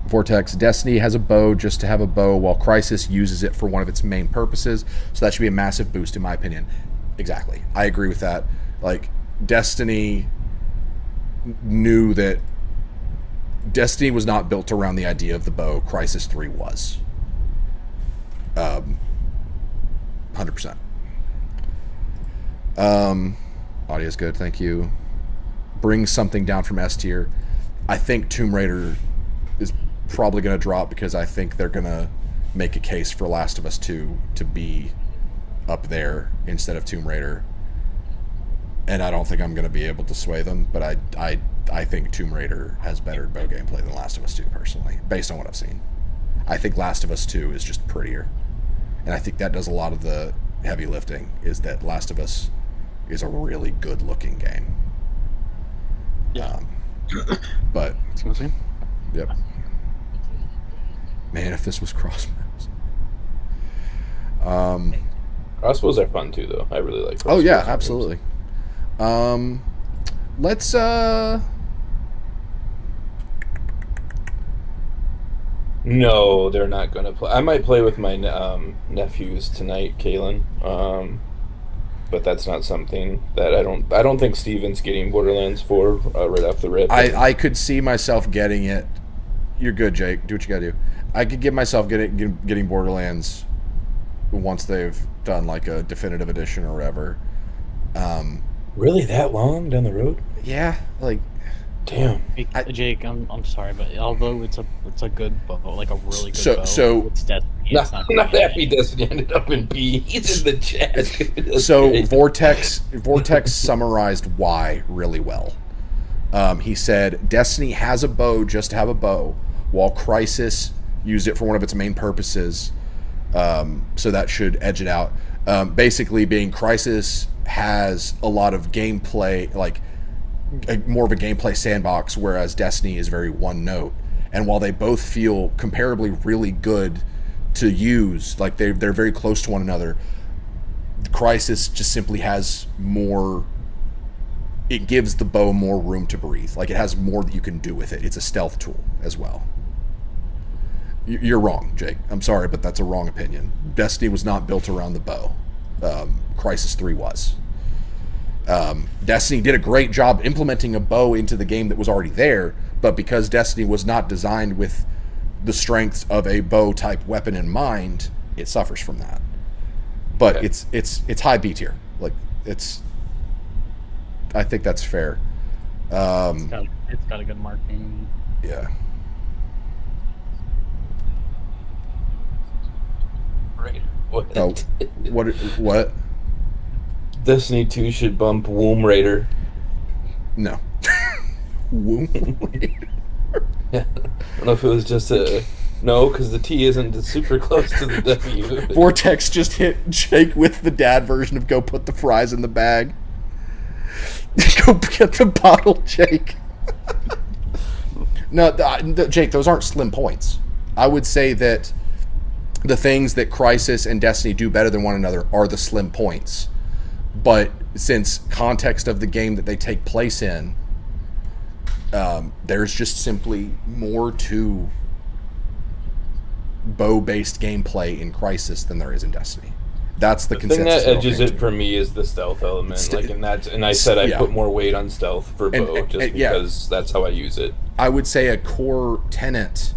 Vortex, Destiny has a bow just to have a bow, while Crysis uses it for one of its main purposes. So that should be a massive boost, in my opinion. Exactly. I agree with that. Like, Destiny knew that Destiny was not built around the idea of the bow. Crysis 3 was. 100%. Audio's good, thank you. Bring something down from S tier. I think Tomb Raider is probably going to drop because I think they're going to make a case for Last of Us 2 to be up there instead of Tomb Raider. And I don't think I'm going to be able to sway them, but I think Tomb Raider has better bow gameplay than Last of Us 2 personally, based on what I've seen. I think Last of Us 2 is just prettier. And I think that does a lot of the heavy lifting, is that Last of Us is a really good looking game. Yeah. But yep. Man, if this was crossbows. Crossbows are fun too, though. I really like crossbows. Oh yeah, absolutely. Let's No, they're not gonna play. I might play with my nephews tonight, Kalen. But that's not something that I don't think Steven's getting Borderlands 4 right off the rip. I could see myself getting it. You're good, Jake. Do what you gotta do. I could get myself getting Borderlands once they've done like a definitive edition or whatever. Really, that long down the road? Yeah, like, damn. Jake, I'm sorry, but although it's a good bow, like a really good bow. So it's Destiny. I'm not happy Destiny ended up in B. He's in the chat. So great. Vortex summarized why really well. He said Destiny has a bow just to have a bow, while Crysis used it for one of its main purposes. So that should edge it out. Basically, being Crysis has a lot of gameplay, like more of a gameplay sandbox, whereas Destiny is very one note. And while they both feel comparably really good to use, like they're very close to one another, Crysis just simply has more. It gives the bow more room to breathe. Like, it has more that you can do with it. It's a stealth tool as well. You're wrong, Jake. I'm sorry, but that's a wrong opinion. Destiny was not built around the bow. Crysis 3 was. Destiny did a great job implementing a bow into the game that was already there, but because Destiny was not designed with the strengths of a bow type weapon in mind, it suffers from that. But okay. It's high B tier. Like, I think that's fair. It's got a good marking. Yeah. Right. What? Oh, what? Destiny 2 should bump Womb Raider. No. Womb Raider. Yeah. I don't know if it was just a... No, because the T isn't super close to the W. Vortex just hit Jake with the dad version of go put the fries in the bag. Go get the bottle, Jake. No, Jake, those aren't slim points. I would say that the things that Crysis and Destiny do better than one another are the slim points. But since context of the game that they take place in, there's just simply more to bow-based gameplay in Crysis than there is in Destiny. That's the consensus. The thing that edges it for me is the stealth element. I said I put more weight on stealth for bow because that's how I use it. I would say a core tenet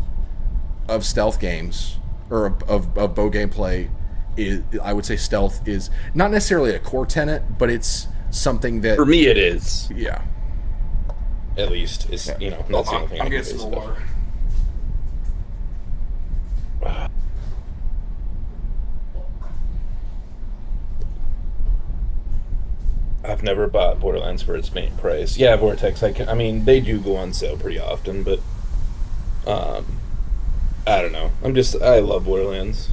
of stealth games or of bow gameplay is, I would say stealth is not necessarily a core tenet, but it's something that for me it is. Yeah. At least it's that's the only thing. I'm getting some water. I've never bought Borderlands for its main price. Yeah, Vortex. I mean, they do go on sale pretty often, but I don't know. I love Borderlands.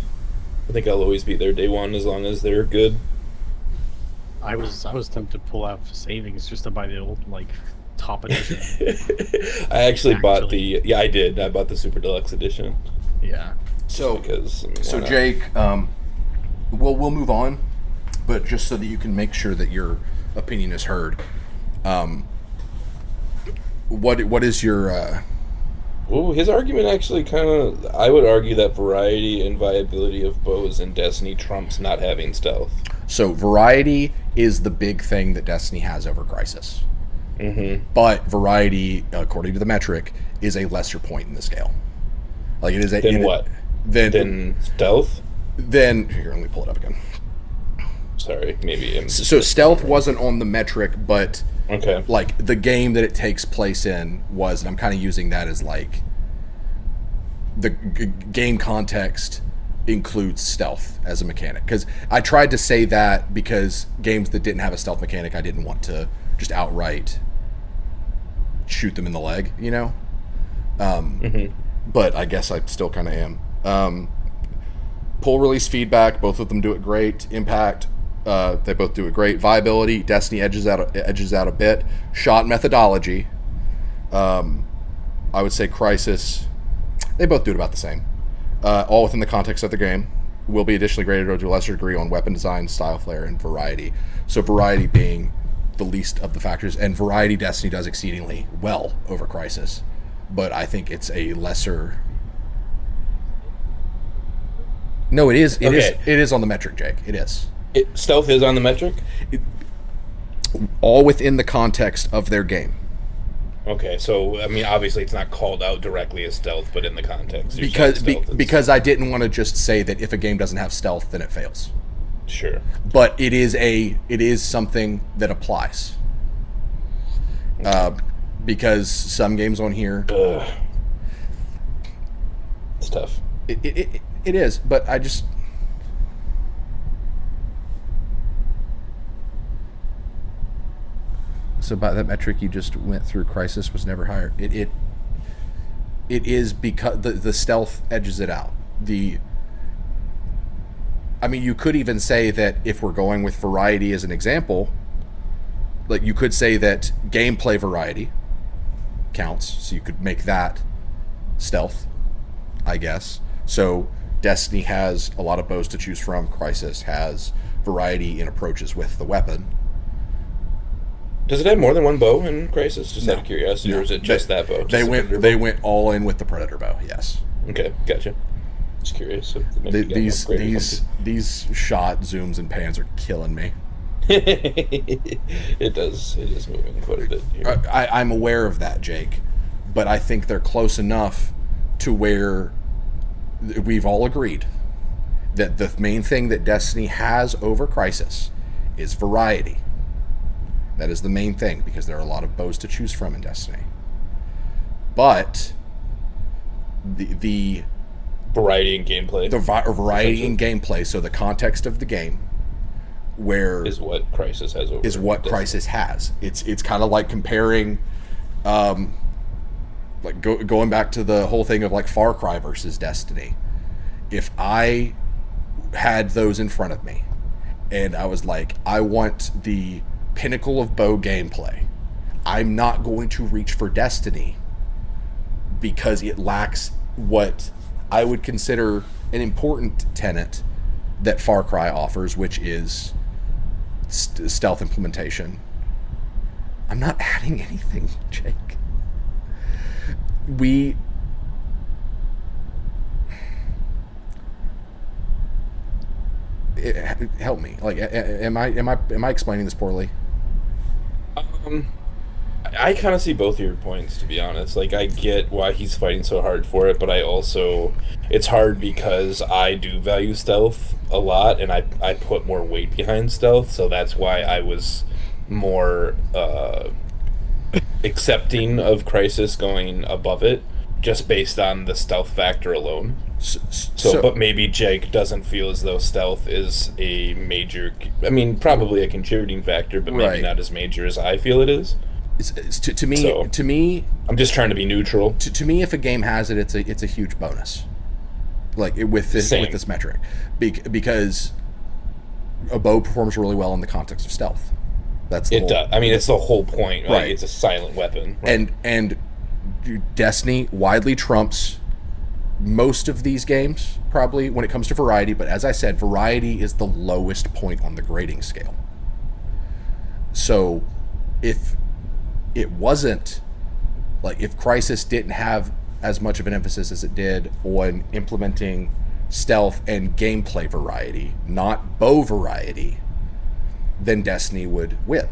I think I'll always be there day one as long as they're good. I was tempted to pull out savings just to buy the old top edition. I actually bought the. Yeah, I did. I bought the Super Deluxe edition. Yeah. So, because, Jake, we'll move on, but just so that you can make sure that your opinion is heard, what is your? Well, his argument actually kind of. I would argue that variety and viability of bows in Destiny trumps not having stealth. So variety is the big thing that Destiny has over Crisis. Mm-hmm. But variety, according to the metric, is a lesser point in the scale. Like it is a what? Then stealth? Then here, let me pull it up again. Sorry, maybe. So stealth wasn't on the metric, but okay, like the game that it takes place in was, and I'm kind of using that as like the game context includes stealth as a mechanic, because I tried to say that because games that didn't have a stealth mechanic, I didn't want to just outright shoot them in the leg, you know. But I guess I still kind of am. Pull release feedback, both of them do it great. Impact, they both do it great. Viability, Destiny edges out a bit. Shot methodology, I would say Crisis, they both do it about the same. All within the context of the game. Will be additionally graded to a lesser degree on weapon design, style flare, and variety. So variety being the least of the factors, and variety Destiny does exceedingly well over Crisis, but I think it's a lesser. No, it is. It is on the metric, Jake. It is. Stealth is on the metric. All within the context of their game. Okay, so I mean, obviously, it's not called out directly as stealth, but in the context, because I didn't want to just say that if a game doesn't have stealth, then it fails. Sure. But it is something that applies. Because some games on here, it's tough. It is, but I just. So by that metric you just went through, Crisis was never higher. It is because the stealth edges it out. I mean, you could even say that if we're going with variety as an example, like you could say that gameplay variety counts, so you could make that stealth, I guess. So Destiny has a lot of bows to choose from. Crisis has variety in approaches with the weapon. Does it have more than one bow in Crisis? Just out of curiosity, no. Or is it just that bow? They went all in with the Predator bow. Yes. Okay, gotcha. Just curious. So these shot zooms and pans are killing me. It does. It is moving quite a bit here. I'm aware of that, Jake, but I think they're close enough to where we've all agreed that the main thing that Destiny has over Crisis is variety. That is the main thing, because there are a lot of bows to choose from in Destiny. But the variety in gameplay. The variety in gameplay, so the context of the game, where is what Crisis has over. Is what Destiny. Crisis has. It's kind of like comparing, like going back to the whole thing of like Far Cry versus Destiny. If I had those in front of me, and I was like, I want the pinnacle of bow gameplay, I'm not going to reach for Destiny because it lacks what I would consider an important tenet that Far Cry offers, which is stealth implementation. I'm not adding anything, Jake. Help me. Like, am I explaining this poorly? I kind of see both of your points, to be honest. Like, I get why he's fighting so hard for it, but I also, it's hard because I do value stealth a lot, and I put more weight behind stealth, so that's why I was more accepting of Crisis going above it, just based on the stealth factor alone. So, but maybe Jake doesn't feel as though stealth is a major, I mean, probably a contributing factor, but maybe not as major as I feel it is. To me, I'm just trying to be neutral. To me, if a game has it, it's a huge bonus. Like with this metric, because a bow performs really well in the context of stealth. That's the it whole, does. I mean, it's the whole point, right? Right. It's a silent weapon, right? And Destiny widely trumps most of these games, probably, when it comes to variety. But as I said, variety is the lowest point on the grading scale. So if it wasn't, like, if Crysis didn't have as much of an emphasis as it did on implementing stealth and gameplay variety, not bow variety, then Destiny would win.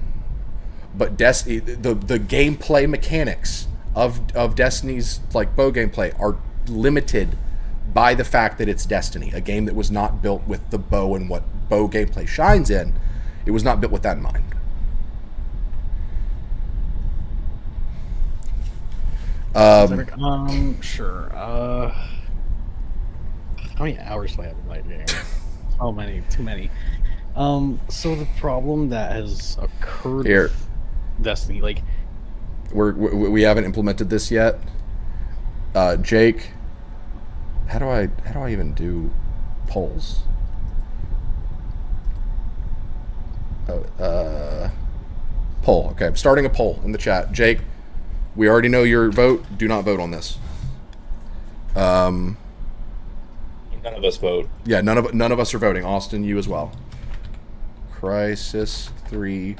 But Destiny, the gameplay mechanics of Destiny's, like, bow gameplay are limited by the fact that it's Destiny, a game that was not built with the bow and what bow gameplay shines in. It was not built with that in mind. Sure. How many hours do I have in my game? Oh, many, too many. So the problem that has occurred Here. with Destiny, like, We haven't implemented this yet. Jake, how do I even do polls? Poll. Okay, I'm starting a poll in the chat. Jake, we already know your vote. Do not vote on this. None of us vote. Yeah, none of us are voting. Austin, you as well. Crysis 3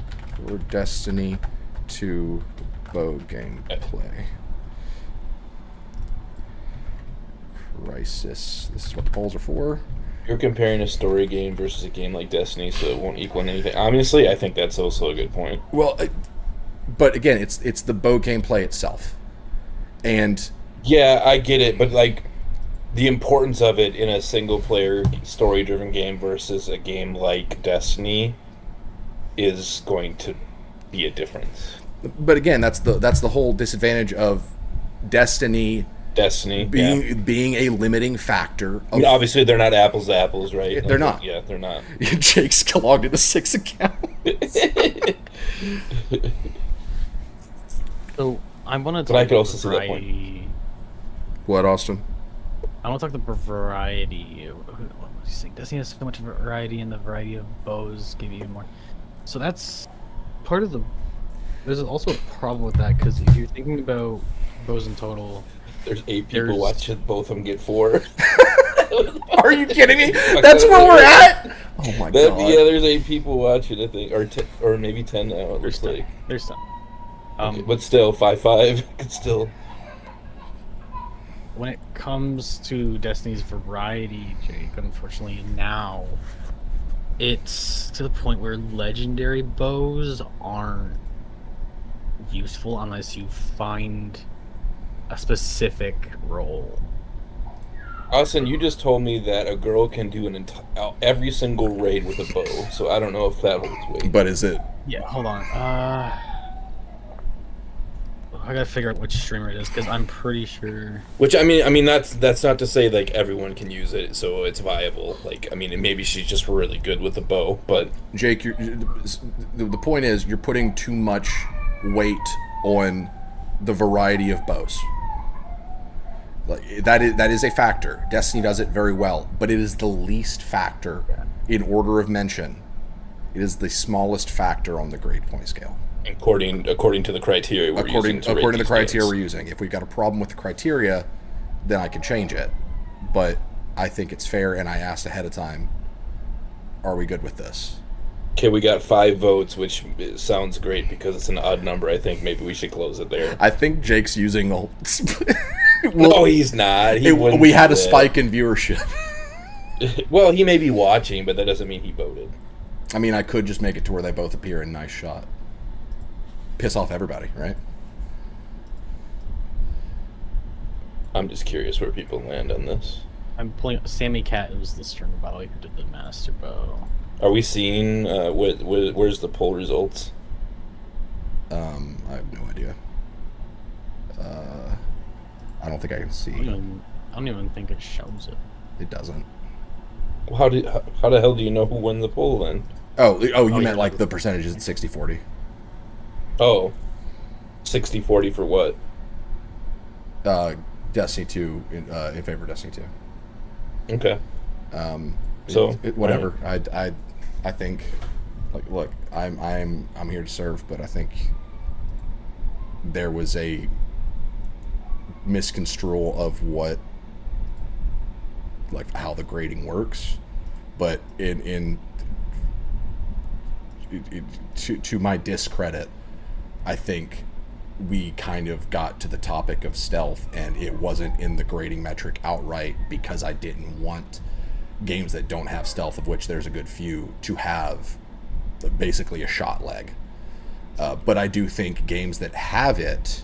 or Destiny 2 bow gameplay. Crysis. This is what the polls are for. You're comparing a story game versus a game like Destiny, so it won't equal anything. Honestly, I think that's also a good point. Well, but again, it's the bow gameplay itself, and yeah, I get it, but like the importance of it in a single-player story-driven game versus a game like Destiny is going to be a difference. But again, that's the whole disadvantage of Destiny being a limiting factor. I mean, obviously, they're not apples to apples, right? They're not. Yeah, they're not. Jake's logged into 6 accounts. so I want to talk. But I could also about see that point. variety. What, Austin? I want to talk about variety. Destiny has so much variety, and the variety of bows give you even more. So that's part of the. There's also a problem with that, because if you're thinking about bows in total, there's 8 people watching both of them get 4. Are you kidding me? That's where we're at. Oh my god. Yeah, there's 8 people watching, I think, or maybe 10 now. It looks like there's 10. Okay, but still, 5-5 could still. When it comes to Destiny's variety, Jake, unfortunately now, it's to the point where legendary bows aren't useful unless you find a specific role. Austin, you just told me that a girl can do every single raid with a bow, so I don't know if that holds weight. But is it? Yeah, hold on. I gotta figure out which streamer it is, because I'm pretty sure. Which I mean that's not to say like everyone can use it, so it's viable. Like I mean, maybe she's just really good with the bow, but Jake, the point is you're putting too much weight on the variety of bows. Like that is a factor. Destiny does it very well, but it is the least factor in order of mention. It is the smallest factor on the grade point scale. According to the criteria we're using. According to the criteria we're using. If we've got a problem with the criteria, then I can change it. But I think it's fair, and I asked ahead of time, are we good with this? Okay, we got 5 votes, which sounds great because it's an odd number. I think maybe we should close it there. I think Jake's using the... No, he's not. We had a spike in viewership. Well, he may be watching, but that doesn't mean he voted. I mean, I could just make it to where they both appear in Nice Shot. Piss off everybody, right? I'm just curious where people land on this. I'm playing Sammy Cat. It was the streamer battle who did the master bow. Are we seeing where's the poll results? I have no idea. I don't think I can see. I don't even think it shows it. It doesn't. Well, how the hell do you know who won the poll then? You meant like the percentages at 60-40. Oh, 60-40 for what? Destiny 2 in favor of Destiny 2. Okay. Whatever. Right. I think Like, look, I'm here to serve, but I think there was a misconstrual of what, like, how the grading works. But to my discredit, I think we kind of got to the topic of stealth, and it wasn't in the grading metric outright because I didn't want games that don't have stealth, of which there's a good few, to have basically a shot leg. But I do think games that have it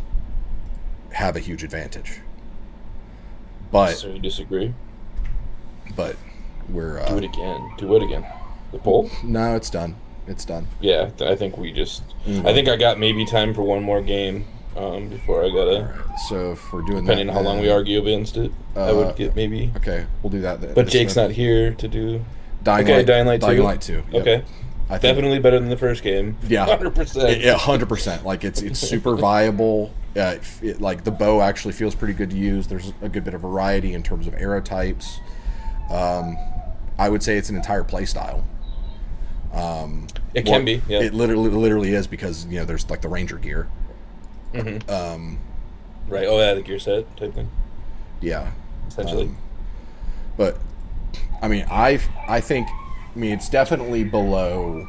have a huge advantage. But so you disagree? But we're do it again. Do it again. The poll? No, it's done. It's done. Yeah, I think we just. I think I got maybe time for one more game before I gotta. Right, so if we're doing depending that, on how long we argue against it, I would get maybe. Okay, we'll do that then. But Jake's not here to do. Dying Light 2. Dying Light 2. Yep. Okay. Definitely better than the first game. Yeah, 100%. Yeah, 100%. Like it's super viable. Like the bow actually feels pretty good to use. There's a good bit of variety in terms of arrow types. I would say it's an entire play style. It can be. Yeah. It literally is, because there's like the Ranger gear. Mm-hmm. Right. Oh yeah, the gear set type thing. Yeah. Essentially. But I mean, I think it's definitely below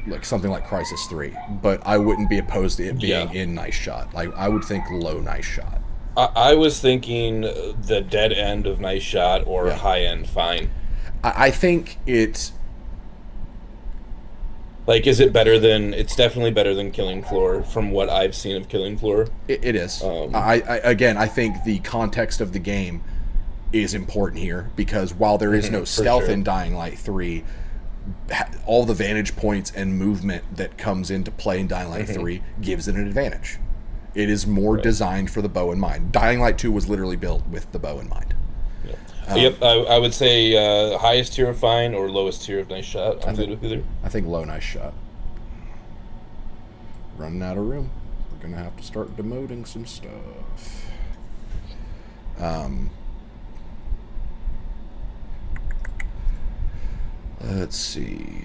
like something like Crysis 3, but I wouldn't be opposed to it being in Nice Shot. Like I would think low Nice Shot. I was thinking the dead end of Nice Shot or high end Fine. I think it's like, is it better than? It's definitely better than Killing Floor from what I've seen of Killing Floor. It is. I think the context of the game is important here, because while there is no stealth in Dying Light 3, all the vantage points and movement that comes into play in Dying Light 3 gives it an advantage. It is more designed for the bow in mind. Dying Light 2 was literally built with the bow in mind. Yep, I would say highest tier of Fine or lowest tier of Nice Shot. I'm good with either. I think low Nice Shot. Running out of room. We're going to have to start demoting some stuff. Let's see.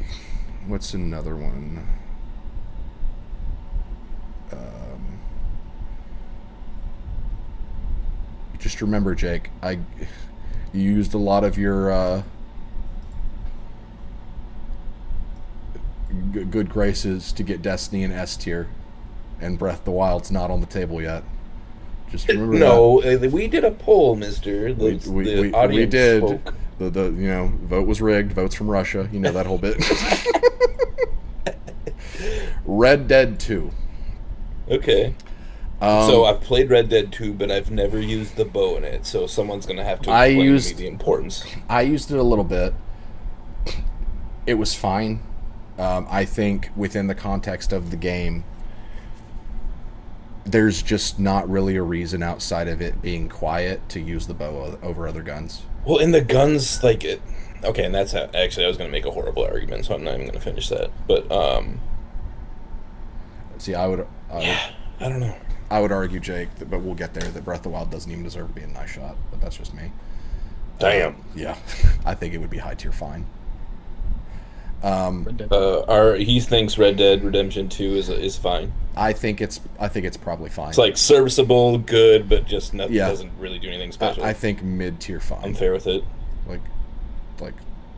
What's another one? Just remember, Jake, you used a lot of your good graces to get Destiny in S tier, and Breath of the Wild's not on the table yet. Just remember that. We did a poll, mister. The audience we did. Spoke. The vote was rigged. Votes from Russia. You know that whole bit. Red Dead 2. Okay. So I've played Red Dead 2, but I've never used the bow in it. So someone's going to have to explain to me the importance. I used it a little bit. It was fine. I think within the context of the game, there's just not really a reason outside of it being quiet to use the bow over other guns. Well, in the guns, okay, and that's how, actually I was going to make a horrible argument, so I'm not even going to finish that. But see, I don't know. I would argue, Jake, but we'll get there, that Breath of the Wild doesn't even deserve to be a Nice Shot, but that's just me. Damn. Yeah, I think it would be high tier Fine. He thinks Red Dead Redemption 2 is fine. I think it's probably fine. It's like serviceable, good, but just nothing doesn't really do anything special. I think mid tier Fine. I'm fair with it. Like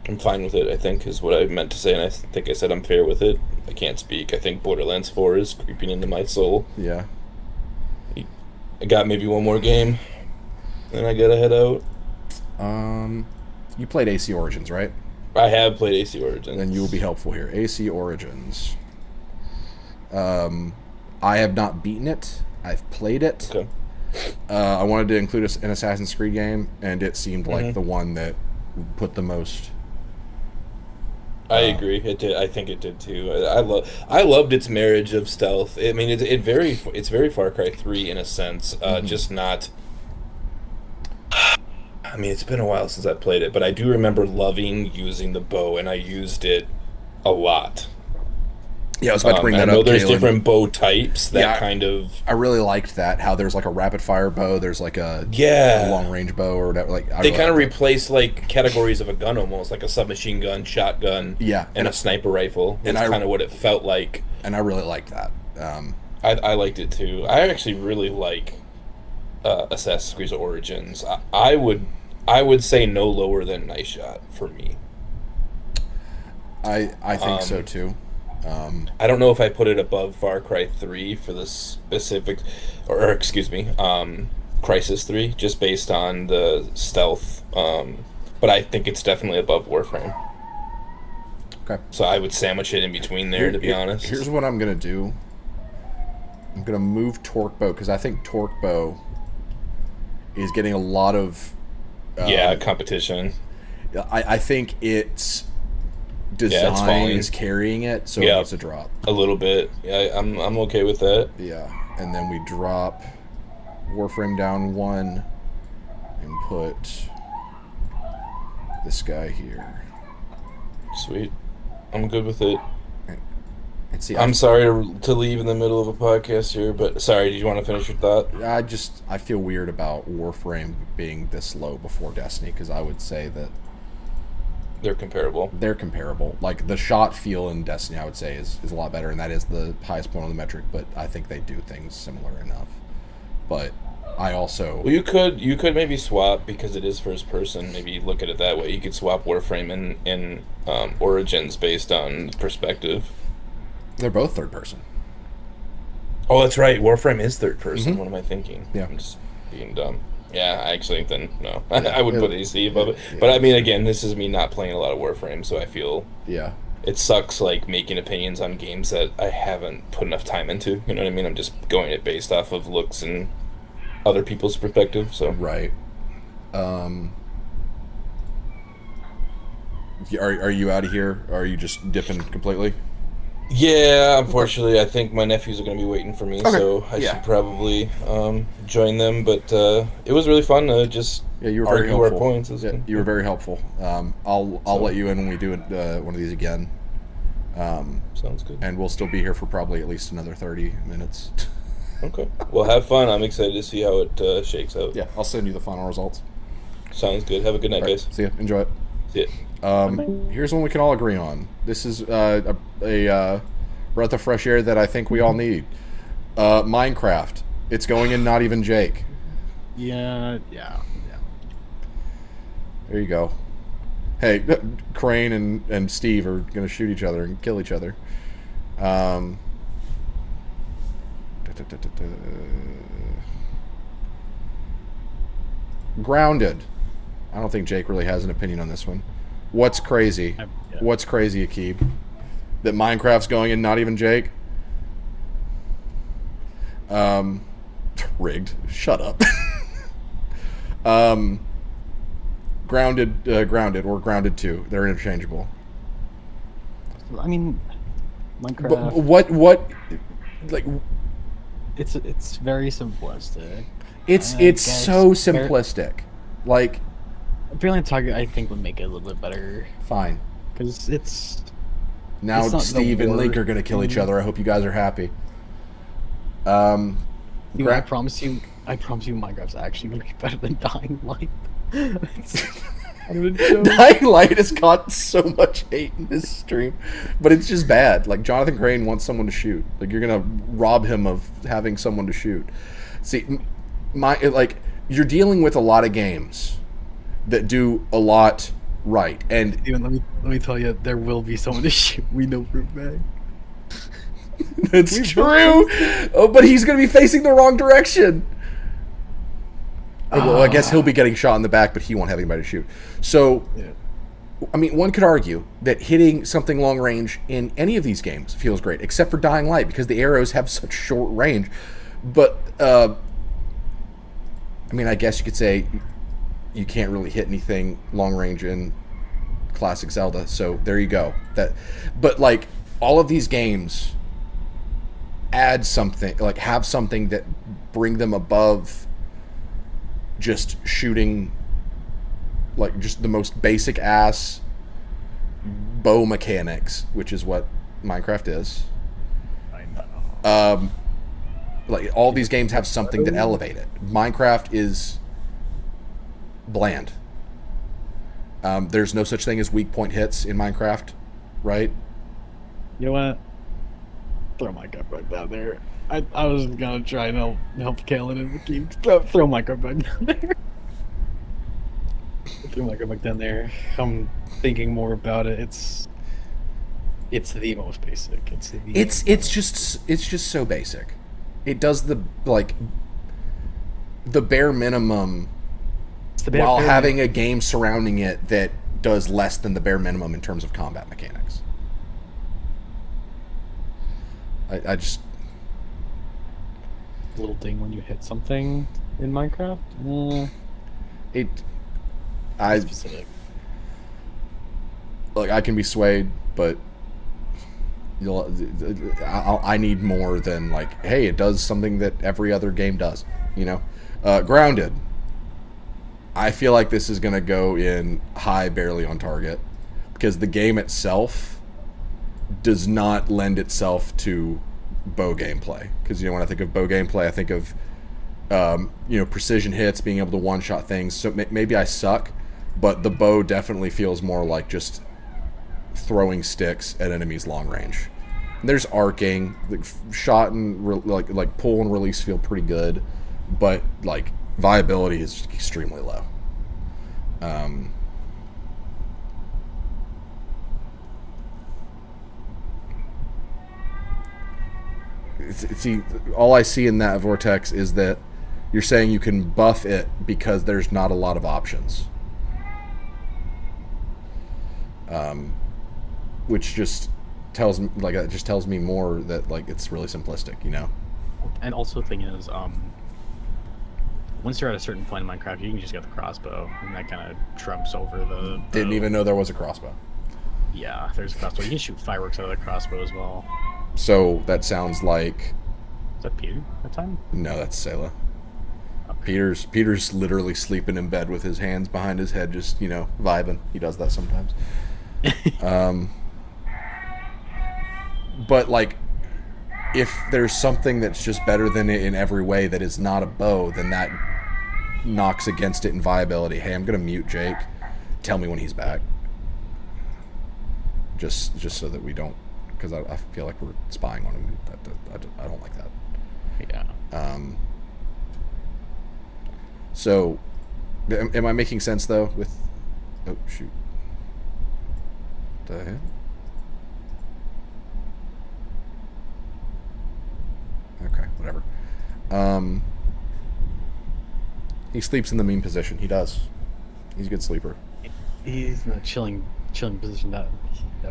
I'm fine with it, I think, is what I meant to say, and I think I said I'm fair with it. I can't speak. I think Borderlands 4 is creeping into my soul. Yeah. I got maybe one more game, then I gotta head out. You played AC Origins, right? I have played AC Origins. Then you will be helpful here. AC Origins. I have not beaten it. I've played it. Okay. I wanted to include an Assassin's Creed game, and it seemed like the one that put the most. I agree. It did. I think it did too. I loved its marriage of stealth. I mean, it's very Far Cry 3 in a sense. Just not. I mean, it's been a while since I played it, but I do remember loving using the bow, and I used it a lot. Yeah, I was about to bring that up. I know up, there's Kalen. different bow types that kind of... I really liked that, how there's like a rapid-fire bow, there's like a long-range bow or whatever. Like they kind of replace like categories of a gun almost, like a submachine gun, shotgun, and a sniper rifle. That's kind of what it felt like. And I really liked that. I liked it too. I actually really like Assassin's Creed Origins. I would say no lower than Nice Shot for me. I think so too. I don't know if I put it above Far Cry 3 for the specific, or excuse me, Crysis 3, just based on the stealth. But I think it's definitely above Warframe. Okay. So I would sandwich it in between there, to be honest. Here's what I'm going to do. I'm going to move Torque Bow, because I think Torque Bow is getting a lot of... competition. I think its design is carrying it, so it needs to drop. A little bit. Yeah, I'm okay with that. Yeah, and then we drop Warframe down 1 and put this guy here. Sweet. I'm good with it. And see, I'm sorry to leave in the middle of a podcast here, but sorry, did you want to finish your thought? I feel weird about Warframe being this low before Destiny, because I would say that they're comparable. They're comparable. Like, the shot feel in Destiny, I would say, is a lot better, and that is the highest point on the metric, but I think they do things similar enough. But I also... Well, you could maybe swap, because it is first person, maybe look at it that way. You could swap Warframe and Origins based on perspective. They're both third person. Oh, that's right. Warframe is third person. Mm-hmm. What am I thinking? Yeah. I'm just being dumb. Yeah, actually, then, no. I would put AC above it. But, I mean, again, this is me not playing a lot of Warframe, so I feel... Yeah. It sucks, like, making opinions on games that I haven't put enough time into. You know what I mean? I'm just going it based off of looks and other people's perspective, so... Right. Are you out of here? Or are you just dipping completely? Yeah, unfortunately, I think my nephews are going to be waiting for me, so I should probably join them. But it was really fun to just you were very argue our points. You were very helpful. I'll let you in when we do one of these again. Sounds good. And we'll still be here for probably at least another 30 minutes. Okay. Well, have fun. I'm excited to see how it shakes out. Yeah, I'll send you the final results. Sounds good. Have a good night, guys. See ya. Enjoy it. See ya. Here's one we can all agree on. This is a breath of fresh air that I think we all need. Minecraft. It's going in Not Even Jake. Yeah. There you go. Hey, Crane and Steve are going to shoot each other and kill each other. Grounded. I don't think Jake really has an opinion on this one. What's crazy? What's crazy, Akib? That Minecraft's going in Not Even Jake? Rigged. Shut up. Grounded or Grounded 2. They're interchangeable. I mean, Minecraft... But what like... It's very simplistic. It's so simplistic. Like... Apparently Target, I think, would make it a little bit better. Fine. Because it's... Now Steve and Link are going to kill each other. I hope you guys are happy. I promise you Minecraft's actually going to be better than Dying Light. Dying Light has got so much hate in this stream. But it's just bad. Like, Jonathan Crane wants someone to shoot. Like, you're going to rob him of having someone to shoot. See, you're dealing with a lot of games that do a lot right, and even let me tell you, there will be someone to shoot. We know for a fact. That's true. Oh, but he's going to be facing the wrong direction. Well, I guess he'll be getting shot in the back, but he won't have anybody to shoot. So, I mean, one could argue that hitting something long range in any of these games feels great, except for Dying Light, because the arrows have such short range. But I mean, I guess you could say you can't really hit anything long range in classic Zelda, so there you go. But like, all of these games add something, like have something that bring them above just shooting, like just the most basic ass bow mechanics, which is what Minecraft is. Like all these games have something that elevate it. Minecraft is bland. There's no such thing as weak point hits in Minecraft, right? You know what? Throw my cup back down there. I was gonna try and help Kalen and keep throw my cup back down there. Throw my cup back down there. I'm thinking more about it. It's the most basic. It's just so basic. It does the bare minimum while having a game surrounding it that does less than the bare minimum in terms of combat mechanics. I just little thing when you hit something in Minecraft. Specific. Like I can be swayed, but I need more than like, hey, it does something that every other game does. You know, Grounded. I feel like this is gonna go in high, barely on target, because the game itself does not lend itself to bow gameplay. Because when I think of bow gameplay, I think of precision hits, being able to one-shot things. So maybe I suck, but the bow definitely feels more like just throwing sticks at enemies long range. There's arcing, like shot and like pull and release feel pretty good, but like viability is extremely low. See, all I see in that vortex is that you're saying you can buff it because there's not a lot of options. Which just tells me more that like it's really simplistic, you know. And also the thing is, once you're at a certain point in Minecraft, you can just get the crossbow, and that kind of trumps over the. Didn't even know there was a crossbow. Yeah, there's a crossbow. You can shoot fireworks out of the crossbow as well. So that sounds like. Is that Peter that time? No, that's Selah. Okay. Peter's literally sleeping in bed with his hands behind his head, just vibing. He does that sometimes. But like, if there's something that's just better than it in every way that is not a bow, then that knocks against it in viability. Hey, I'm gonna mute Jake. Tell me when he's back. Just so that we don't, because I feel like we're spying on him. I don't like that. Yeah. So, am I making sense though? With, oh shoot, the hell? Okay, whatever. He sleeps in the mean position. He does. He's a good sleeper. He's in a chilling position. That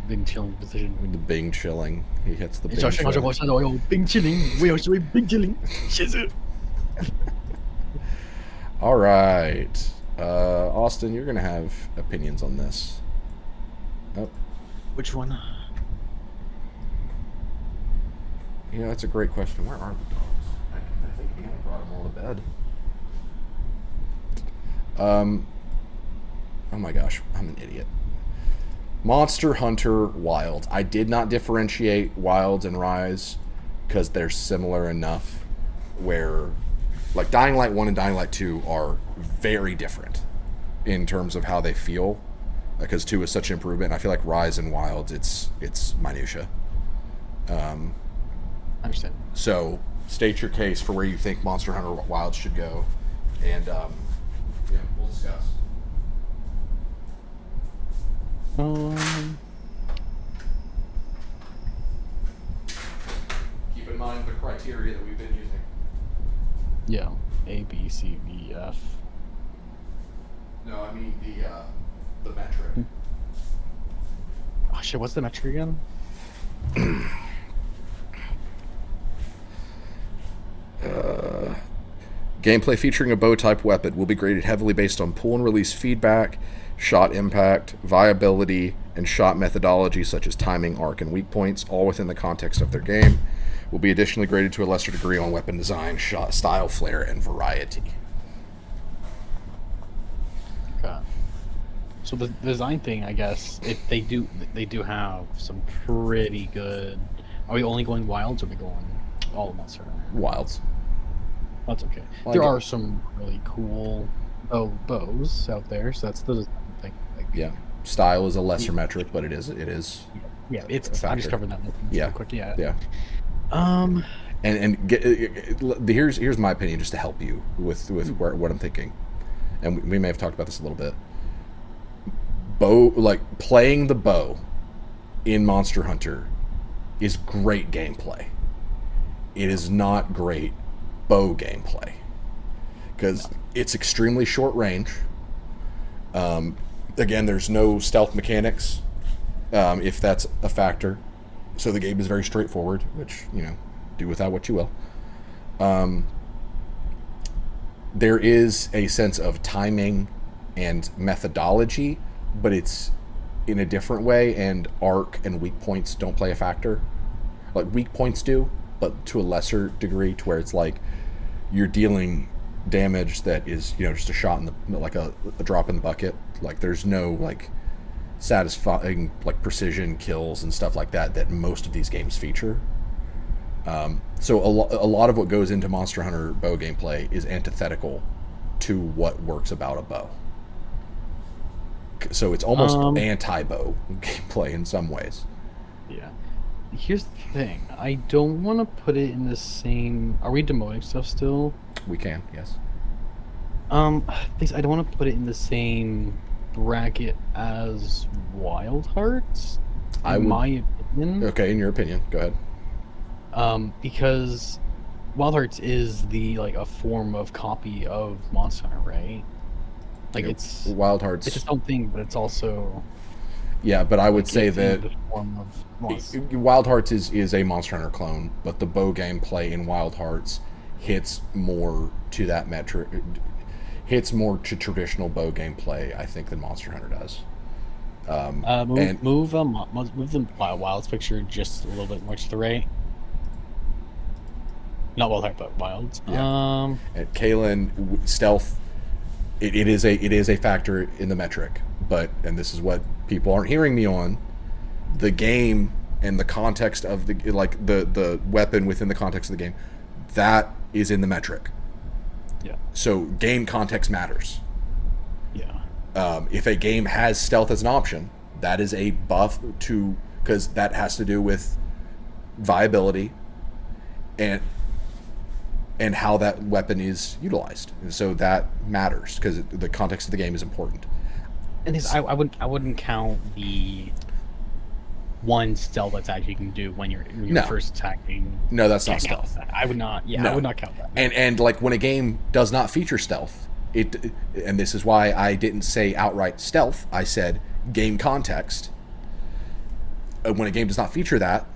big chilling position. The Bing chilling. He hits the Bing chilling. All right. Austin, you're going to have opinions on this. Oh. Which one? That's a great question. Where are the dogs? I think Hannah brought them all to bed. Oh my gosh, I'm an idiot. Monster Hunter Wilds. I did not differentiate Wilds and Rise because they're similar enough where, like, Dying Light 1 and Dying Light 2 are very different in terms of how they feel, because 2 is such an improvement. I feel like Rise and Wilds, it's minutia. I understand. So, state your case for where you think Monster Hunter Wilds should go, and we'll discuss. Keep in mind the criteria that we've been using. Yeah, A, B, C, D, F. No, I mean the metric. Oh shit! What's the metric again? Gameplay featuring a bow-type weapon will be graded heavily based on pull and release feedback, shot impact, viability, and shot methodology such as timing, arc, and weak points, all within the context of their game. Will be additionally graded to a lesser degree on weapon design, shot style, flair, and variety. Okay. So the design thing, I guess, they do have some pretty good. Are we only going wilds, or are we going? all of Monster Hunter? Wilds. That's okay. Well, There are some really cool bows out there, so that's the thing. Like, yeah, style is a lesser metric, but it is. Yeah, it's. I just covered that one real quick. Yeah. Yeah. And here's my opinion, just to help you with what I'm thinking, and we may have talked about this a little bit. Playing the bow in Monster Hunter is great gameplay. It is not great bow gameplay because it's extremely short range. Again, there's no stealth mechanics, if that's a factor. So the game is very straightforward, which, do without what you will. There is a sense of timing and methodology, but it's in a different way, and arc and weak points don't play a factor. Like, weak points do, but to a lesser degree, to where it's like you're dealing damage that is, just a shot in the, like a drop in the bucket. Like, there's no, like, satisfying, like, precision kills and stuff like that most of these games feature. So a lot of what goes into Monster Hunter bow gameplay is antithetical to what works about a bow. So it's almost anti-bow gameplay in some ways. Yeah. Here's the thing. I don't want to put it in the same... Are we demoting stuff still? We can, yes. Please, I don't want to put it in the same bracket as Wild Hearts. My opinion. Okay, in your opinion, go ahead. Because Wild Hearts is a form of copy of Monster Hunter, right? Like, it's Wild Hearts. It's its own thing, but it's also... Yeah, but I would say that the form of Wild Hearts is a Monster Hunter clone, but the bow gameplay in Wild Hearts hits more to that metric, hits more to traditional bow gameplay, I think, than Monster Hunter does. Move the Wilds picture just a little bit more to the right. Not Wild Heart, but Wilds. Yeah. And Kalen, stealth, it is a factor in the metric, and this is what people aren't hearing me on, the game and the context of the weapon within the context of the game, that is in the metric. Yeah. So game context matters. Yeah. If a game has stealth as an option, that is a buff because that has to do with viability and how that weapon is utilized. And so that matters because the context of the game is important. And I wouldn't count the one stealth attack you can do when you're first attacking. No, that's not stealth. That. I would not. Yeah, no. I would not count that. And like when a game does not feature stealth, and this is why I didn't say outright stealth. I said game context. When a game does not feature that,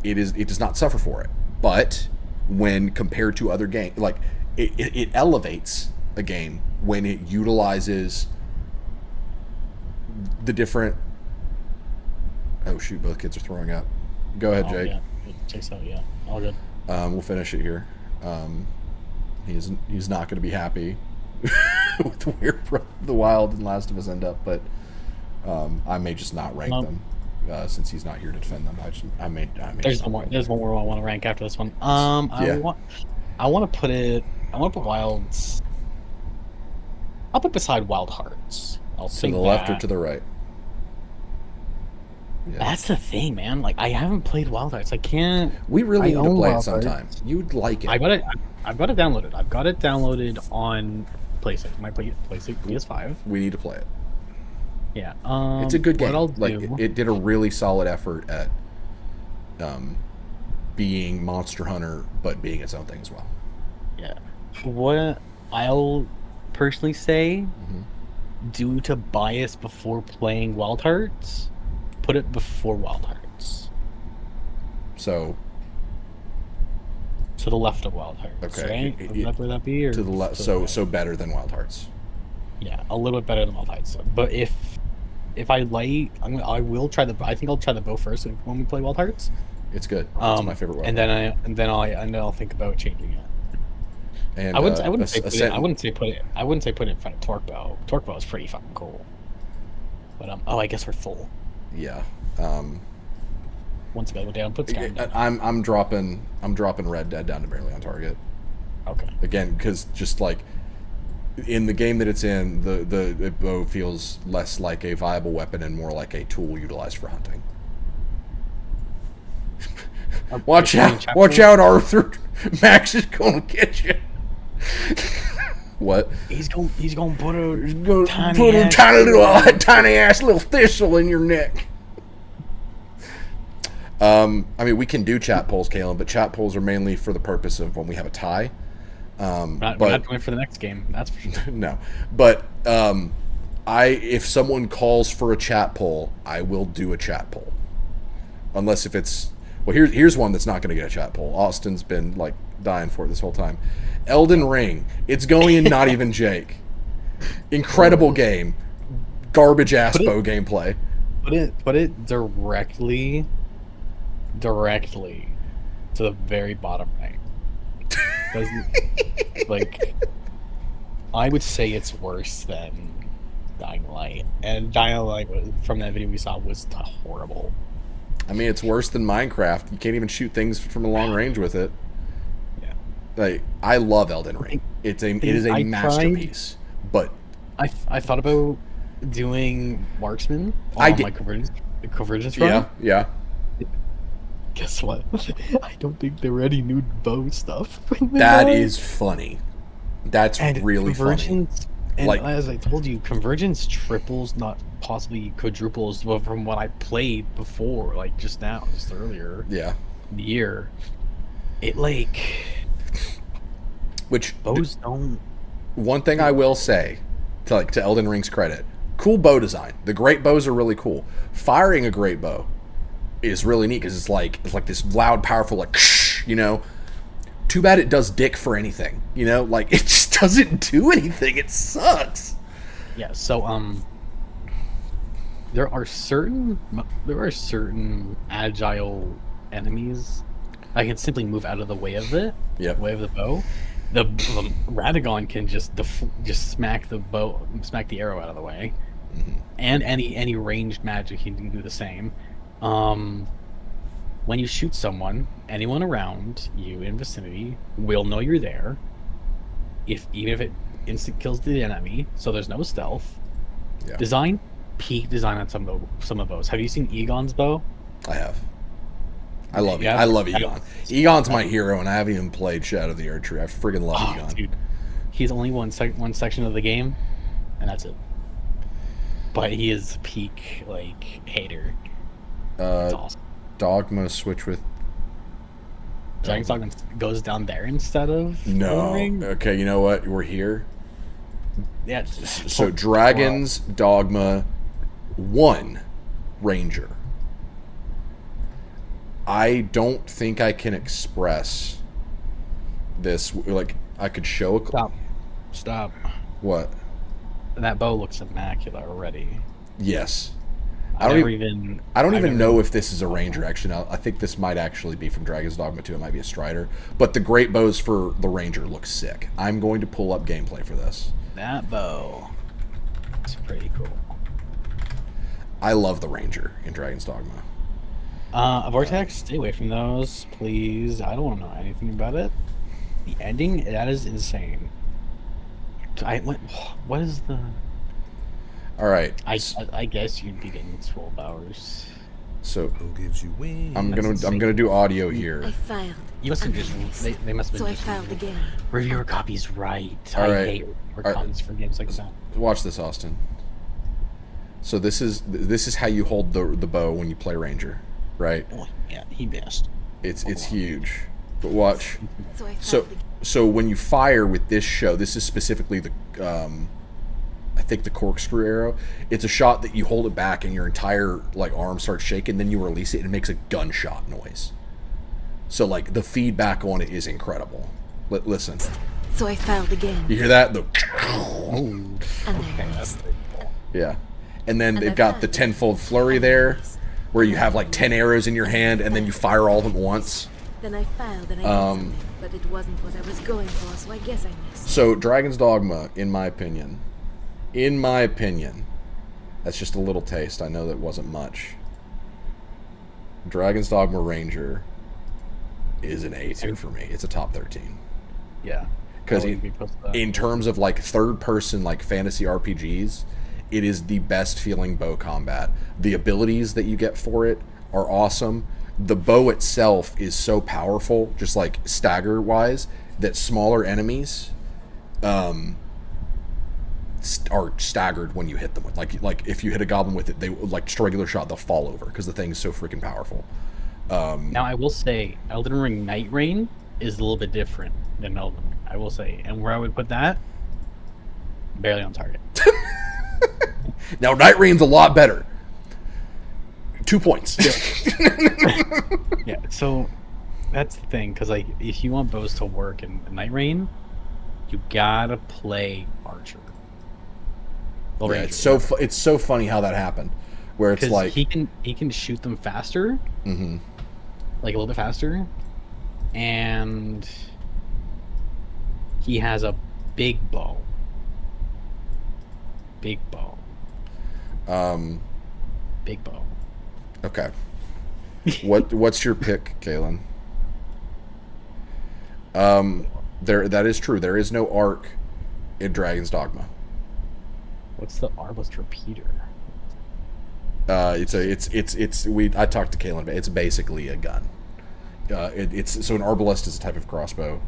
it does not suffer for it. But when compared to other games, like it elevates a game when it utilizes the different... Oh shoot, both kids are throwing up. Go ahead, Jake. Yeah. Checks out, yeah. All good. We'll finish it here. He's not going to be happy with where Breath of the Wild and Last of Us end up, but I may just not rank them since he's not here to defend them. I may. There's one more. There's one more I want to rank after this one. I want to put Wilds. I'll put beside Wild Hearts. To the left or to the right? Yeah. That's the thing, man. Like, I haven't played Wild Hearts. I can't. We really need to play it sometime. You'd like it. I've got it downloaded. I've got it downloaded on PlayStation. My PlayStation PS5. We need to play it. Yeah. It's a good game. It did a really solid effort at being Monster Hunter, but being its own thing as well. Yeah. What I'll personally say, due to bias before playing Wild Hearts, put it before Wild Hearts. So to the left of Wild Hearts. Okay. Right? Where that be? Or to the left. So better than Wild Hearts. Yeah, a little bit better than Wild Hearts. But if I like, I will try I think I'll try the bow first when we play Wild Hearts. It's good. It's my favorite weapon. And then I'll think about changing it. And I wouldn't say put it in front of Torque Bow. Torque Bow is pretty fucking cool. But I guess we're full. Yeah. once you go down, put Skyrim down. I'm dropping Red Dead down to barely on target. Okay. Again, because just like in the game that it's in, the bow feels less like a viable weapon and more like a tool utilized for hunting. Watch out, Arthur! Max is gonna get you. What? He's gonna put a tiny ass little thistle in your neck. I mean, we can do chat polls, Kalen, but chat polls are mainly for the purpose of when we have a tie. We're not doing it for the next game. That's for sure. No, but if someone calls for a chat poll, I will do a chat poll. Unless if it's here's one that's not going to get a chat poll. Austin's been like dying for it this whole time. Elden Ring. It's going in not even Jake. Incredible game. Garbage ass bow gameplay. Put it directly to the very bottom right. Like, I would say it's worse than Dying Light, and Dying Light from that video we saw was horrible. I mean, it's worse than Minecraft. You can't even shoot things from a long range with it. Yeah, like I love Elden Ring. It is a masterpiece. But I thought about doing marksman on I did. my convergence run. Yeah. Guess what? I don't think there were any new bow stuff. That is funny. That's really funny. And like, as I told you, convergence triples, not possibly quadruples, from what I played before, like just earlier. Yeah. In the year. Bows don't. One thing I will say, to Elden Ring's credit, cool bow design. The great bows are really cool. Firing a great bow is really neat because it's like this loud, powerful, like, you know. Too bad it does dick for anything, you know. Like it just doesn't do anything. It sucks. Yeah. So there are certain agile enemies I can simply move out of the way of it. Yep. Way of the bow. The Radagon can just smack the arrow out of the way, and any ranged magic he can do the same. When you shoot someone, anyone around you in vicinity will know you're there. Even if it instant kills the enemy, so there's no stealth. Yeah. Peak design on some of those. Have you seen Egon's bow? I have. I love Egon. Egon's my hero, and I haven't even played Shadow of the Erdtree. I friggin' love Egon. Dude, he's only one section of the game, and that's it. But he is peak hater. It's awesome. Dogma switch with Dragon's Dogma goes down there instead of no. Okay, you know what? We're here. Yeah. So Dragon's Dogma 1 Ranger. I don't think I can express this. Like I could show a Stop. What? That bow looks immaculate already. Yes. I don't even know if this is a Ranger, actually. I think this might actually be from Dragon's Dogma 2. It might be a Strider. But the great bows for the Ranger look sick. I'm going to pull up gameplay for this. That bow. It's pretty cool. I love the Ranger in Dragon's Dogma. Vortex, stay away from those, please. I don't want to know anything about it. The ending, that is insane. What is the... All right. I guess you'd be getting 12 hours. So who gives you wings? I'm gonna do audio here. I filed. You must have just they must have been. So I filed again. Reviewer copies right. All I right. hate reviewer copies for games like that. Watch this, Austin. So this is how you hold the bow when you play Ranger, right? Oh, yeah, he missed. It's huge. But watch. So I filed So when you fire with this show, this is specifically the I think the corkscrew arrow. It's a shot that you hold it back and your entire arm starts shaking, then you release it and it makes a gunshot noise. So the feedback on it is incredible. Listen. So I filed again. You hear that? And there it is. Yeah. And then they've got the tenfold flurry there, where you have 10 arrows in your hand and then you fire all of them at once. Then I filed and I did something, but it wasn't what I was going for, so I guess I missed. So Dragon's Dogma, in my opinion, that's just a little taste. I know that wasn't much. Dragon's Dogma Ranger is an A tier for me. It's a top 13. Yeah. Because in terms of like third-person like fantasy RPGs, it is the best feeling bow combat. The abilities that you get for it are awesome. The bow itself is so powerful, just like stagger-wise, that smaller enemies are staggered when you hit them with. Like if you hit a goblin with it, they like just a regular shot, they'll fall over because the thing is so freaking powerful. Now I will say, Elden Ring Night Rain is a little bit different than Elden Ring, I will say, and where I would put that, barely on target. Now Night Rain's a lot better. 2 points. Yeah, so that's the thing, because like if you want bows to work in Night Rain, you gotta play Archer. Yeah, it's so funny how that happened, where it's like he can shoot them faster, like a little bit faster, and he has a big bow. Big bow. Okay. What's your pick, Kalen? That is true. There is no arc in Dragon's Dogma. What's the arbalist repeater? I talked to Kalen, but it's basically a gun. So an arbalist is a type of crossbow.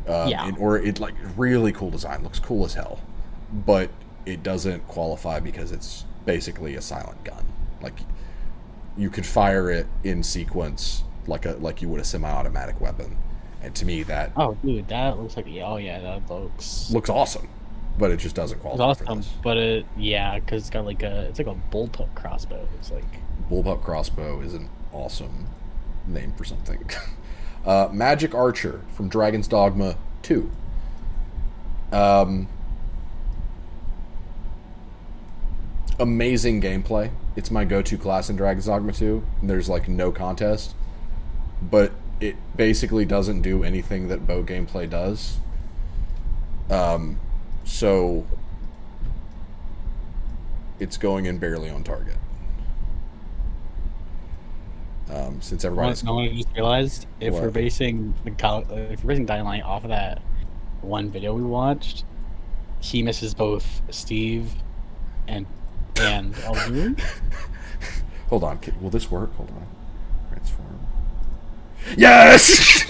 It like really cool design, looks cool as hell, but it doesn't qualify because it's basically a silent gun. Like you could fire it in sequence like you would a semi-automatic weapon, and to me that that looks like that looks awesome, but it just doesn't qualify. It's awesome, but because it's got it's like a bullpup crossbow. It's like bullpup crossbow is an awesome name for something. Magic Archer from Dragon's Dogma 2. Amazing gameplay. It's my go-to class in Dragon's Dogma 2. There's like no contest, but it basically doesn't do anything that bow gameplay does. So it's going in barely on target. Since everybody's... I just realized if we're basing Dying Light off of that one video we watched, he misses both Steve and Elden Ring. Hold on, will this work? Hold on. Transform. Yes!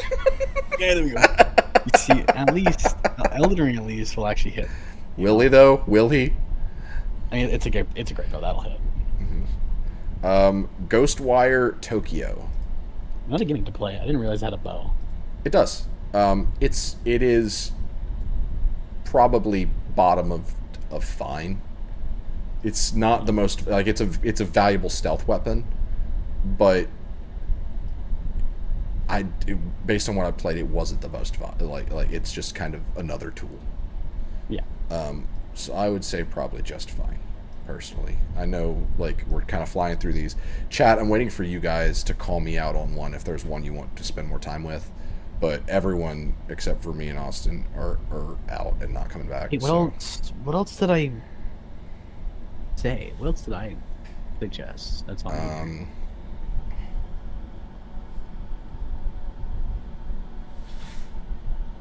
Yeah, there we go. You see, at least Elden Ring at least will actually hit. Will he though? Will he? I mean, it's a great bow. That'll hit. Ghostwire Tokyo. I'm not getting to play. I didn't realize it had a bow. It does. It is probably bottom of fine. It's not the most it's a valuable stealth weapon, but based on what I played, it wasn't the most like it's just kind of another tool. Yeah. So I would say probably just fine. Personally, I know like we're kind of flying through these. Chat, I'm waiting for you guys to call me out on one if there's one you want to spend more time with, but everyone except for me and Austin are out and not coming back. Hey, what else did I say? What else did I suggest? That's all.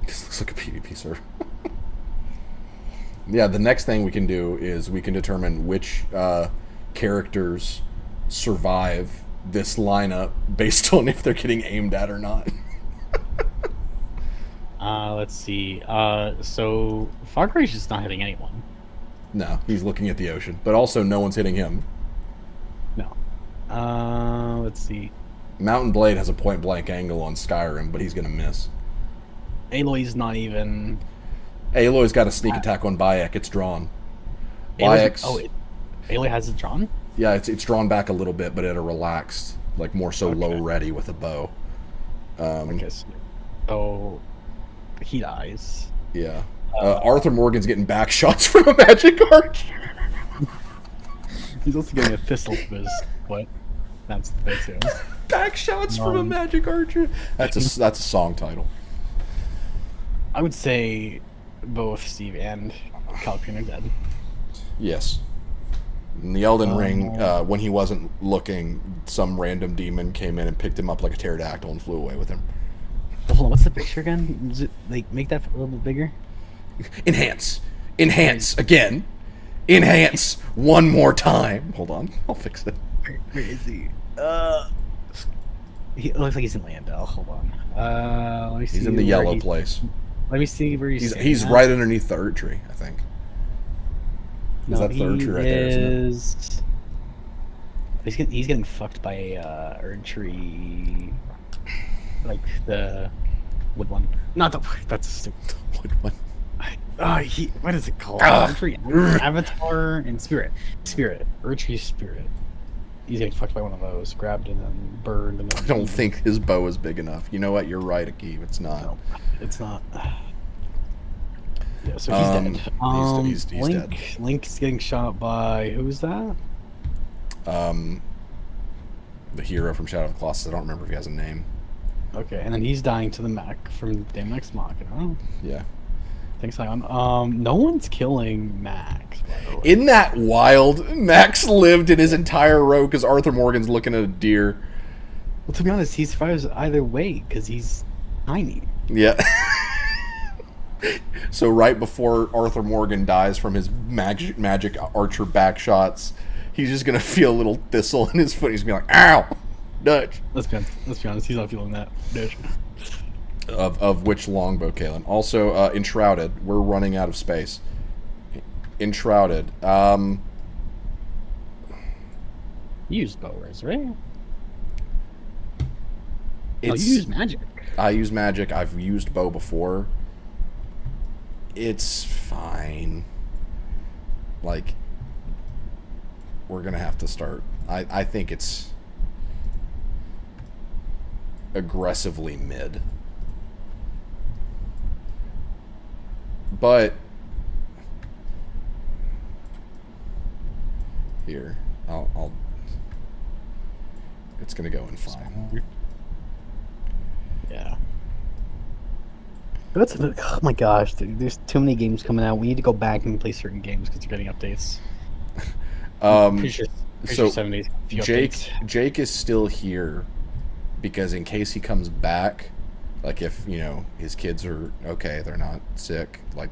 This looks like a PvP server. Yeah, the next thing we can do is we can determine which characters survive this lineup based on if they're getting aimed at or not. Let's see. So Fargrave is just not hitting anyone. No, he's looking at the ocean, but also no one's hitting him. No. Let's see. Mountain Blade has a point-blank angle on Skyrim, but he's going to miss. Aloy's not even... Aloy's got a sneak attack on Bayek. It's drawn. Bayek's... Aloy has it drawn? Yeah, it's drawn back a little bit, but at a relaxed, like more so low ready with a bow. So he dies. Yeah. Arthur Morgan's getting back shots from a magic archer. He's also getting a thistle to his foot. That's the big too. Back shots from a magic archer. That's a song title. I would say both Steve and Calpin are dead. Yes. In the Elden Ring, when he wasn't looking, some random demon came in and picked him up like a pterodactyl and flew away with him. Hold on, what's the picture again? Is it, like, make that a little bit bigger? Enhance again. Enhance one more time. Hold on, I'll fix it. Where is he? He looks like he's in Landell. Hold on. Let me see. He's in the yellow place. Let me see where he's right underneath the Erd tree, I think. Is that the Erd tree right there? Isn't it? He's getting fucked by a Erd tree, like the wood one. Not the that's stupid. Wood one. What is it called? Erd tree, Avatar and Spirit. Erd tree Spirit. He's getting fucked by one of those, grabbed and then burned. And then I don't think his bow is big enough. You know what? You're right, Akeem. It's not. No, it's not. Yeah, so he's dead. He's dead. Link's getting shot by who's that? The hero from Shadow of the Colossus. I don't remember if he has a name. Okay, and then he's dying to the mech from Damn Ex Machina. Yeah. Thanks, Ion. No one's killing Max, by the way. Isn't that wild? Max lived in his entire row because Arthur Morgan's looking at a deer. Well, to be honest, he survives either way because he's tiny. Yeah. So right before Arthur Morgan dies from his magic archer back shots, he's just gonna feel a little thistle in his foot. He's gonna be like, "Ow, Dutch." Let's be honest. He's not feeling that, Dutch. Of which longbow, Kalen? Also, Enshrouded. We're running out of space. Enshrouded. You used bow rays, right? You use magic. I use magic. I've used bow before. It's fine. Like, we're gonna have to start. I think it's aggressively mid. But here, I'll it's gonna go in fine. Yeah. Oh my gosh, dude, there's too many games coming out. We need to go back and play certain games because they're getting updates. Pretty sure 7 days. Jake is still here because in case he comes back, like if his kids are okay, they're not sick, like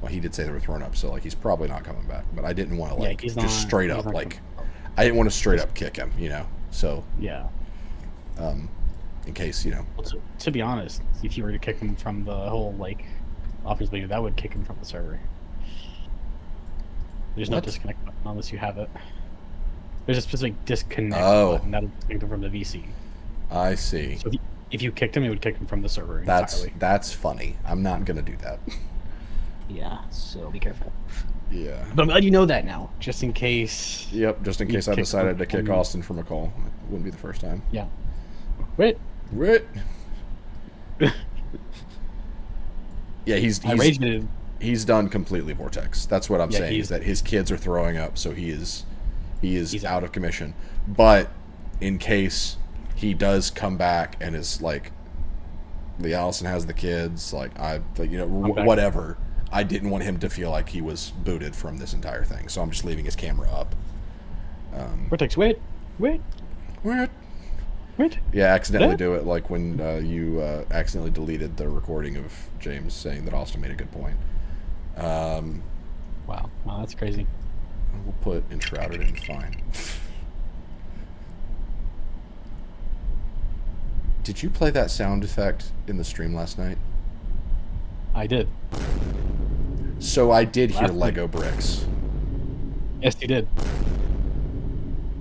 he did say they were thrown up, so like he's probably not coming back. But I didn't want to straight up like I didn't want to straight up kick him, So yeah. In case Well, to be honest, if you were to kick him from the whole offense leader, that would kick him from the server. There's no disconnect button unless you have it. There's a specific disconnect button that'll disconnect him from the VC. I see. So if you kicked him, it would kick him from the server entirely. That's funny. I'm not gonna do that. Yeah, so be careful. Yeah. But I'm glad you know that now, just in case. Yep, just in case I decided to kick Austin from a call. It wouldn't be the first time. Yeah. Wait. Yeah, he's done completely Vortex. That's what I'm saying. Is that his kids are throwing up, so he's out of commission. But in case he does come back and is like, the Allison has the kids, whatever. I didn't want him to feel like he was booted from this entire thing, so I'm just leaving his camera up. Vortex, wait. Yeah, accidentally do it, like when you accidentally deleted the recording of James saying that Austin made a good point. Wow, that's crazy. We'll put Enshrouded in fine. Did you play that sound effect in the stream last night? I did. So I did hear Lego bricks. Yes, you did.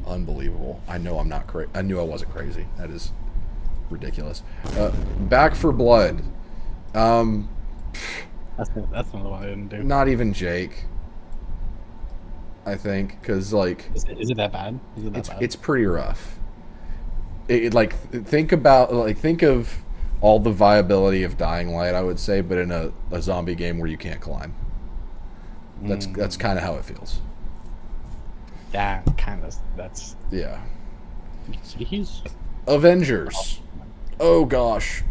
Unbelievable. I know I'm not crazy. I knew I wasn't crazy. That is ridiculous. Back for Blood. That's another one I didn't do. Not even Jake. I think, because is it that bad? It's pretty rough. Think of all the viability of Dying Light, I would say, but in a zombie game where you can't climb. That's kind of how it feels. Yeah, yeah. He's Avengers. Oh gosh.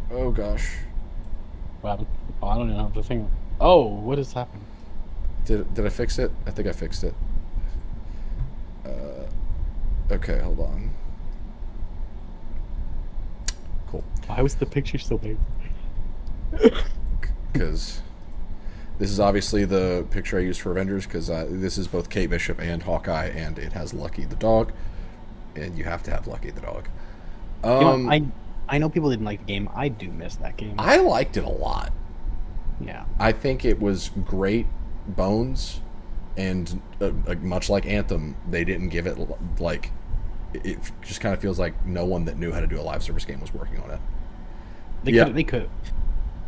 Well, I don't know the thing. Oh, what has happened? Did I fix it? I think I fixed it. Okay, hold on. Cool. Why was the picture so big? Because this is obviously the picture I used for Avengers, because this is both Kate Bishop and Hawkeye, and it has Lucky the dog, and you have to have Lucky the dog. I know people didn't like the game. I do miss that game. I liked it a lot. Yeah. I think it was great bones, and much like Anthem, they didn't give it, like, it just kind of feels like no one that knew how to do a live service game was working on it. They could.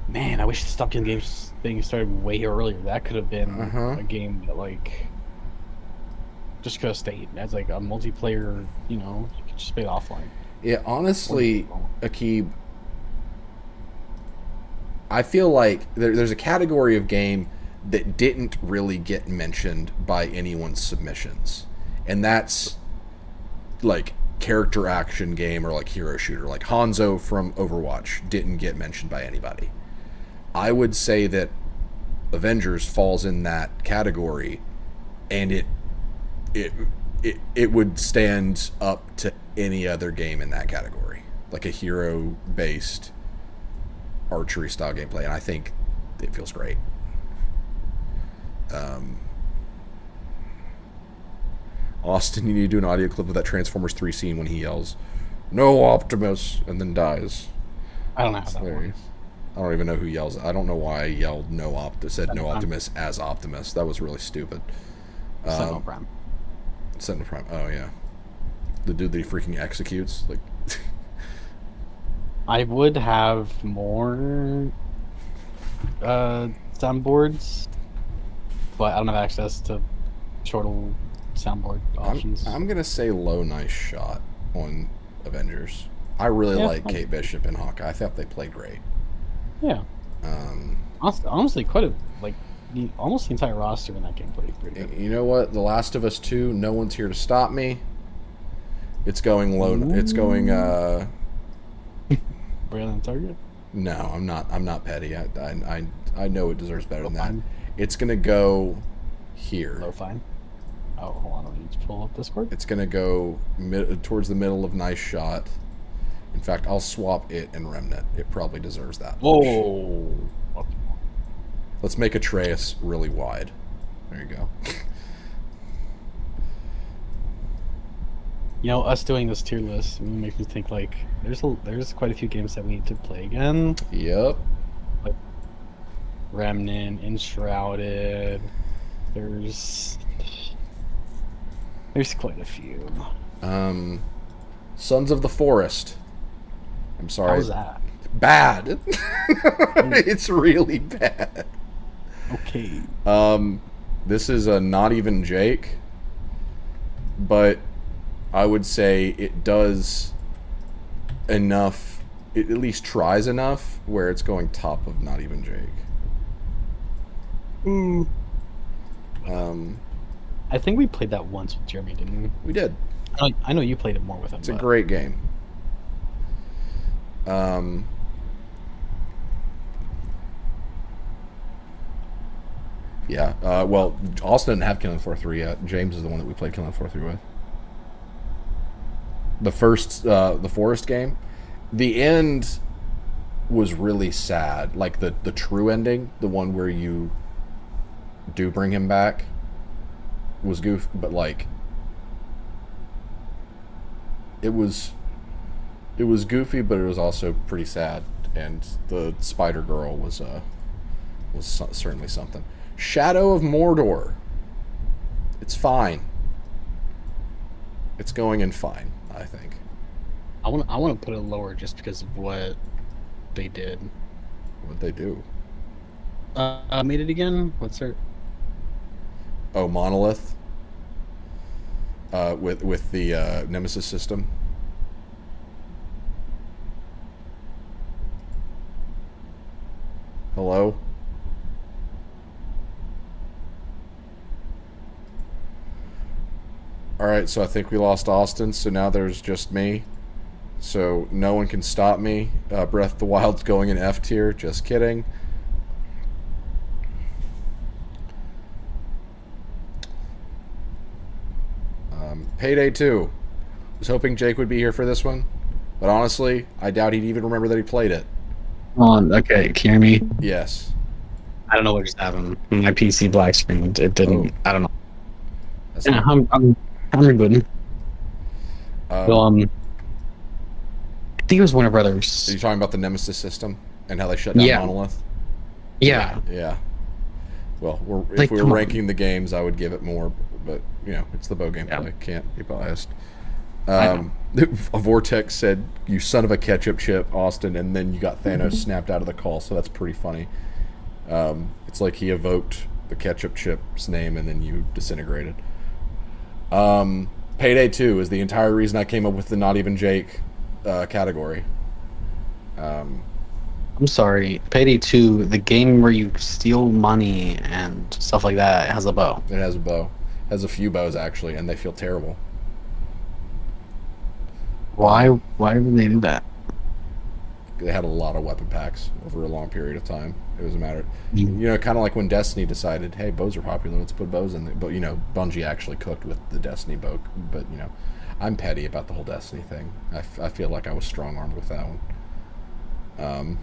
Man, I wish the Stop Killing Games thing started way earlier. That could have been a game that, like, just could have stayed as, like, a multiplayer, you could just play it offline. Yeah, honestly, Akib, I feel like there's a category of game that didn't really get mentioned by anyone's submissions. And that's, like, character action game or, like, hero shooter. Like, Hanzo from Overwatch didn't get mentioned by anybody. I would say that Avengers falls in that category, and it would stand up to any other game in that category, like a hero-based archery style gameplay, and I think it feels great. Austin, you need to do an audio clip of that Transformers 3 scene when he yells, "No Optimus," and then dies. I don't know how that works. I don't even know who yells. I don't know why I yelled "No Optimus," said "No Optimus" as Optimus. That was really stupid. Sentinel Prime. Sentinel Prime. Oh yeah, the dude that he freaking executes. Like, I would have more soundboards, but I don't have access to Chortle soundboard options. I'm gonna say low nice shot on Avengers. I really like Kate Bishop and Hawkeye. I thought they played great. Yeah. Honestly, almost the entire roster in that game played pretty good. You know what? The Last of Us 2, No One's Here to Stop Me. It's going low. Ooh. It's going. Brandon Target? No, I'm not petty. I know it deserves better than that. It's gonna go here. Low fine. Oh, hold on. Let me just pull up Discord. It's gonna go towards the middle of nice shot. In fact, I'll swap it and Remnant. It probably deserves that. Oh. Let's make Atreus really wide. There you go. Us doing this tier list makes me think, like, there's quite a few games that we need to play again. Yep. Like Remnant, Enshrouded. There's quite a few. Sons of the Forest. I'm sorry. How was that? Bad. It's really bad. Okay. This is a not even Jake, but I would say it does enough. It at least tries enough where it's going top of not even Jake. I think we played that once with Jeremy, didn't we? We did. I know you played it more with him. It's a great game. Yeah. Well, Austin didn't have Killing Floor 3 yet. James is the one that we played Killing Floor 3 with. The first, the Forest game. The end was really sad. Like, the true ending, the one where you do bring him back, was goofy, but, like, it was goofy, but it was also pretty sad. And the Spider Girl was certainly something. Shadow of Mordor. It's fine. It's going in fine, I think. I want to put it lower just because of what they did. What'd they do? Made it again. What's her? Oh, Monolith. With the Nemesis system. Hello? Alright, so I think we lost Austin, so now there's just me. So no one can stop me. Breath of the Wild's going in F tier, just kidding. Payday 2. Was hoping Jake would be here for this one, but honestly, I doubt he'd even remember that he played it. Okay, can you hear me? Yes. I don't know what just happened. My PC black screened. It didn't. I don't know. Yeah, I'm rebooting. I think it was Warner Brothers. Are you talking about the Nemesis system and how they shut down Monolith? Yeah. Yeah. Well, if we were ranking the games, I would give it more, but it's the bow gameplay. Can't be biased. Vortex said, "You son of a ketchup chip, Austin," and then you got Thanos snapped out of the call, so that's pretty funny. It's like he evoked the ketchup chip's name and then you disintegrated. Payday 2 is the entire reason I came up with the Not Even Jake category. I'm sorry. Payday 2, the game where you steal money and stuff like that, has a bow. It has a bow. It has a few bows, actually, and they feel terrible. Why would they do that? They had a lot of weapon packs over a long period of time. It was a matter, kind of like when Destiny decided, hey, bows are popular, let's put bows in there. But Bungie actually cooked with the Destiny bow. But I'm petty about the whole Destiny thing. I feel like I was strong-armed with that one.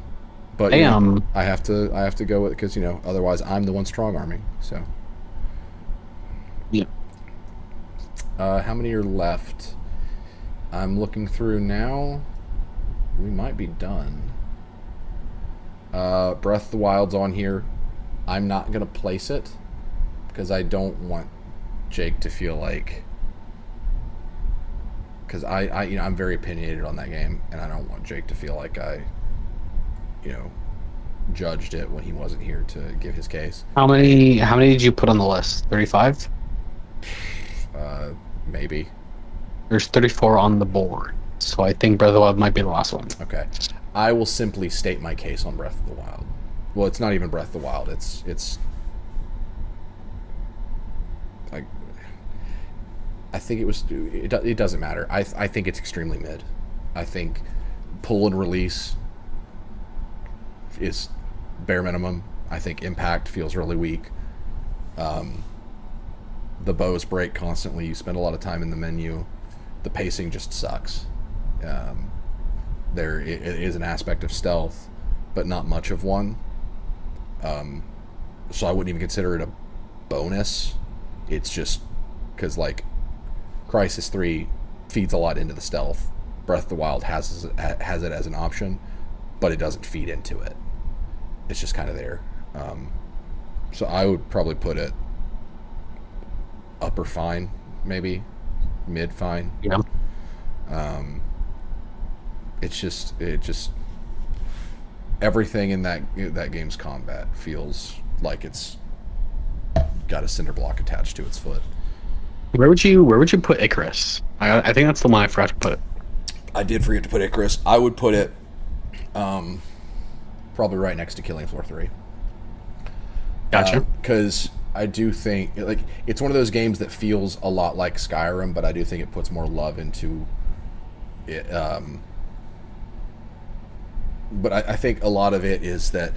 But I have to go with it because otherwise I'm the one strong-arming. So yeah. How many are left? I'm looking through now. We might be done. Breath of the Wild's on here. I'm not gonna place it because I don't want Jake to feel like, because I'm very opinionated on that game, and I don't want Jake to feel like I judged it when he wasn't here to give his case. How many did you put on the list? 35? Maybe. There's 34 on the board, so I think Breath of the Wild might be the last one. Okay. I will simply state my case on Breath of the Wild. Well, it's not even Breath of the Wild. It's like, I think it was. It doesn't matter. I think it's extremely mid. I think pull and release is bare minimum. I think impact feels really weak. The bows break constantly. You spend a lot of time in the menu. The pacing just sucks. There is an aspect of stealth, but not much of one. So I wouldn't even consider it a bonus. It's just because, like, Crysis 3 feeds a lot into the stealth. Breath of the Wild has it as an option, but it doesn't feed into it. It's just kind of there. So I would probably put it upper fine, maybe mid fine. Yeah. It just everything in that game's combat feels like it's got a cinder block attached to its foot. Where would you put Icarus? I think that's the one I forgot to put. I did forget to put Icarus. I would put it probably right next to Killing Floor 3. Gotcha. Because I do think it's one of those games that feels a lot like Skyrim, but I do think it puts more love into it. But I think a lot of it is that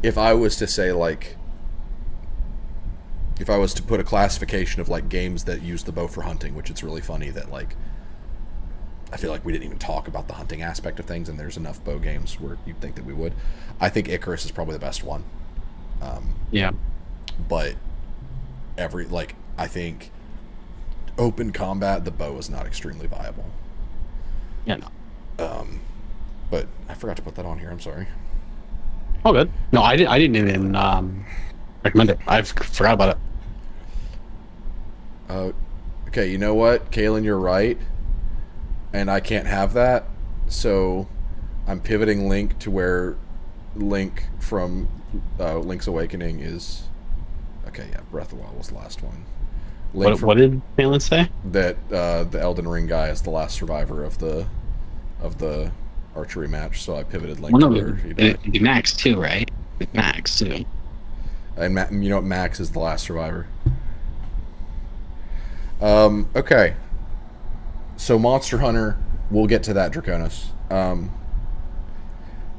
if I was to say, like, if I was to put a classification of, like, games that use the bow for hunting, which it's really funny that, like, I feel like we didn't even talk about the hunting aspect of things, and there's enough bow games where you'd think that we would. I think Icarus is probably the best one. Yeah. But I think open combat, the bow is not extremely viable. Yeah, no. But I forgot to put that on here. I'm sorry. Oh, good. No, I didn't even recommend it. I forgot about it. Okay, you know what, Kaylin, you're right, and I can't have that. So I'm pivoting Link to where Link from Link's Awakening is. Okay, yeah, Breath of the Wild was the last one. What did Kaylin say? That the Elden Ring guy is the last survivor of the archery match, so I pivoted Link to where he died. It'd be Max too, right? Max too. And Max is the last survivor. Okay. So Monster Hunter, we'll get to that, Draconis.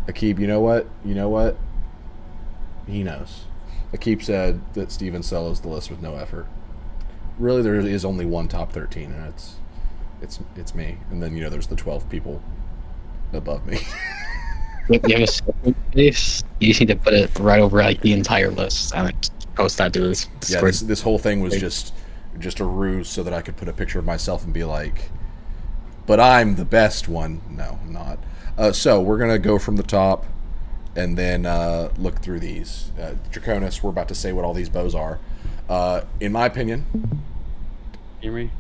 Akib, you know what? He knows. Akib said that Steven Sello's the list with no effort. really there is only one top 13, and it's me. And then there's the 12 people above me. You have a second place. You just need to put it right over like the entire list and then post that to this. Yeah, this whole thing was just a ruse so that I could put a picture of myself and be like, but I'm the best one. No, I'm not. So we're gonna go from the top and then look through these. Draconis, we're about to say what all these bows are. In my opinion, Hear me?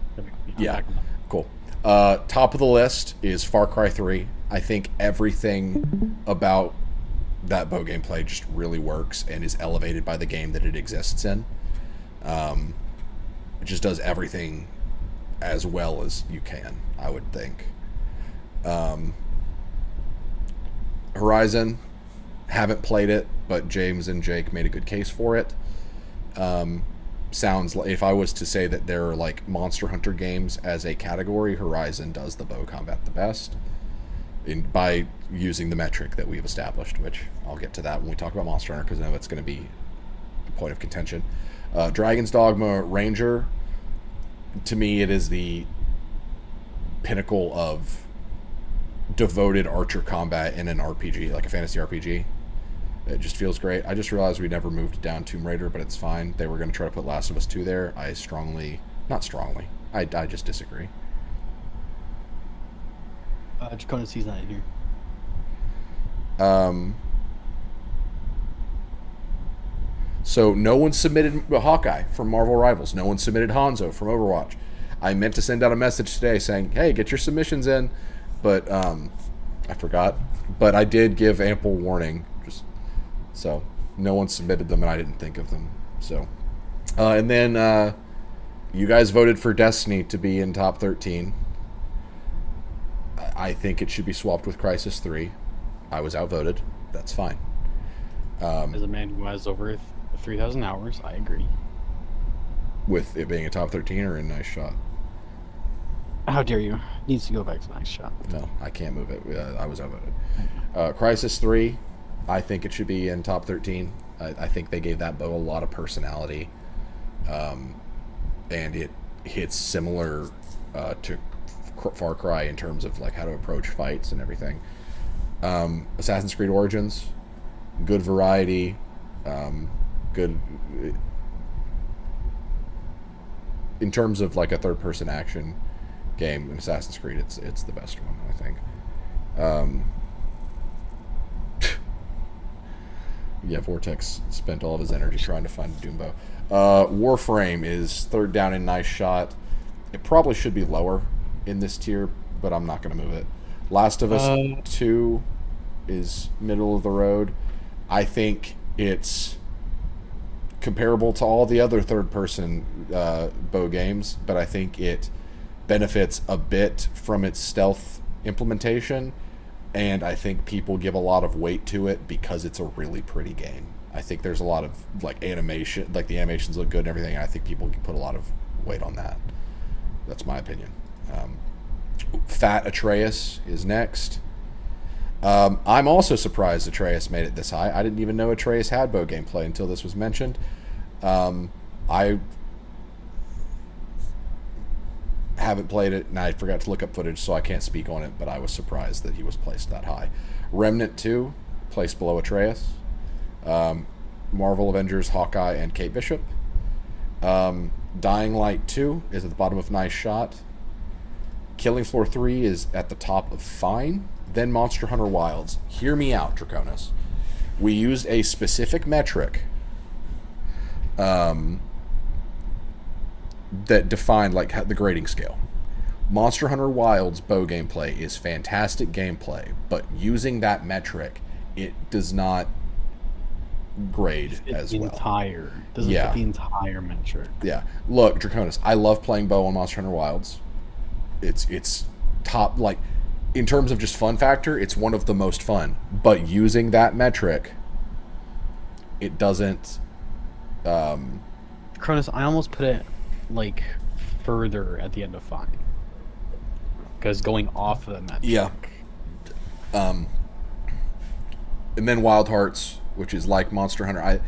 yeah, cool. Top of the list is Far Cry 3. I think everything about that bow gameplay just really works and is elevated by the game that it exists in. It just does everything as well as you can, I would think. Horizon, haven't played it, but James and Jake made a good case for it. Sounds like, if I was to say that there are like Monster Hunter games as a category, Horizon does the bow combat the best by using the metric that we've established, which I'll get to that when we talk about Monster Hunter, because I know it's going to be a point of contention. Dragon's Dogma Ranger, to me, it is the pinnacle of devoted archer combat in an RPG, like a fantasy RPG. It just feels great. I just realized we never moved down Tomb Raider, but it's fine. They were going to try to put Last of Us 2 there. I just disagree. Draconis, he's not in here. So no one submitted Hawkeye from Marvel Rivals. No one submitted Hanzo from Overwatch. I meant to send out a message today saying, hey, get your submissions in, but I forgot. But I did give ample warning. So no one submitted them, and I didn't think of them. So, and then you guys voted for Destiny to be in top 13. I think it should be swapped with Crysis 3. I was outvoted. That's fine. As a man who has over 3,000 hours, I agree. With it being a top 13 or a nice shot? How dare you? Needs to go back to nice shot. No, I can't move it. I was outvoted. Crysis 3, I think it should be in top 13. I think they gave that bow a lot of personality. And it hits similar to Far Cry in terms of like how to approach fights and everything. Assassin's Creed Origins, good variety, good in terms of like a third-person action game in Assassin's Creed. It's the best one, I think. Yeah, Vortex spent all of his energy trying to find a Doombo. Warframe is third down in nice shot. It probably should be lower in this tier, but I'm not going to move it. Last of Us 2 is middle of the road. I think it's comparable to all the other third-person bow games, but I think it benefits a bit from its stealth implementation, and I think people give a lot of weight to it because it's a really pretty game. I think there's a lot of like animation, like the animations look good and everything, and I think people put a lot of weight on that. That's my opinion. Fat Atreus is next. I'm also surprised Atreus made it this high. I didn't even know Atreus had bow gameplay until this was mentioned. I haven't played it, and I forgot to look up footage, so I can't speak on it, but I was surprised that he was placed that high. Remnant 2, placed below Atreus. Marvel Avengers, Hawkeye, and Kate Bishop. Dying Light 2 is at the bottom of nice shot. Killing Floor 3 is at the top of fine. Then Monster Hunter Wilds. Hear me out, Draconis. We used a specific metric that defined like the grading scale. Monster Hunter Wilds bow gameplay is fantastic gameplay, but using that metric, it does not grade as well. Doesn't fit the entire metric. Yeah. Look, Draconis, I love playing bow on Monster Hunter Wilds. It's top, like, in terms of just fun factor, it's one of the most fun. But using that metric, it doesn't. Cronus, I almost put it like further at the end of fine, because going off of the metric. Yeah. And then Wild Hearts, which is like Monster Hunter.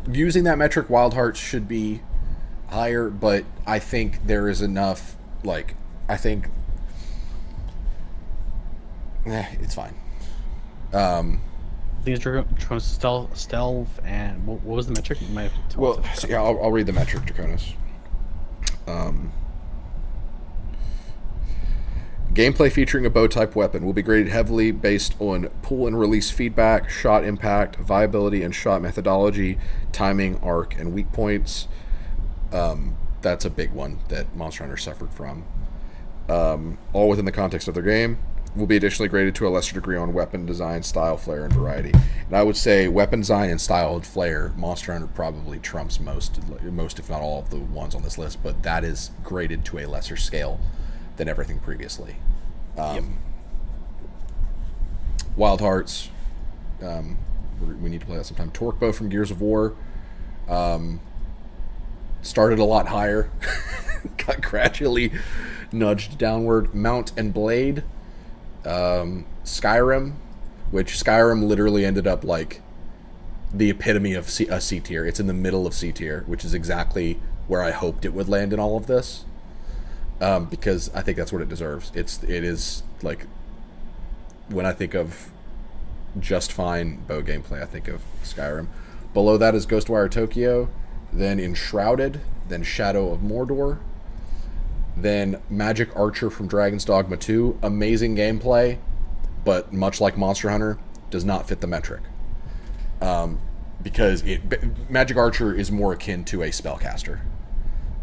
Using that metric, Wild Hearts should be higher, but I think there is enough. Like, I think it's fine. The stealth and what was the metric? You might have Well, so yeah, I'll read the metric, Draconis. Gameplay featuring a bow-type weapon will be graded heavily based on pull and release feedback, shot impact, viability and shot methodology, timing, arc, and weak points. That's a big one that Monster Hunter suffered from. All within the context of their game. Will be additionally graded to a lesser degree on weapon design, style, flair, and variety. And I would say weapon design and style and flair, Monster Hunter probably trumps most if not all of the ones on this list, but that is graded to a lesser scale than everything previously. Wild Hearts, we need to play that sometime. Torque Bow from Gears of War started a lot higher, got gradually nudged downward. Mount and Blade, Skyrim, which Skyrim literally ended up like the epitome of a C tier. It's in the middle of C tier, which is exactly where I hoped it would land in all of this, because I think that's what it deserves. It is like, when I think of just fine bow gameplay, I think of Skyrim. Below that is Ghostwire Tokyo, then Enshrouded, then Shadow of Mordor, then Magic Archer from Dragon's Dogma 2. Amazing gameplay, but much like Monster Hunter, does not fit the metric. Because Magic Archer is more akin to a spellcaster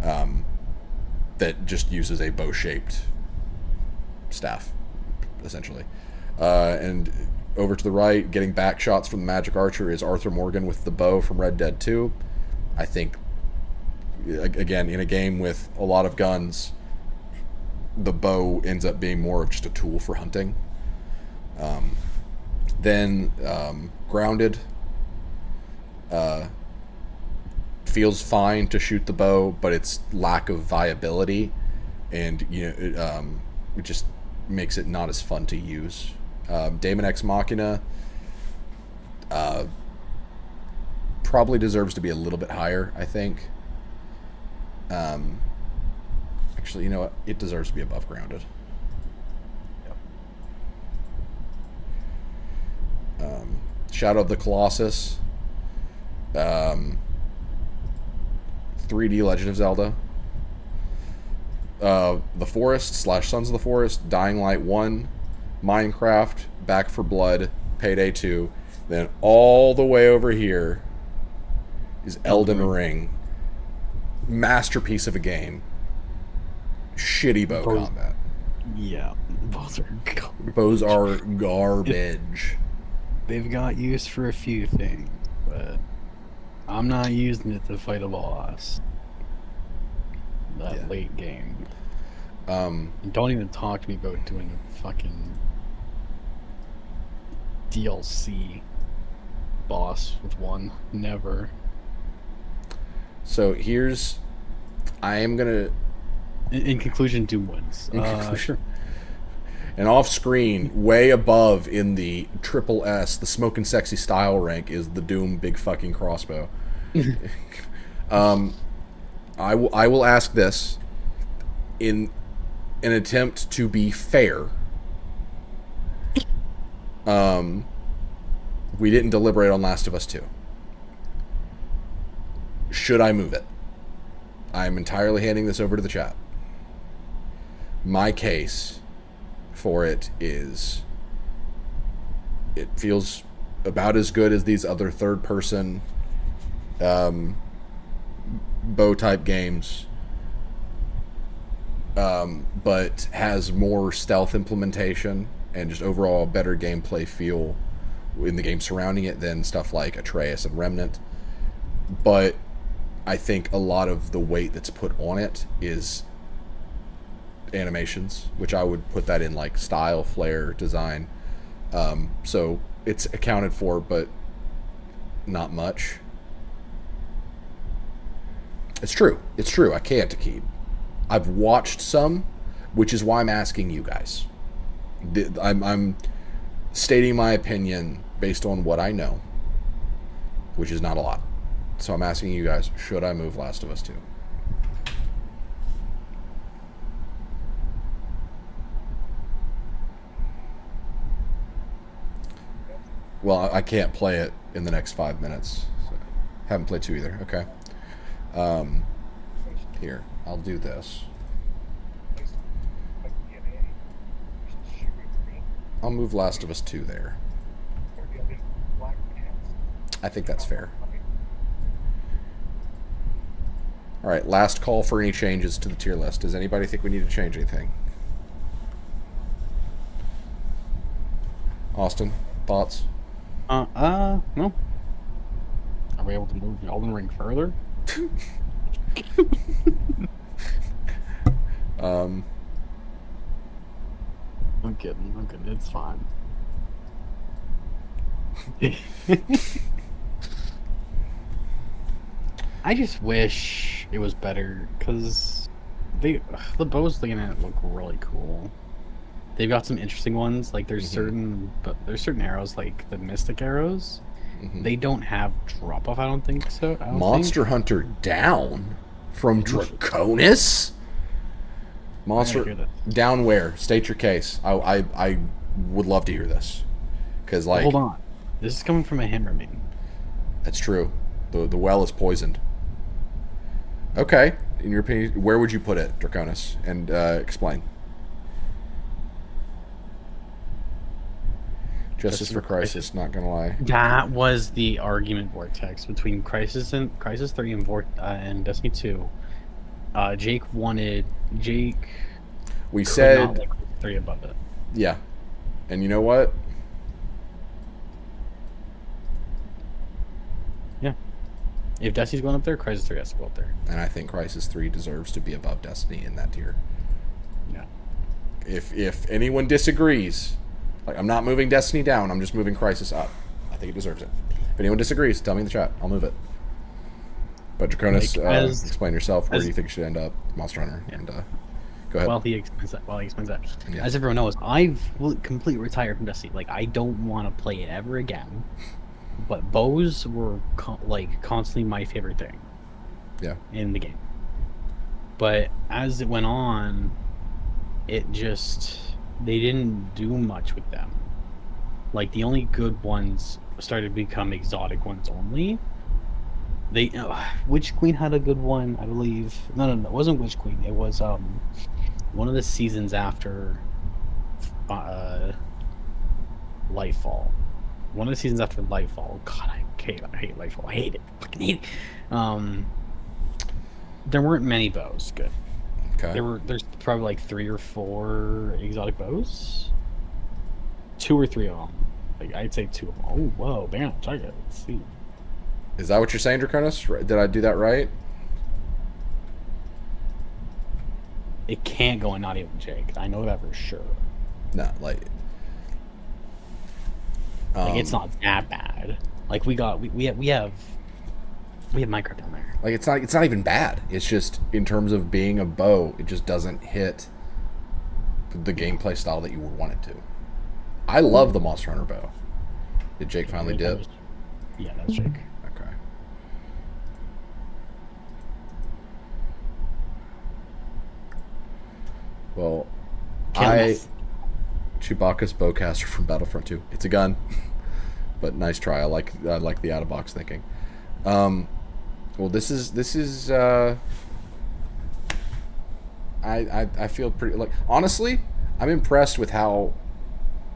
that just uses a bow-shaped staff, essentially. And over to the right, getting back shots from the Magic Archer, is Arthur Morgan with the bow from Red Dead 2. I think, again, in a game with a lot of guns, the bow ends up being more of just a tool for hunting. Then Grounded feels fine to shoot the bow, but its lack of viability and it just makes it not as fun to use. Daemon Ex Machina probably deserves to be a little bit higher, I think. Actually, you know what? It deserves to be above Grounded. Yep. Shadow of the Colossus. 3D Legend of Zelda. The Forest / Sons of the Forest. Dying Light 1. Minecraft. Back 4 Blood. Payday 2. Then all the way over here is Elden Ring. Masterpiece of a game. Shitty bow combat. Yeah, bows are garbage. Bows are garbage. They've got use for a few things, but I'm not using it to fight a boss. Late game. Don't even talk to me about doing a fucking DLC boss with one. Never. So I am gonna. In conclusion, Doom wins. Sure. And off screen, way above in the triple S, the Smoke and Sexy style rank, is the Doom big fucking crossbow. I will ask this in an attempt to be fair. We didn't deliberate on Last of Us 2. Should I move it? I'm entirely handing this over to the chat. My case for it is, it feels about as good as these other third-person bow-type games, but has more stealth implementation and just overall better gameplay feel in the game surrounding it than stuff like Atreus and Remnant. But I think a lot of the weight that's put on it is animations, which I would put that in like style, flair, design. So it's accounted for, but not much. It's true. I can't, Akeem. I've watched some, which is why I'm asking you guys. I'm stating my opinion based on what I know, which is not a lot. So I'm asking you guys, should I move Last of Us 2? Well, I can't play it in the next 5 minutes. So. Haven't played 2 either. Okay. Here, I'll do this. I'll move Last of Us 2 there. I think that's fair. All right, last call for any changes to the tier list. Does anybody think we need to change anything? Austin, thoughts? No. Are we able to move Elden Ring further? I'm kidding. It's fine. I just wish it was better because the bows in it look really cool. They've got some interesting ones. Like there's certain arrows, like the mystic arrows. They don't have drop off. I don't think so. Monster Hunter down from Draconis. Monster down where? State your case. I would love to hear this because like hold on, this is coming from a Hammerman. That's true. The well is poisoned. Okay, in your opinion, where would you put it, Draconis? And explain. Justice for Crisis, not gonna lie. That was the argument vortex between Crisis 3 and Destiny 2. Jake. We said not like 3 above it. Yeah, and you know what? Yeah, if Destiny's going up there, Crisis 3 has to go up there. And I think Crisis 3 deserves to be above Destiny in that tier. Yeah. If anyone disagrees. Like, I'm not moving Destiny down. I'm just moving Crisis up. I think it deserves it. If anyone disagrees, tell me in the chat. I'll move it. But Draconis, explain yourself. Where do you think it should end up? Monster Hunter. Yeah. And go ahead. While he explains that. Yeah. As everyone knows, I've completely retired from Destiny. Like, I don't want to play it ever again. But bows were constantly my favorite thing. Yeah. In the game. But as it went on, it just... They didn't do much with them. Like, the only good ones started to become exotic ones only. Witch Queen had a good one, I believe. No, it wasn't Witch Queen. It was one of the seasons after Lightfall. One of the seasons after Lightfall. God, I hate Lightfall. I hate it. Fucking hate it. There weren't many bows good. Okay. There's probably like 3 or 4 exotic bows. 2 or 3 of them. Like, I'd say 2 of them. Oh, whoa, bam, check it. Let's see. Is that what you're saying, Draconis? Did I do that right? It can't go in Not Even Jake. I know that for sure. No, like it's not that bad. Like, we have Minecraft down there. Like, it's not even bad. It's just, in terms of being a bow, it just doesn't hit the gameplay style that you would want it to. I love the Monster Hunter bow. Did Jake finally dip? Yeah, that's Jake. Okay. Well, Chewbacca's bowcaster from Battlefront 2. It's a gun, but nice try. I like the out of box thinking. Well, this is I feel pretty, like, honestly, I'm impressed with how,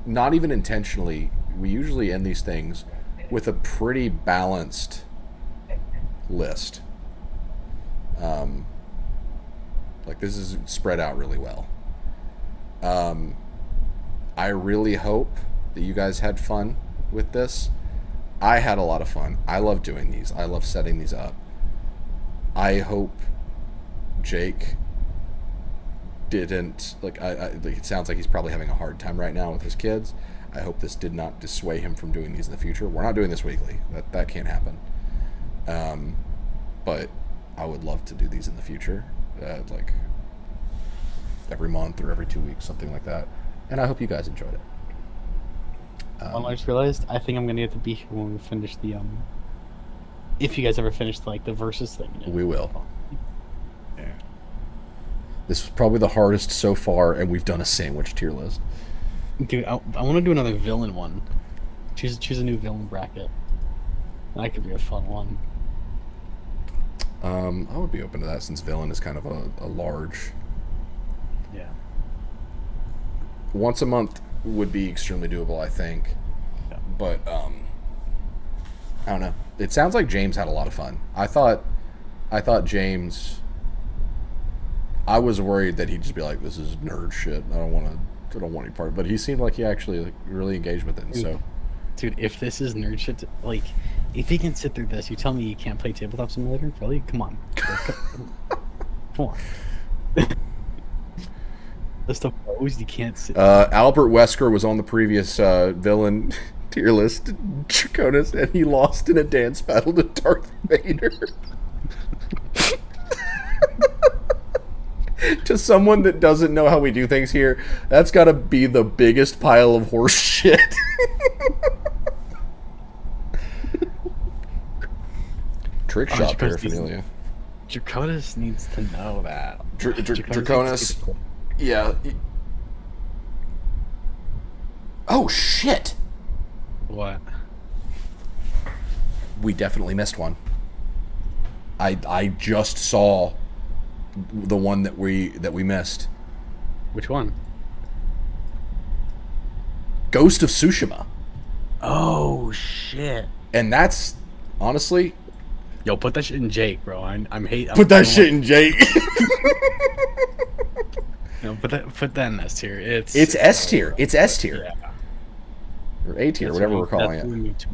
not even intentionally, we usually end these things with a pretty balanced list. Like, this is spread out really well. I really hope that you guys had fun with this. I had a lot of fun. I love doing these. I love setting these up. I hope Jake didn't, like, it sounds like he's probably having a hard time right now with his kids. I hope this did not dissuade him from doing these in the future. We're not doing this weekly. That can't happen. But I would love to do these in the future, like every month or every 2 weeks, something like that. And I hope you guys enjoyed it. I just realized, I think I'm gonna get to be here when we finish the if you guys ever finish like the versus thing. You know? We will. Yeah. This was probably the hardest so far, and we've done a sandwich tier list. Dude, I want to do another villain one. Choose a new villain bracket. That could be a fun one. I would be open to that since villain is kind of a large. Yeah. Once a month would be extremely doable, I think. Yeah. But I don't know. It sounds like James had a lot of fun. I thought James. I was worried that he'd just be like, "This is nerd shit. I don't want any part." But he seemed like he actually really engaged with it. And so, dude, if this is nerd shit, like, if he can sit through this, you tell me you can't play Tabletop Simulator? Really? Come on. Come on. The stuff you can't sit. Albert Wesker was on the previous villain tier list, Draconis, and he lost in a dance battle to Darth Vader. To someone that doesn't know how we do things here, that's got to be the biggest pile of horse shit. Trick shot paraphernalia. Draconis needs to know that. Draconis. Yeah. Oh, shit. What? We definitely missed one. I just saw the one that we missed. Which one? Ghost of Tsushima. Oh shit! And that's honestly, yo, put that shit in Jake, bro. Put that shit in Jake. No, put that in S tier. It's S tier. It's S tier. Yeah. Or A tier, whatever we're calling it.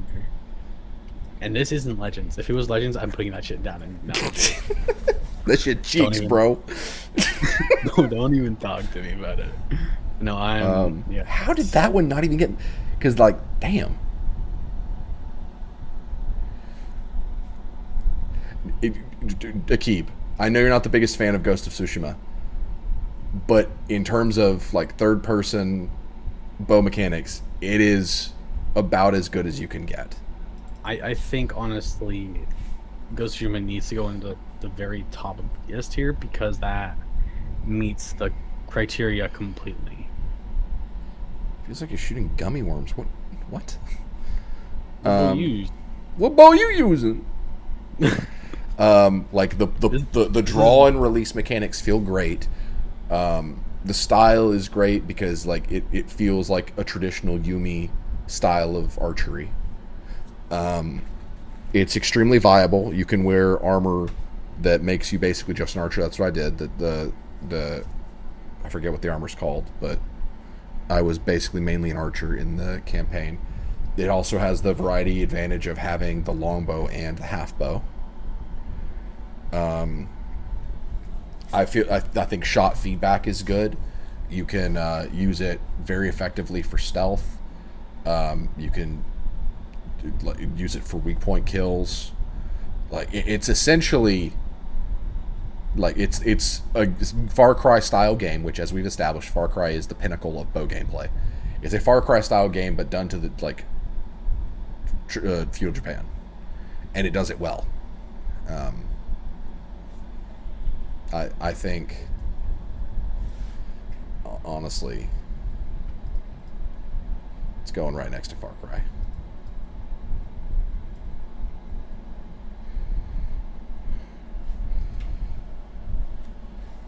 And this isn't Legends. If it was Legends, I'm putting that shit down. That shit cheeks, bro. No, don't even talk to me about it. No, I'm. Yeah. How did that one not even get? Because, like, damn. Akib, I know you're not the biggest fan of Ghost of Tsushima, but in terms of like third-person bow mechanics, it is about as good as you can get. I think honestly, Ghost of Tsushima needs to go into the very top of the S tier because that meets the criteria completely. Feels like you're shooting gummy worms. What? What bow you using? Like the draw and release mechanics feel great. The style is great because like it feels like a traditional Yumi style of archery. It's extremely viable. You can wear armor that makes you basically just an archer. That's what I did. The I forget what the armor's called, but I was basically mainly an archer in the campaign. It also has the variety advantage of having the longbow and the half bow. I think shot feedback is good. You can use it very effectively for stealth. You can use it for weak point kills. Like it's essentially like it's a Far Cry style game, which, as we've established, Far Cry is the pinnacle of bow gameplay. It's a Far Cry style game, but done to the feudal Japan, and it does it well. I think, honestly, it's going right next to Far Cry.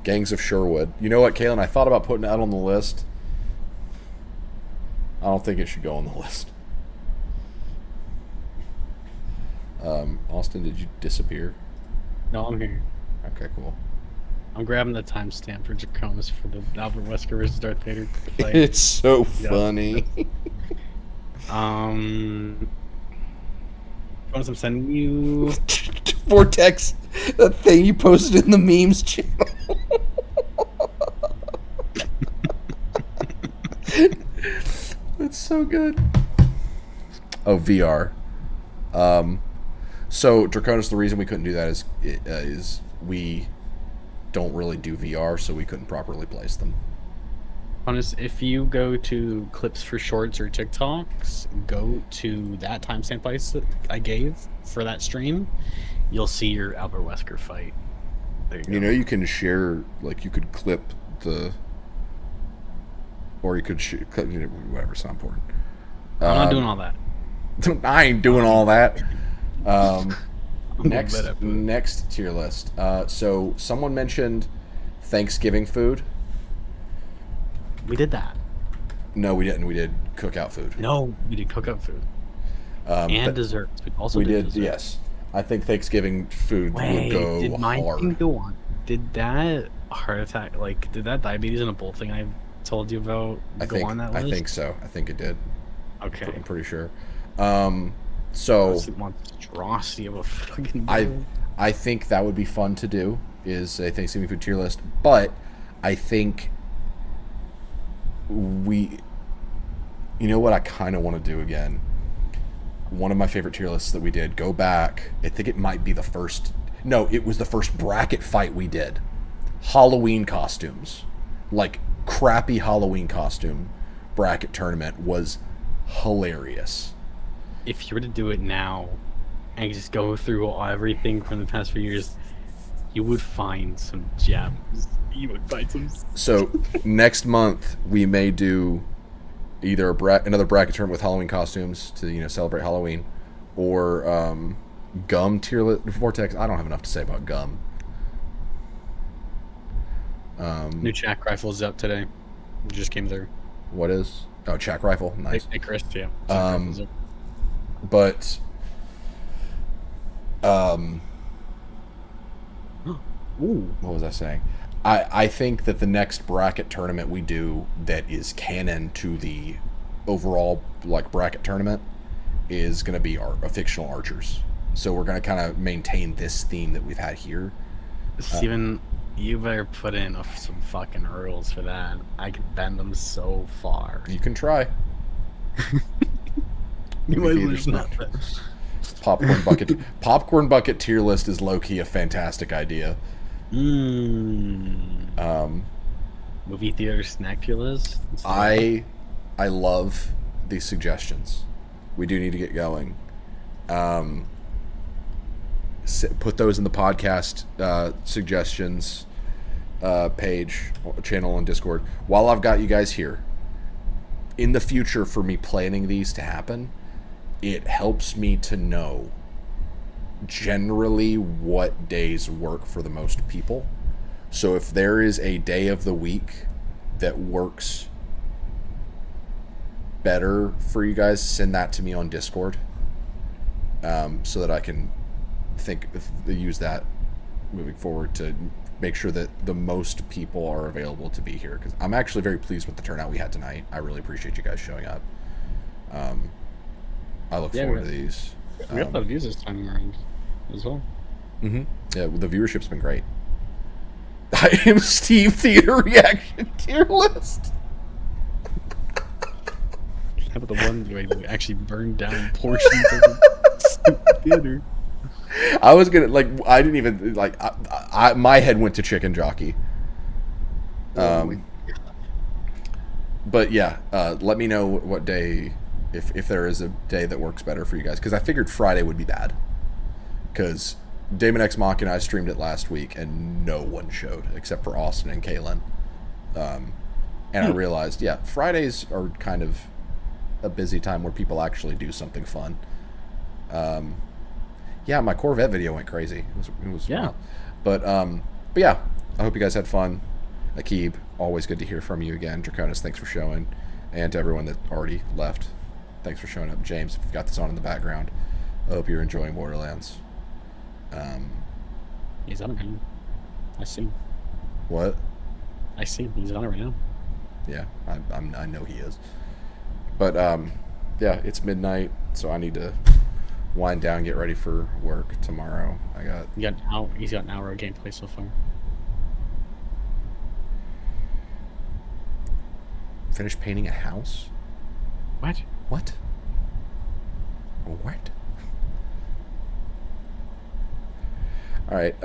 Gangs of Sherwood. You know what, Kaylin? I thought about putting that on the list. I don't think it should go on the list. Austin, did you disappear? No, I'm here. Okay, cool. I'm grabbing the timestamp for Draconis for the Albert Wesker versus Darth Vader fight. It's so funny. I'm sending you Vortex, that thing you posted in the memes channel. It's so good. Oh, VR. So Draconis, the reason we couldn't do that is we don't really do VR, so we couldn't properly place them. Honest, if you go to clips for shorts or TikToks, go to that timestamp I gave for that stream, you'll see your Albert Wesker fight. There you go. You know, you can share, like, you could clip the, or you could whatever, it's not important. I'm not doing all that. I ain't doing all that. Next tier list. So someone mentioned Thanksgiving food. We did that. No, we didn't. We did cookout food. No, we did cookout food. And desserts. We did desserts. Yes. I think Thanksgiving food would go did my hard. thing go on? Did that heart attack, like, did that diabetes in a bowl thing I told you about on that list? I think so. I think it did. Okay. I'm pretty sure. So that's a monstrosity of a fucking bowl. I think that would be fun to do, is a Thanksgiving food tier list, but I think you know what I kind of want to do again? One of my favorite tier lists that we did, go back, I think it might be it was the first bracket fight we did. Halloween costumes. Like, crappy Halloween costume bracket tournament was hilarious. If you were to do it now and just go through everything from the past few years, you would find some gems. You would find some. So next month we may do either another bracket tournament with Halloween costumes to celebrate Halloween, or gum tier list. Vortex. I don't have enough to say about gum. New Chac rifle's up today. It just came through. What is? Oh, Chac rifle. Nice. Hey Chris, yeah. But Ooh. What was I saying? I think that the next bracket tournament we do that is canon to the overall bracket tournament is going to be our fictional archers. So we're going to kind of maintain this theme that we've had here. Steven, you better put in some fucking rules for that. I could bend them so far. You can try. Popcorn bucket tier list is low-key a fantastic idea. Movie theater snack tier list. I love these suggestions. We do need to get going. Put those in the podcast suggestions page, channel on Discord. While I've got you guys here, in the future, for me planning these to happen, it helps me to know generally what days work for the most people. So if there is a day of the week that works better for you guys, send that to me on Discord, so that I can use that moving forward to make sure that the most people are available to be here, because I'm actually very pleased with the turnout we had tonight. I really appreciate you guys showing up. I look forward to these. We got a lot of views this time around as well. Mm-hmm. Yeah, the viewership's been great. I am Steve Theater reaction tier list. How about the one where we actually burned down portions of the stupid theater? I was gonna I didn't even I my head went to Chicken Jockey. But yeah, let me know what day, if there is a day that works better for you guys, because I figured Friday would be bad, because Damon X Mach and I streamed it last week and no one showed except for Austin and Kaylin, and I realized Fridays are kind of a busy time where people actually do something fun. My Corvette video went crazy. It was yeah. But yeah, I hope you guys had fun. Akib, always good to hear from you again. Draconis, thanks for showing. And to everyone that already left, thanks for showing up. James, if you've got this on in the background, I hope you're enjoying Borderlands. He's on it right now. I see him. What? I see him. He's on it right now. Yeah, I know he is. But it's midnight, so I need to wind down, get ready for work tomorrow. He's got an hour of gameplay so far. Finished painting a house? What? What? All right,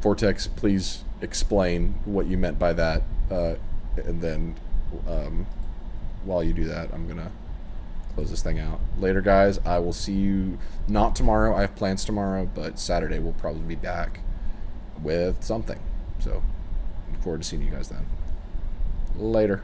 Vortex, please explain what you meant by that, and then while you do that, I'm gonna close this thing out. Later, guys. I will see you not tomorrow. I have plans tomorrow, but Saturday we'll probably be back with something. So look forward to seeing you guys then. Later.